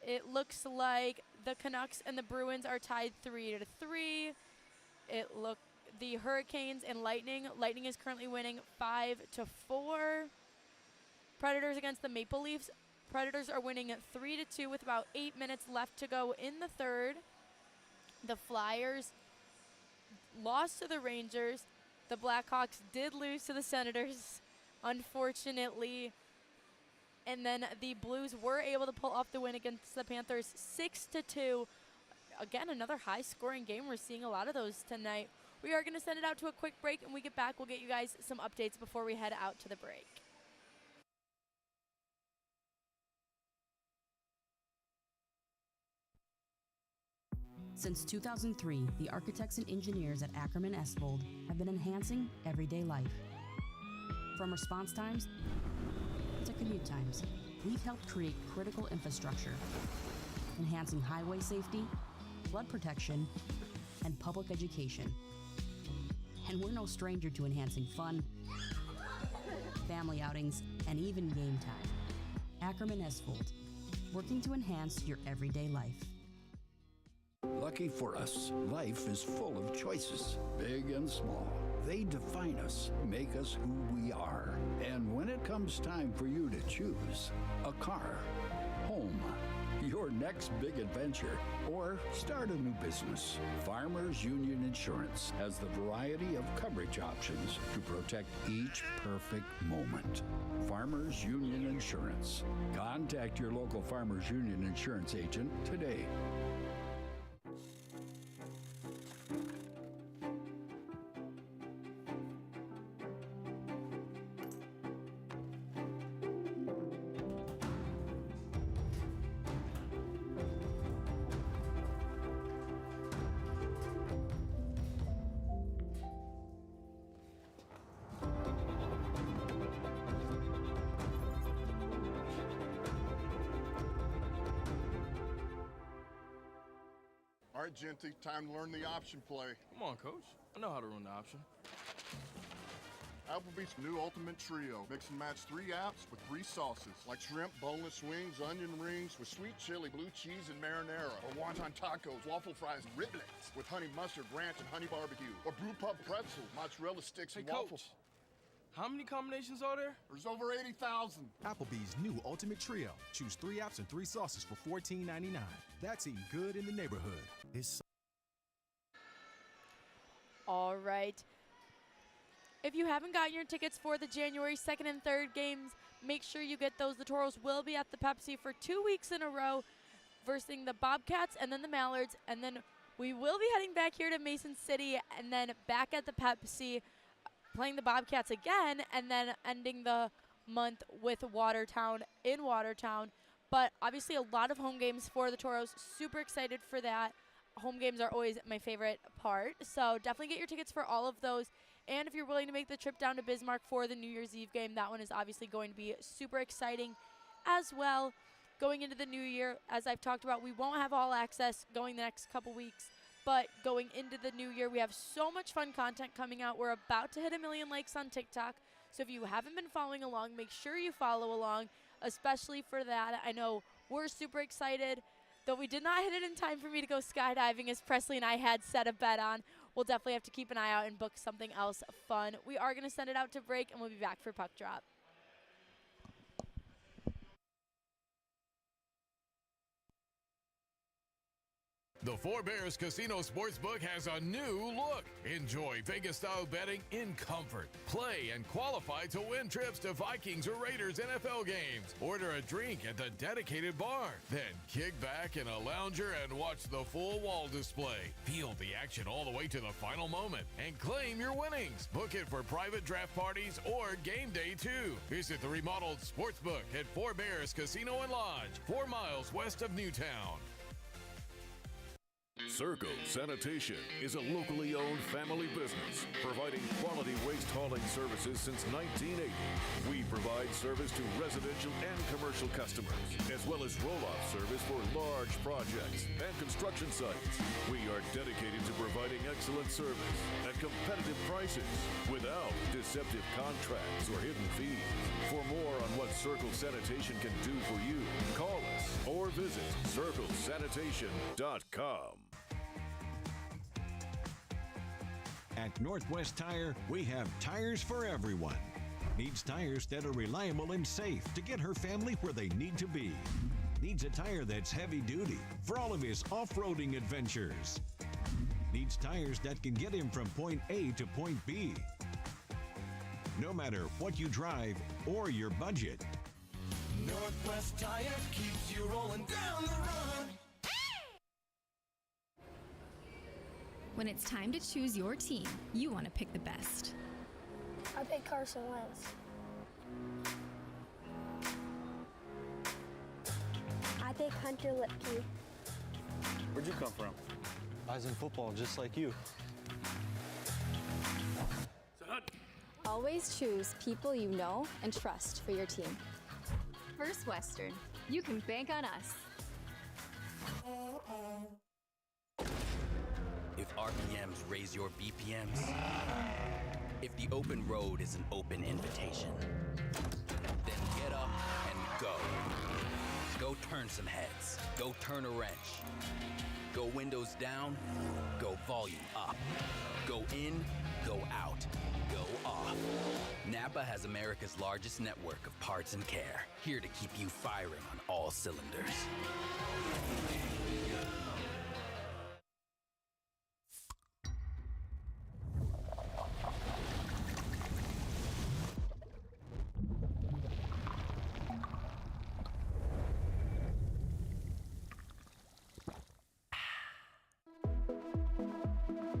it looks like the Canucks and the Bruins are tied 3-3. The Hurricanes and Lightning is currently winning 5-4. Predators against the Maple Leafs. Predators are winning 3-2 with about 8 minutes left to go in the third. The Flyers lost to the Rangers. The Blackhawks did lose to the Senators, unfortunately. And then the Blues were able to pull off the win against the Panthers 6-2. Again, another high-scoring game. We're seeing a lot of those tonight. We are going to send it out to a quick break, and when we get back, we'll get you guys some updates before we head out to the break. Since 2003, the architects and engineers at Ackerman Esvold have been enhancing everyday life. From response times to commute times, we've helped create critical infrastructure, enhancing highway safety, flood protection, and public education. And we're no stranger to enhancing fun, family outings, and even game time. Ackerman Esvold, working to enhance your everyday life. Lucky for us, life is full of choices, big and small. They define us, make us who we are. And when it comes time for you to choose a car, home, your next big adventure, or start a new business, Farmers Union Insurance has the variety of coverage options to protect each perfect moment. Farmers Union Insurance. Contact your local Farmers Union Insurance agent today. All right, Genty, time to learn the option play. Come on, Coach. I know how to run the option. Applebee's new ultimate trio. Mix and match 3 apps with 3 sauces, like shrimp, boneless wings, onion rings with sweet chili, blue cheese, and marinara. Or wonton tacos, waffle fries, and riblets with honey mustard, ranch, and honey barbecue. Or brew pub pretzels, mozzarella sticks, and waffles. Coach, how many combinations are there? There's over 80,000. Applebee's new ultimate trio. Choose 3 apps and 3 sauces for $14.99. That's eating good in the neighborhood. All right. If you haven't gotten your tickets for the January 2nd and 3rd games, make sure you get those. The Toros will be at the Pepsi for 2 weeks in a row, versus the Bobcats and then the Mallards. And then we will be heading back here to Mason City and then back at the Pepsi, playing the Bobcats again, and then ending the month with Watertown in Watertown. But obviously a lot of home games for the Toros. Super excited for that. Home games are always my favorite part. So definitely get your tickets for all of those. And if you're willing to make the trip down to Bismarck for the New Year's Eve game, that one is obviously going to be super exciting as well. Going into the new year, as I've talked about, we won't have all access going the next couple weeks. But going into the new year, we have so much fun content coming out. We're about to hit 1 million likes on TikTok. So if you haven't been following along, make sure you follow along, especially for that. I know we're super excited. Though we did not hit it in time for me to go skydiving, as Presley and I had set a bet on. We'll definitely have to keep an eye out and book something else fun. We are going to send it out to break, and we'll be back for Puck Drop. The Four Bears Casino Sportsbook has a new look. Enjoy Vegas-style betting in comfort. Play and qualify to win trips to Vikings or Raiders NFL games. Order a drink at the dedicated bar. Then kick back in a lounger and watch the full wall display. Feel the action all the way to the final moment and claim your winnings. Book it for private draft parties or game day too. Visit the remodeled Sportsbook at Four Bears Casino and Lodge, 4 miles west of Newtown. Circle Sanitation is a locally owned family business providing quality waste hauling services since 1980. We provide service to residential and commercial customers, as well as roll-off service for large projects and construction sites. We are dedicated to providing excellent service at competitive prices without deceptive contracts or hidden fees. For more on what Circle Sanitation can do for you, call us or visit circlesanitation.com. At Northwest Tire, we have tires for everyone. Needs tires that are reliable and safe to get her family where they need to be. Needs a tire that's heavy duty for all of his off-roading adventures. Needs tires that can get him from point A to point B. No matter what you drive or your budget. Northwest Tire keeps you rolling down the road. When it's time to choose your team, you want to pick the best. I pick Carson Wentz. I pick Hunter Lipke. Where'd you come from? I was in football just like you. Always choose people you know and trust for your team. First Western, you can bank on us. If RPMs raise your BPMs, if the open road is an open invitation, then get up and go. Go turn some heads. Go turn a wrench. Go windows down. Go volume up. Go in. Go out. Go off. Napa has America's largest network of parts and care, here to keep you firing on all cylinders.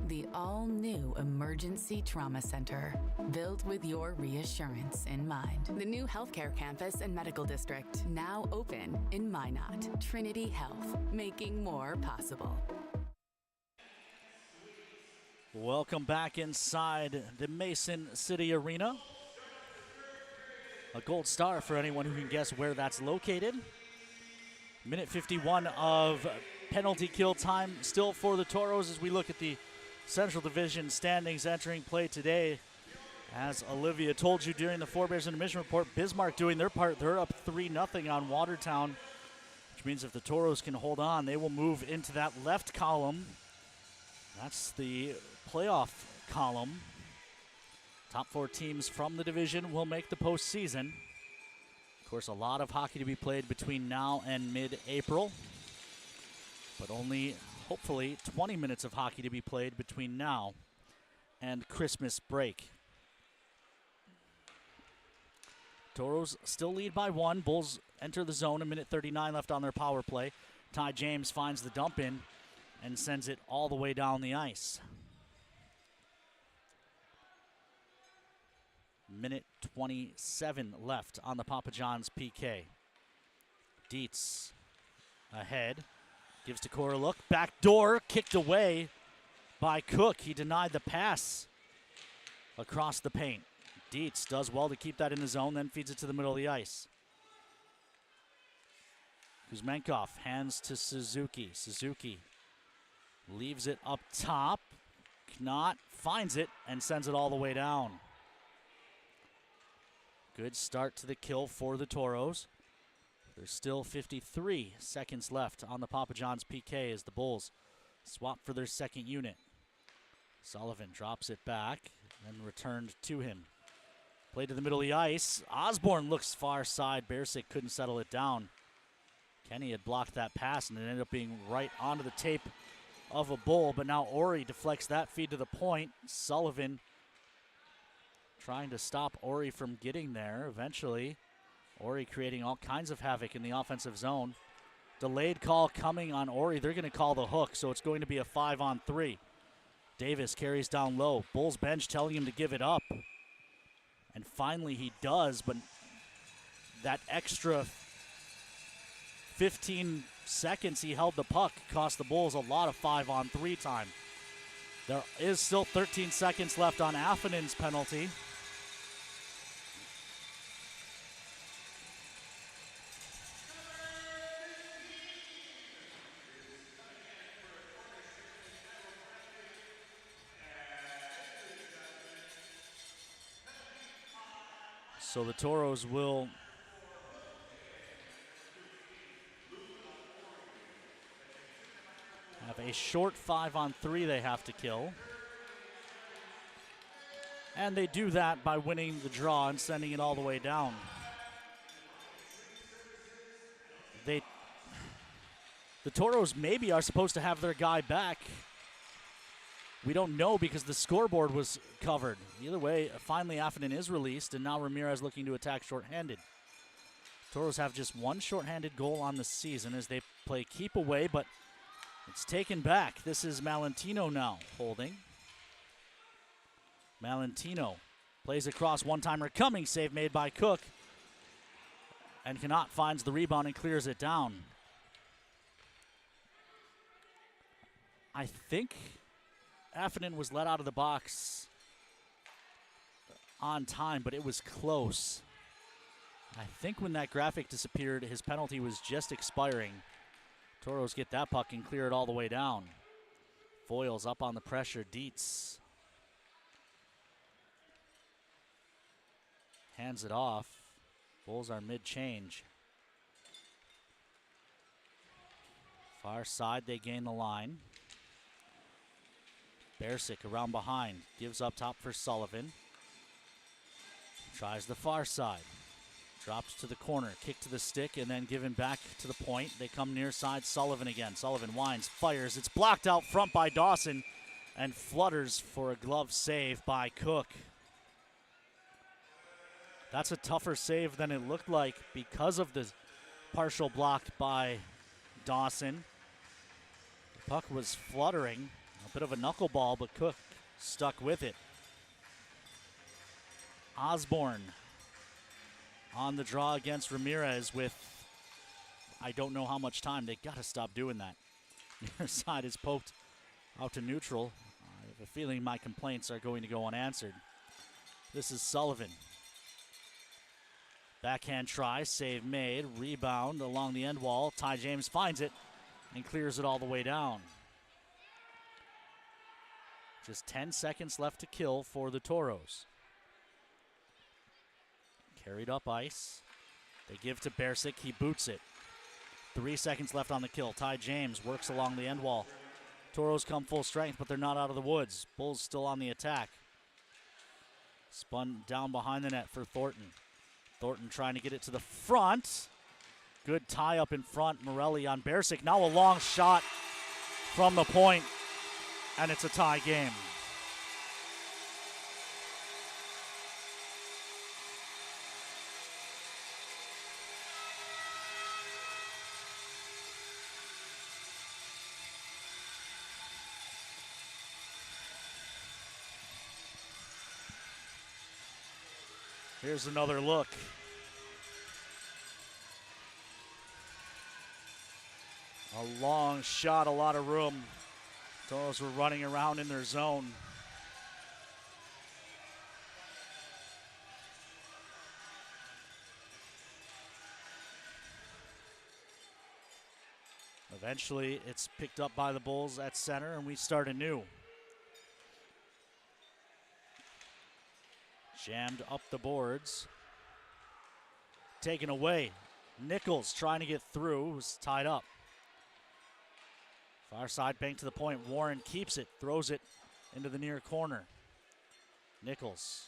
The all-new Emergency Trauma Center, built with your reassurance in mind. The new healthcare campus and medical district, now open in Minot. Trinity Health, making more possible. Welcome back inside the Mason City Arena. A gold star for anyone who can guess where that's located. Minute 51 of penalty kill time still for the Toros as we look at the Central Division standings entering play today. As Olivia told you during the Forebears Intermission Report, Bismarck doing their part. They're up 3-0 on Watertown, which means if the Toros can hold on, they will move into that left column. That's the playoff column. Top 4 teams from the division will make the postseason. Of course, a lot of hockey to be played between now and mid-April, but only hopefully 20 minutes of hockey to be played between now and Christmas break. Toros still lead by 1. Bulls enter the zone, a minute 39 left on their power play. Ty James finds the dump in and sends it all the way down the ice. Minute 27 left on the Papa John's PK. Dietz ahead. Gives to Cora a look. Back door kicked away by Cook. He denied the pass across the paint. Dietz does well to keep that in the zone, then feeds it to the middle of the ice. Kuzmenkov hands to Suzuki. Suzuki leaves it up top. Knott finds it and sends it all the way down. Good start to the kill for the Toros. There's still 53 seconds left on the Papa John's PK as the Bulls swap for their second unit. Sullivan drops it back, then returned to him. Play to the middle of the ice. Osborne looks far side. Bearsick couldn't settle it down. Kenny had blocked that pass and it ended up being right onto the tape of a Bull, but now Ori deflects that feed to the point. Sullivan trying to stop Ori from getting there. Eventually, Ori creating all kinds of havoc in the offensive zone. Delayed call coming on Ori. They're going to call the hook, so it's going to be a 5-on-3. Davis carries down low. Bulls bench telling him to give it up. And finally he does, but that extra 15 seconds he held the puck cost the Bulls a lot of 5-on-3 time. There is still 13 seconds left on Affinen's penalty. So the Toros will have a short 5-on-3 they have to kill. And they do that by winning the draw and sending it all the way down. The Toros maybe are supposed to have their guy back. We don't know because the scoreboard was covered. Either way, finally Affinen is released, and now Ramirez looking to attack shorthanded. Toros have just one shorthanded goal on the season as they play keep away, but it's taken back. This is Malentino now holding. Malentino plays across, one-timer coming, save made by Cook. And Cannot finds the rebound and clears it down. I think Affinen was let out of the box on time, but it was close. I think when that graphic disappeared, his penalty was just expiring. Toros get that puck and clear it all the way down. Foils up on the pressure. Dietz hands it off. Bulls are mid-change. Far side, they gain the line. Bersic around behind, gives up top for Sullivan. Tries the far side. Drops to the corner, kick to the stick, and then given back to the point. They come near side, Sullivan again. Sullivan winds, fires. It's blocked out front by Dawson and flutters for a glove save by Cook. That's a tougher save than it looked like because of the partial block by Dawson. The puck was fluttering. A bit of a knuckleball, but Cook stuck with it. Osborne on the draw against Ramirez with I don't know how much time. They got to stop doing that. Near side is poked out to neutral. I have a feeling my complaints are going to go unanswered. This is Sullivan. Backhand try, save made, rebound along the end wall. Ty James finds it and clears it all the way down. Just 10 seconds left to kill for the Toros. Carried up ice. They give to Bersic, he boots it. 3 seconds left on the kill. Ty James works along the end wall. Toros come full strength, but they're not out of the woods. Bulls still on the attack. Spun down behind the net for Thornton. Thornton trying to get it to the front. Good tie up in front. Morelli on Bersic. Now a long shot from the point, and it's a tie game. Here's another look. A long shot, a lot of room. Toros were running around in their zone. Eventually, it's picked up by the Bulls at center, and we start anew. Jammed up the boards. Taken away. Nichols trying to get through, was tied up. Far side bank to the point. Warren keeps it, throws it into the near corner. Nichols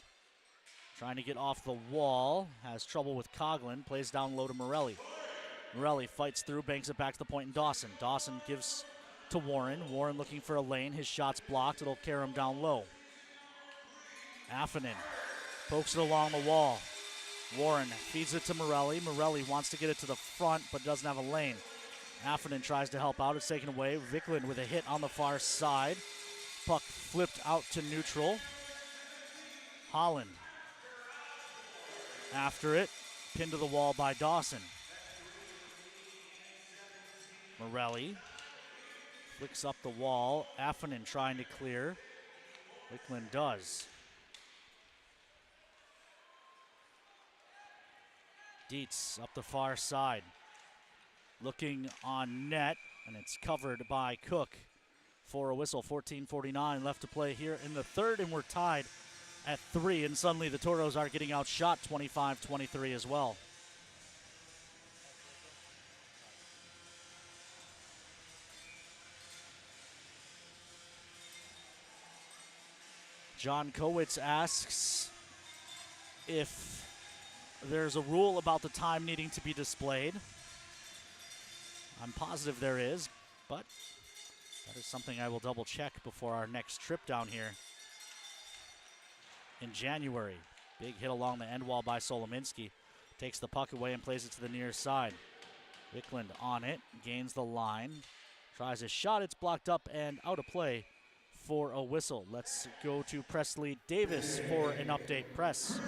trying to get off the wall, has trouble with Coughlin, plays down low to Morelli. Morelli fights through, banks it back to the point, and Dawson. Dawson gives to Warren. Warren looking for a lane, his shot's blocked, it'll carry him down low. Affinen pokes it along the wall. Warren feeds it to Morelli. Morelli wants to get it to the front, but doesn't have a lane. Affinen tries to help out. It's taken away. Vicklin with a hit on the far side. Puck flipped out to neutral. Holland after it. Pinned to the wall by Dawson. Morelli flicks up the wall. Affonen trying to clear. Wickland does. Dietz up the far side. Looking on net, and it's covered by Cook for a whistle. 14:49 left to play here in the third, and we're tied at 3, and suddenly the Toros are getting outshot 25-23 as well. John Kowitz asks if there's a rule about the time needing to be displayed. I'm positive there is, but that is something I will double check before our next trip down here in January. Big hit along the end wall by Solominski. Takes the puck away and plays it to the near side. Wickland on it, gains the line, tries a shot, it's blocked up and out of play for a whistle. Let's go to Presley Davis for an update. Press.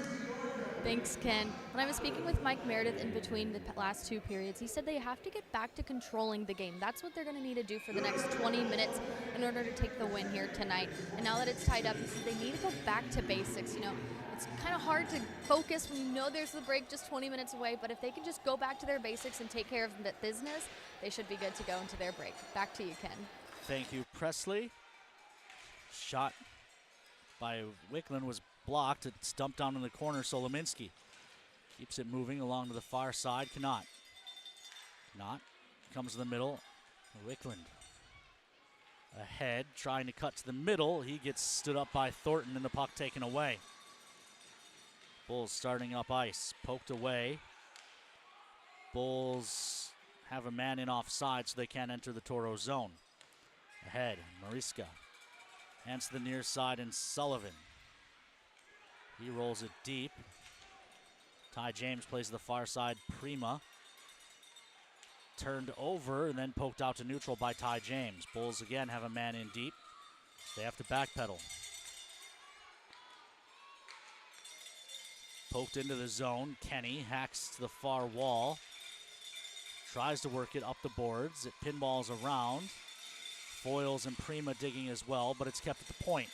Thanks, Ken. When I was speaking with Mike Meredith in between the last 2 periods, he said they have to get back to controlling the game. That's what they're going to need to do for the next 20 minutes in order to take the win here tonight. And now that it's tied up, he said they need to go back to basics. You know, it's kind of hard to focus when you know there's the break just 20 minutes away, but if they can just go back to their basics and take care of the business, they should be good to go into their break. Back to you, Ken. Thank you, Presley. Shot by Wickland was blocked. It's dumped down in the corner. Solominski keeps it moving along to the far side. Cannot comes to the middle. Wickland ahead, trying to cut to the middle. He gets stood up by Thornton and the puck taken away. Bulls starting up ice. Poked away. Bulls have a man in offside, so they can't enter the Toro zone. Ahead, Mariska. Hands to the near side, and Sullivan. He rolls it deep. Ty James plays to the far side. Prima turned over and then poked out to neutral by Ty James. Bulls again have a man in deep. They have to backpedal. Poked into the zone. Kenny hacks to the far wall. Tries to work it up the boards. It pinballs around. Foils and Prima digging as well, but it's kept at the point.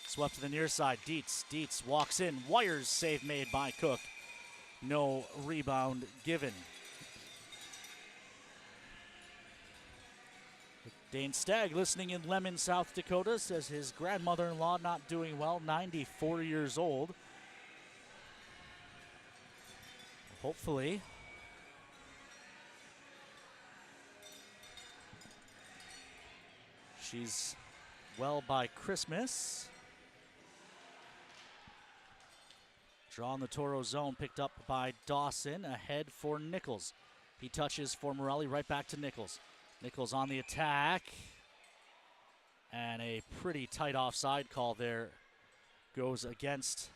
Swept to the near side. Dietz walks in. Wires save made by Cook. No rebound given. Dane Stagg, listening in Lemon, South Dakota, says his grandmother-in-law not doing well, 94 years old. Hopefully she's well by Christmas. Draw in the Toro zone, picked up by Dawson, ahead for Nichols. He touches for Morelli, right back to Nichols. Nichols on the attack. And a pretty tight offside call there goes against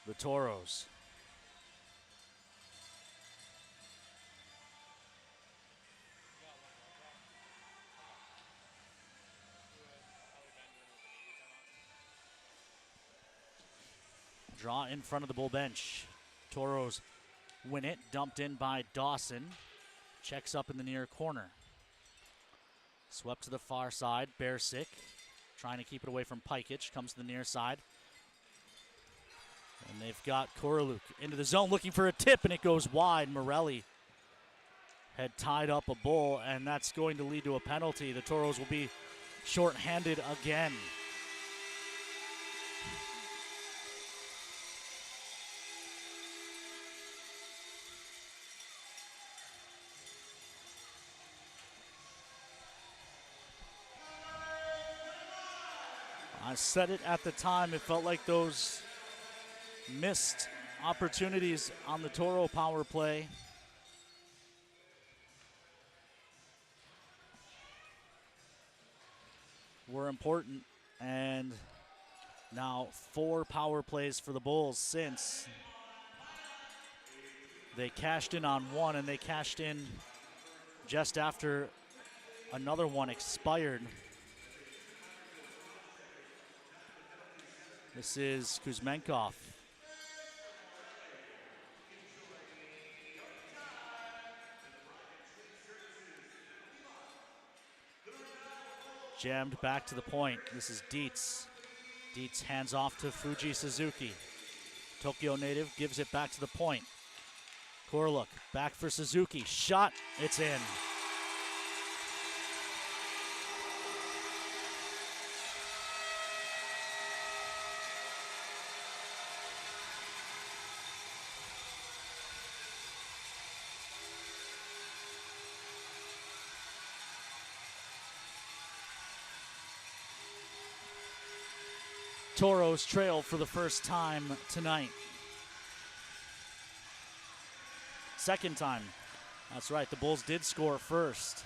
the Toros. Draw in front of the bull bench. Toros win it, dumped in by Dawson. Checks up in the near corner. Swept to the far side. Bersick trying to keep it away from Pikic. Comes to the near side. And they've got Koroluk into the zone looking for a tip, and it goes wide. Morelli had tied up a bull, and that's going to lead to a penalty. The Toros will be shorthanded again. I said it at the time, it felt like those missed opportunities on the Toro power play were important, and now 4 power plays for the Bulls since they cashed in on one, and they cashed in just after another one expired. This is Kuzmenkov. jammed back to the point. This is Dietz. Dietz hands off to Fuji Suzuki. Tokyo native gives it back to the point. Korluk back for Suzuki. Shot. It's in. Toros trail for the first time tonight. Second time. That's right, the Bulls did score first.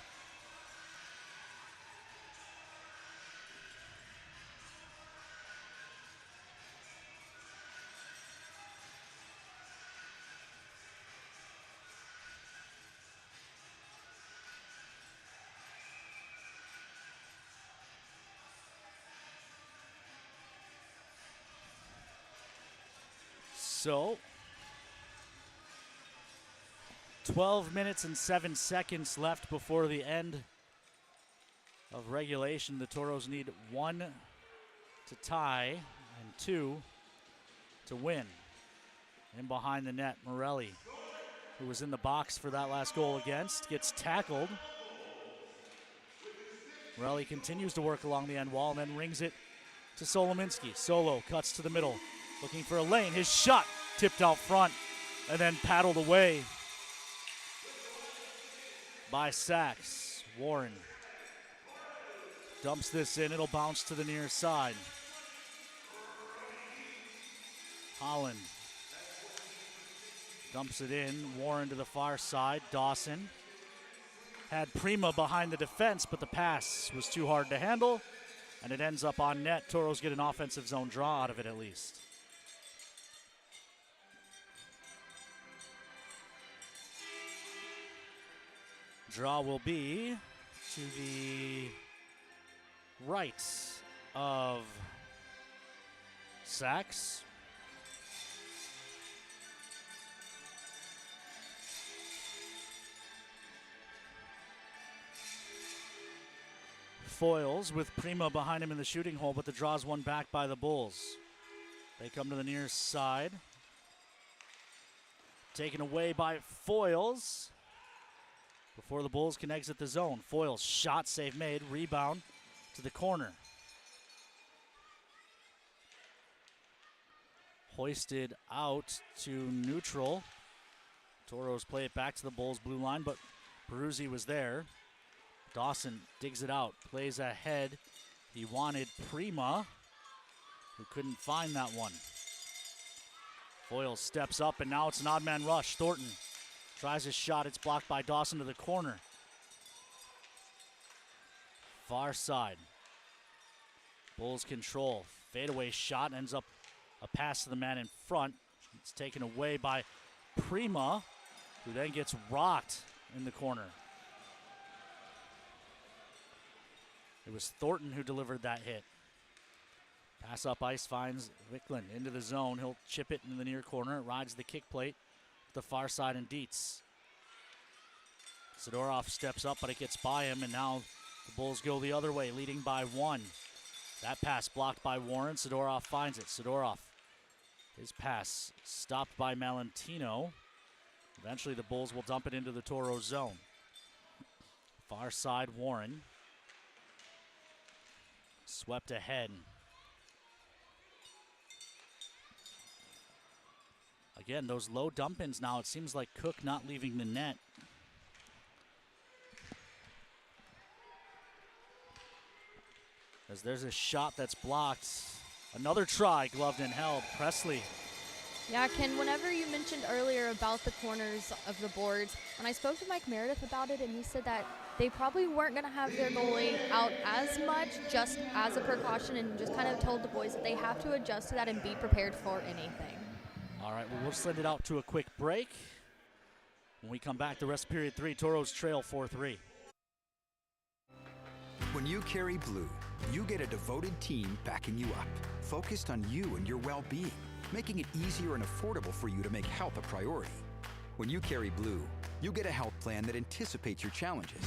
So, 12 minutes and 7 seconds left before the end of regulation. The Toros need 1 to tie and 2 to win. In behind the net, Morelli, who was in the box for that last goal against, gets tackled. Morelli continues to work along the end wall and then rings it to Solominski. Solo cuts to the middle, looking for a lane. His shot tipped out front and then paddled away by Sachs. Warren dumps this in. It'll bounce to the near side. Holland dumps it in. Warren to the far side. Dawson had Prima behind the defense, but the pass was too hard to handle, and it ends up on net. Toros get an offensive zone draw out of it at least. Draw will be to the right of Sachs. Foils with Prima behind him in the shooting hole, but the draw's won back by the Bulls. They come to the near side. Taken away by Foils before the Bulls can exit the zone. Foils shot, save made, rebound to the corner. Hoisted out to neutral. Toros play it back to the Bulls' blue line, but Peruzzi was there. Dawson digs it out, plays ahead. He wanted Prima, who couldn't find that one. Foyle steps up, and now it's an odd man rush. Thornton tries his shot. It's blocked by Dawson to the corner. Far side. Bulls control. Fadeaway shot ends up a pass to the man in front. It's taken away by Prima, who then gets rocked in the corner. It was Thornton who delivered that hit. Pass up ice finds Wicklund into the zone. He'll chip it into the near corner. It rides the kick plate to the far side and Dietz. Sidorov steps up, but it gets by him, and now the Bulls go the other way, leading by 1. That pass blocked by Warren. Sidorov finds it. Sidorov, his pass stopped by Malentino. Eventually the Bulls will dump it into the Toro zone. Far side, Warren. Swept ahead. Again, those low dump-ins now, it seems like Cook not leaving the net. As there's a shot that's blocked. Another try, gloved and held. Presley. Yeah, Ken, whenever you mentioned earlier about the corners of the boards, when I spoke to Mike Meredith about it, and he said that they probably weren't going to have their goalie out as much, just as a precaution, and just kind of told the boys that they have to adjust to that and be prepared for anything. All right, well, we'll send it out to a quick break. When we come back, the rest of period 3, Toros trail 4-3. When you carry blue, you get a devoted team backing you up, focused on you and your well-being, making it easier and affordable for you to make health a priority. When you carry blue, you get a health plan that anticipates your challenges,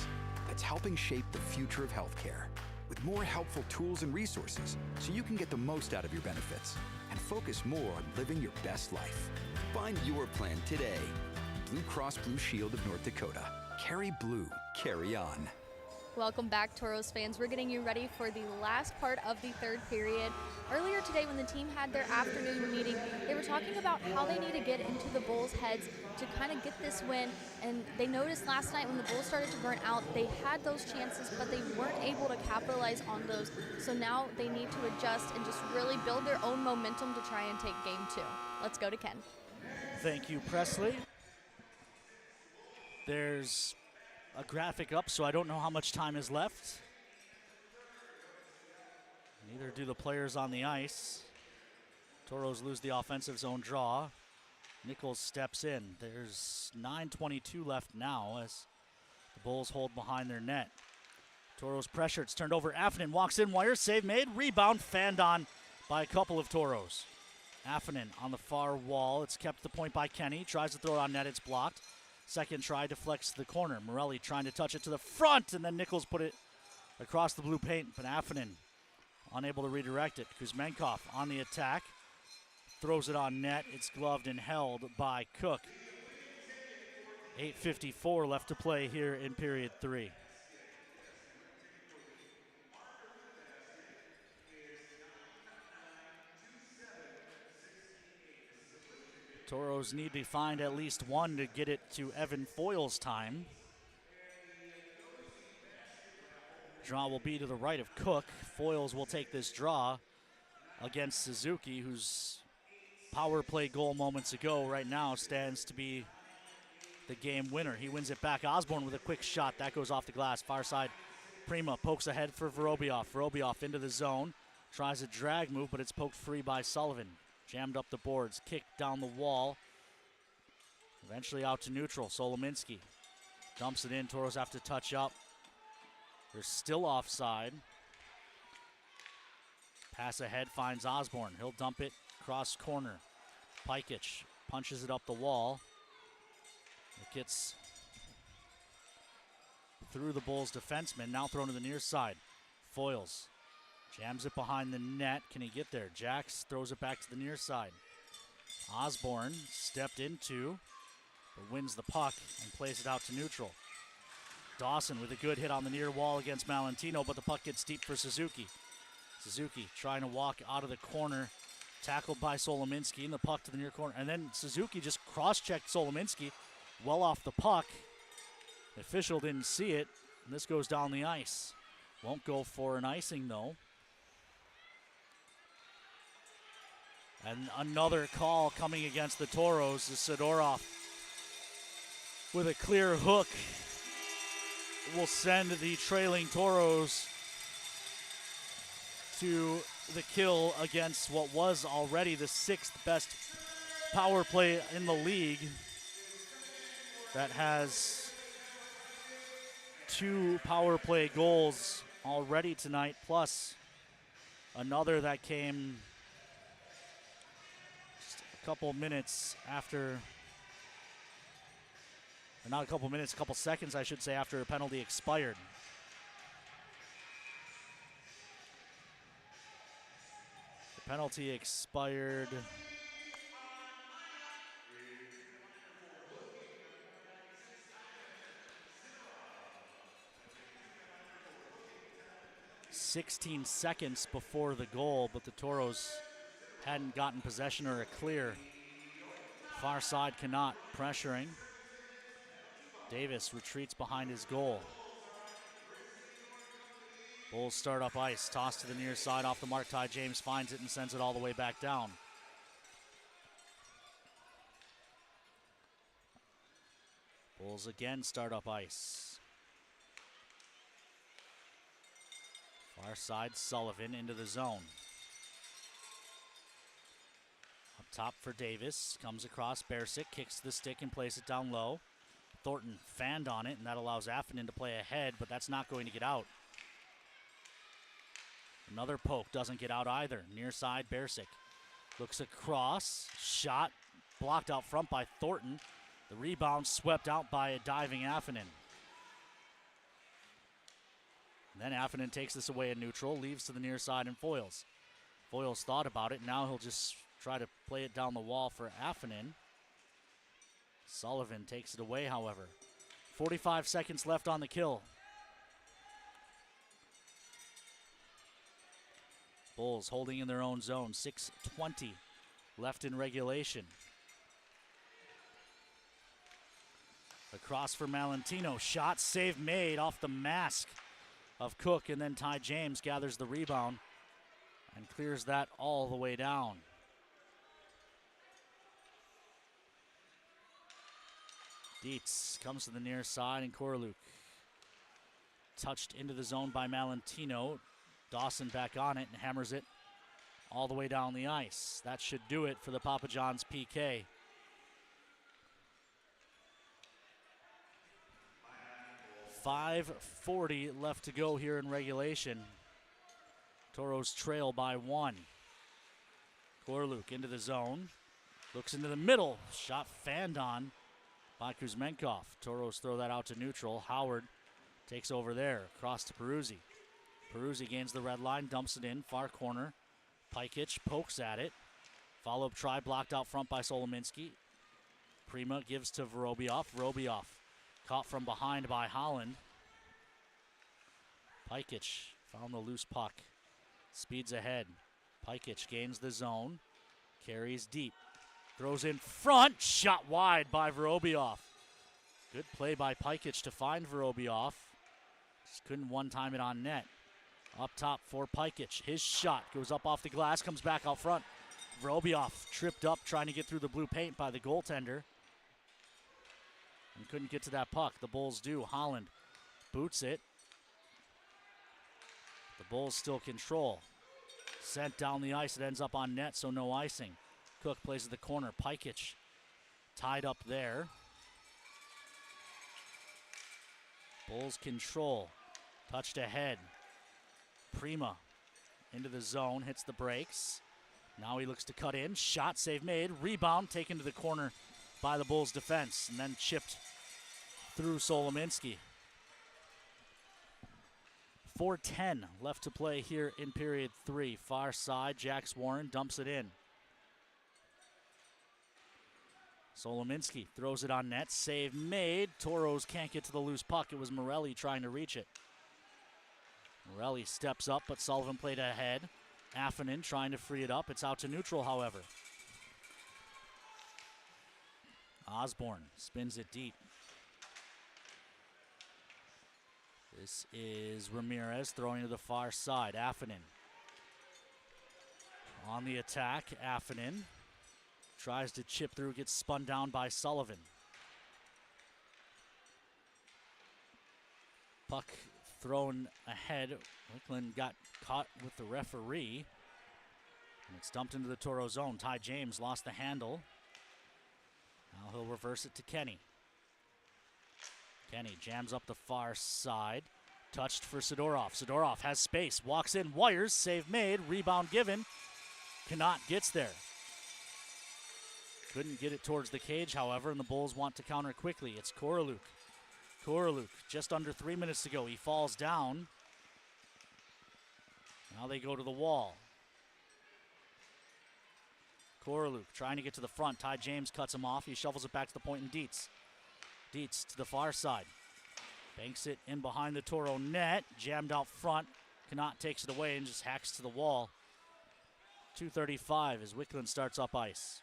that's helping shape the future of healthcare. with more helpful tools and resources so you can get the most out of your benefits and focus more on living your best life. Find your plan today. Blue Cross Blue Shield of North Dakota. Carry blue, carry on. Welcome back, Toros fans. We're getting you ready for the last part of the third period. Earlier today, when the team had their afternoon meeting, they were talking about how they need to get into the Bulls' heads to kind of get this win. And they noticed last night when the Bulls started to burn out, they had those chances, but they weren't able to capitalize on those. So now they need to adjust and just really build their own momentum to try and take game 2. Let's go to Ken. Thank you, Presley. There's a graphic up, so I don't know how much time is left. Neither do the players on the ice. Toros lose the offensive zone draw. Nichols steps in. There's 9:22 left now as the Bulls hold behind their net. Toros pressure. It's turned over. Affonen walks in. Wire save made. Rebound fanned on by a couple of Toros. Affonen on the far wall. It's kept the point by Kenny. Tries to throw it on net. It's blocked. Second try deflects to the corner. Morelli trying to touch it to the front, and then Nichols put it across the blue paint, but Affonen unable to redirect it. Kuzmenkov on the attack. Throws it on net. It's gloved and held by Cook. 8:54 left to play here in period 3. Toros need to find at least one to get it to Evan Foyle's time. Draw will be to the right of Cook. Foyles will take this draw against Suzuki, whose power play goal moments ago right now stands to be the game winner. He wins it back. Osborne with a quick shot. That goes off the glass. Far side, Prima pokes ahead for Vorobioff. Vorobioff into the zone. Tries a drag move, but it's poked free by Sullivan. Jammed up the boards. Kicked down the wall. Eventually out to neutral. Solominski dumps it in. Toros have to touch up. They're still offside. Pass ahead finds Osborne. He'll dump it cross corner. Pikic punches it up the wall. It gets through the Bulls defenseman. Now thrown to the near side. Foyles jams it behind the net. Can he get there? Jax throws it back to the near side. Osborne stepped into, but wins the puck and plays it out to neutral. Dawson with a good hit on the near wall against Malentino, but the puck gets deep for Suzuki. Suzuki trying to walk out of the corner, tackled by Solominski, and the puck to the near corner. And then Suzuki just cross-checked Solominski well off the puck. The official didn't see it, and this goes down the ice. Won't go for an icing, though. And another call coming against the Toros is Sidorov with a clear hook. Will send the trailing Toros to the kill against what was already the 6th best power play in the league. That has 2 power play goals already tonight, plus another that came just a couple minutes after, or not a couple minutes, a couple seconds, I should say, after a penalty expired. The penalty expired .16 seconds before the goal, but the Toros hadn't gotten possession or a clear. Far side cannot, pressuring. Davis retreats behind his goal. Bulls start up ice, toss to the near side off the mark. Ty James finds it and sends it all the way back down. Bulls again start up ice. Far side, Sullivan into the zone. Up top for Davis, comes across Bersic, kicks the stick and plays it down low. Thornton fanned on it, and that allows Affonen to play ahead, but that's not going to get out. Another poke doesn't get out either. Near side, Bersic looks across, shot blocked out front by Thornton. The rebound swept out by a diving Affonen. And then Affinen takes this away in neutral, leaves to the near side and Foyles. Foyles thought about it. Now he'll just try to play it down the wall for Affinen. Sullivan takes it away, however. 45 seconds left on the kill. Bulls holding in their own zone. 6:20 left in regulation. Across for Malentino. Shot, save made off the mask of Cook, and then Ty James gathers the rebound and clears that all the way down. Dietz comes to the near side, and Koroluk touched into the zone by Malentino. Dawson back on it and hammers it all the way down the ice. That should do it for the Papa John's PK. .540 left to go here in regulation. Toros trail by 1. Koroluk into the zone. Looks into the middle. Shot fanned on by Kuzmenkov. Toros throw that out to neutral. Howard takes over there. Across to Peruzzi. Peruzzi gains the red line, dumps it in, far corner. Pikic pokes at it. Follow-up try blocked out front by Solominski. Prima gives to Vorobiev. Vorobiev caught from behind by Holland. Pikic found the loose puck. Speeds ahead. Pikic gains the zone. Carries deep. Throws in front. Shot wide by Vorobiev. Good play by Pikic to find Vorobiev. Just couldn't one-time it on net. Up top for Pikic. His shot goes up off the glass, comes back out front. Vorobiev tripped up trying to get through the blue paint by the goaltender. And couldn't get to that puck. The Bulls do. Holland boots it. The Bulls still control. Sent down the ice. It ends up on net, so no icing. Cook plays at the corner. Pikic tied up there. Bulls control. Touched ahead. Prima into the zone, hits the brakes. Now he looks to cut in. Shot, save made. Rebound taken to the corner by the Bulls defense and then chipped through Solominski. 4:10 left to play here in period 3. Far side, Jax Warren dumps it in. Solominski throws it on net. Save made. Toros can't get to the loose puck. It was Morelli trying to reach it. Morelli steps up, but Sullivan played ahead. Affinen trying to free it up. It's out to neutral, however. Osborne spins it deep. This is Ramirez throwing to the far side. Affinen on the attack. Affinen tries to chip through, gets spun down by Sullivan. Puck thrown ahead. Wickland got caught with the referee. And it's dumped into the Toro zone. Ty James lost the handle. Now he'll reverse it to Kenny. Kenny jams up the far side. Touched for Sidorov. Sidorov has space. Walks in, wires. Save made. Rebound given. Knott gets there. Couldn't get it towards the cage, however, and the Bulls want to counter quickly. It's Koroluk. Koroluk, just under 3 minutes to go. He falls down. Now they go to the wall. Koroluk trying to get to the front. Ty James cuts him off. He shovels it back to the point, and Dietz. Dietz to the far side. Banks it in behind the Toro net. Jammed out front. Knott takes it away and just hacks to the wall. 2:35 as Wickland starts up ice.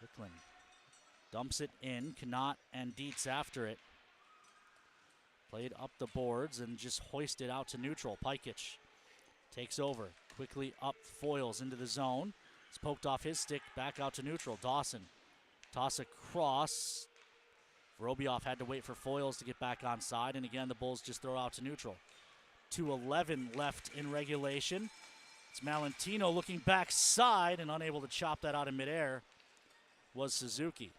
Wickland dumps it in. Knott and Dietz after it. Played up the boards and just hoisted out to neutral. Pikic takes over. Quickly up Foyles into the zone. It's poked off his stick. Back out to neutral. Dawson. Toss across. Vorobiev had to wait for Foyles to get back on side. And again, the Bulls just throw out to neutral. 2:11 left in regulation. It's Malentino looking backside and unable to chop that out in midair was Suzuki.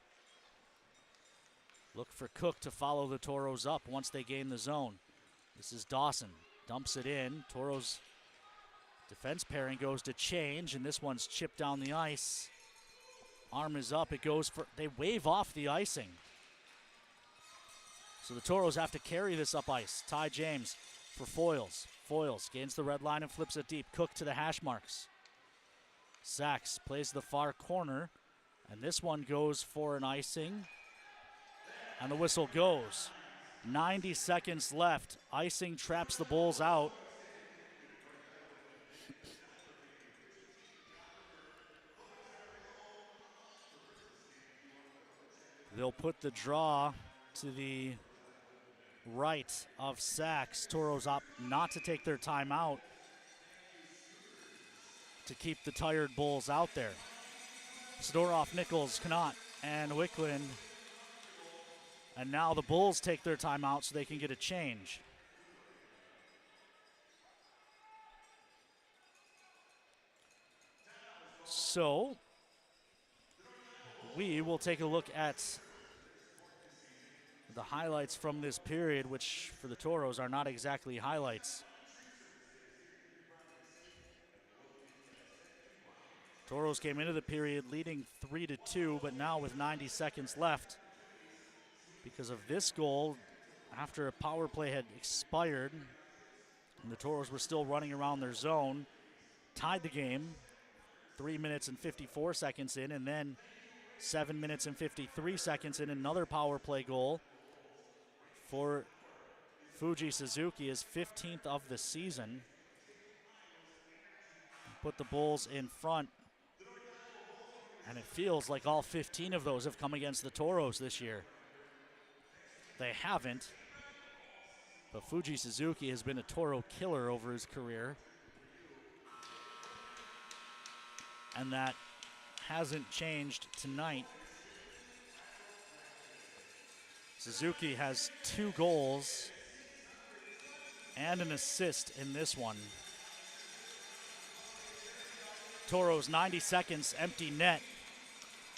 Look for Cook to follow the Toros up once they gain the zone. This is Dawson. Dumps it in. Toros defense pairing goes to change, and this one's chipped down the ice. Arm is up. It goes for, they wave off the icing. So the Toros have to carry this up ice. Ty James for Foyles. Foyles gains the red line and flips it deep. Cook to the hash marks. Sachs plays the far corner, and this one goes for an icing, and the whistle goes. 90 seconds left. Icing traps the Bulls out. They'll put the draw to the right of Sachs. Toros opt not to take their timeout to keep the tired Bulls out there. Sidorov, Nichols, Knott, and Wicklund. And now the Bulls take their timeout so they can get a change. So we will take a look at the highlights from this period, which for the Toros are not exactly highlights. Toros came into the period leading 3-2, but now with 90 seconds left, because of this goal, after a power play had expired, and the Toros were still running around their zone, tied the game 3 minutes and 54 seconds in, and then 7 minutes and 53 seconds in, another power play goal for Fuji Suzuki, his 15th of the season. Put the Bulls in front, and it feels like all 15 of those have come against the Toros this year. They haven't, but Fuji Suzuki has been a Toro killer over his career, and that hasn't changed tonight. Suzuki has 2 goals and an assist in this one. Toros 90 seconds, empty net.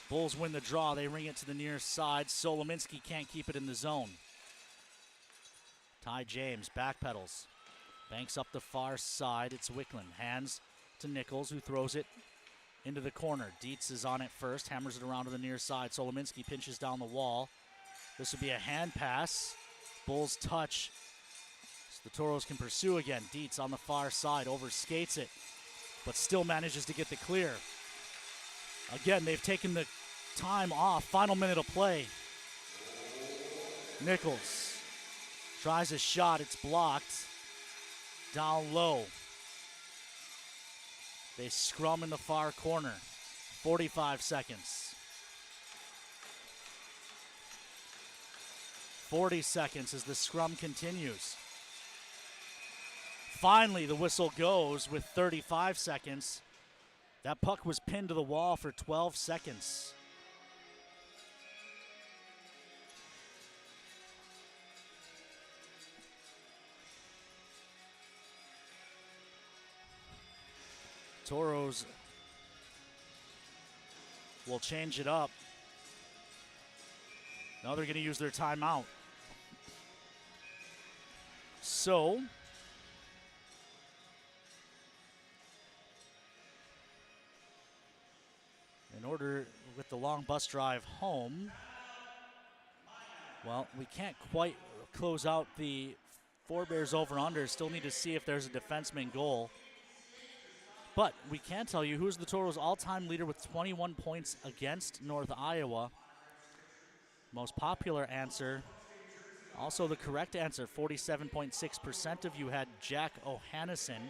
Bulls win the draw. They ring it to the near side. Solominski can't keep it in the zone. Ty James backpedals. Banks up the far side. It's Wicklund. Hands to Nichols, who throws it into the corner. Dietz is on it first. Hammers it around to the near side. Solominski pinches down the wall. This would be a hand pass. Bulls touch. So the Toros can pursue again. Dietz on the far side. Overskates it, but still manages to get the clear. Again, they've taken the time off. Final minute of play. Nichols tries a shot. It's blocked. Down low. They scrum in the far corner. 45 seconds. 40 seconds as the scrum continues. Finally, the whistle goes with 35 seconds. That puck was pinned to the wall for 12 seconds. Toros will change it up. Now they're going to use their timeout. So in order, with the long bus drive home, well, we can't quite close out the Forebears over-under. Still need to see if there's a defenseman goal. But we can tell you who's the Toros' all-time leader with 21 points against North Iowa. Most popular answer, also the correct answer, 47.6% of you had Jack O'Hannison,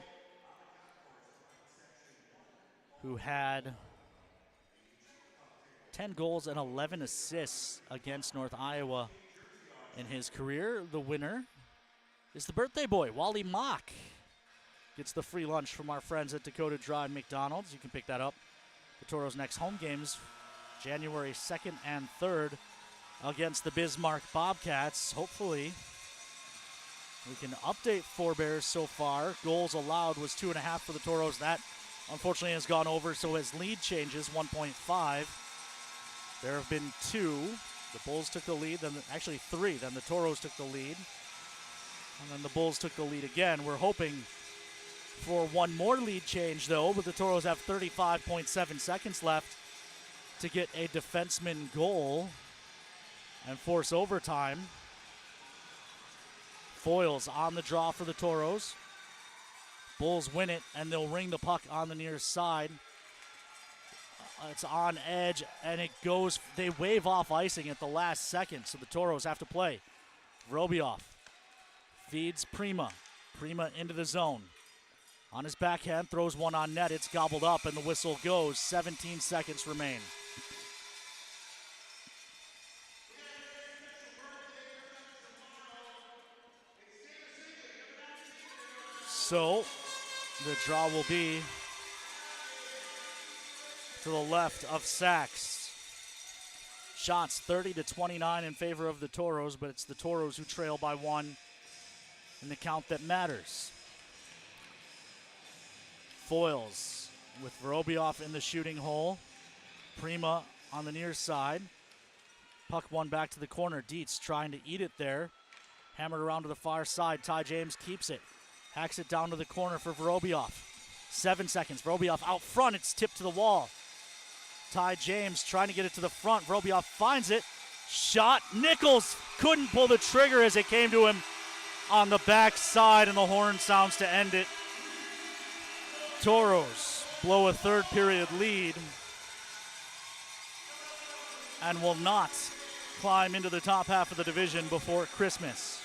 who had 10 goals and 11 assists against North Iowa in his career. The winner is the birthday boy, Wally Mock. Gets the free lunch from our friends at Dakota Drive McDonald's. You can pick that up. The Toros' next home games, January 2nd and 3rd against the Bismarck Bobcats. Hopefully, we can update Forebears so far. Goals allowed was 2.5 for the Toros. That, unfortunately, has gone over, so as lead changes, 1.5. There have been 2. The Bulls took the lead, then actually 3. Then the Toros took the lead, and then the Bulls took the lead again. We're hoping for one more lead change, though, but the Toros have 35.7 seconds left to get a defenseman goal and force overtime. Foils on the draw for the Toros. Bulls win it, and they'll ring the puck on the near side. It's on edge, and it goes. They wave off icing at the last second, so the Toros have to play. Vorobiev feeds Prima. Prima into the zone. On his backhand, throws one on net. It's gobbled up, and the whistle goes. 17 seconds remain. So the draw will be to the left of Sachs. Shots 30-29 in favor of the Toros, but it's the Toros who trail by one in the count that matters. Foils with Vorobiev in the shooting hole. Prima on the near side. Puck one back to the corner. Dietz trying to eat it there. Hammered around to the far side. Ty James keeps it. Hacks it down to the corner for Vorobiev. 7 seconds. Vorobiev out front. It's tipped to the wall. Ty James trying to get it to the front. Vorobiev finds it. Shot. Nichols couldn't pull the trigger as it came to him on the back side, and the horn sounds to end it. Toros blow a third period lead and will not climb into the top half of the division before Christmas.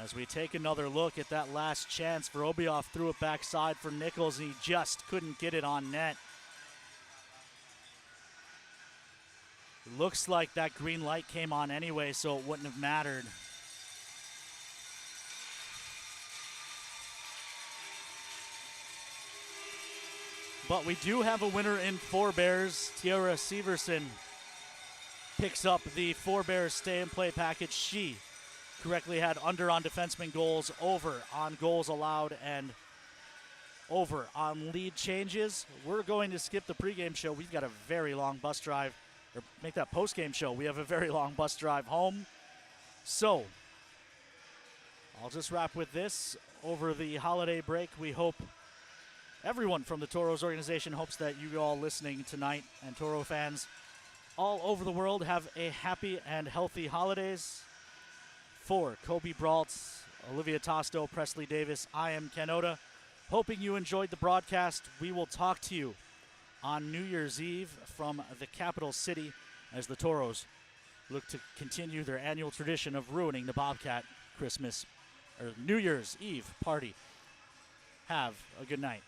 As we take another look at that last chance, Vorobiev threw it backside for Nichols, and he just couldn't get it on net. It looks like that green light came on anyway, so it wouldn't have mattered. But we do have a winner in Forebears. Tiara Severson picks up the Forebears stay and play package. She correctly had under on defenseman goals, over on goals allowed, and over on lead changes. We're going to skip the pregame show. We've got a very long bus drive, or make that postgame show. We have a very long bus drive home. So I'll just wrap with this. Over the holiday break, we hope everyone from the Toros organization hopes that you all listening tonight and Toro fans all over the world have a happy and healthy holidays. For Kobe Braultz, Olivia Tosto, Presley Davis, I am Ken Oda. Hoping you enjoyed the broadcast. We will talk to you on New Year's Eve from the capital city as the Toros look to continue their annual tradition of ruining the Bobcat Christmas or New Year's Eve party. Have a good night.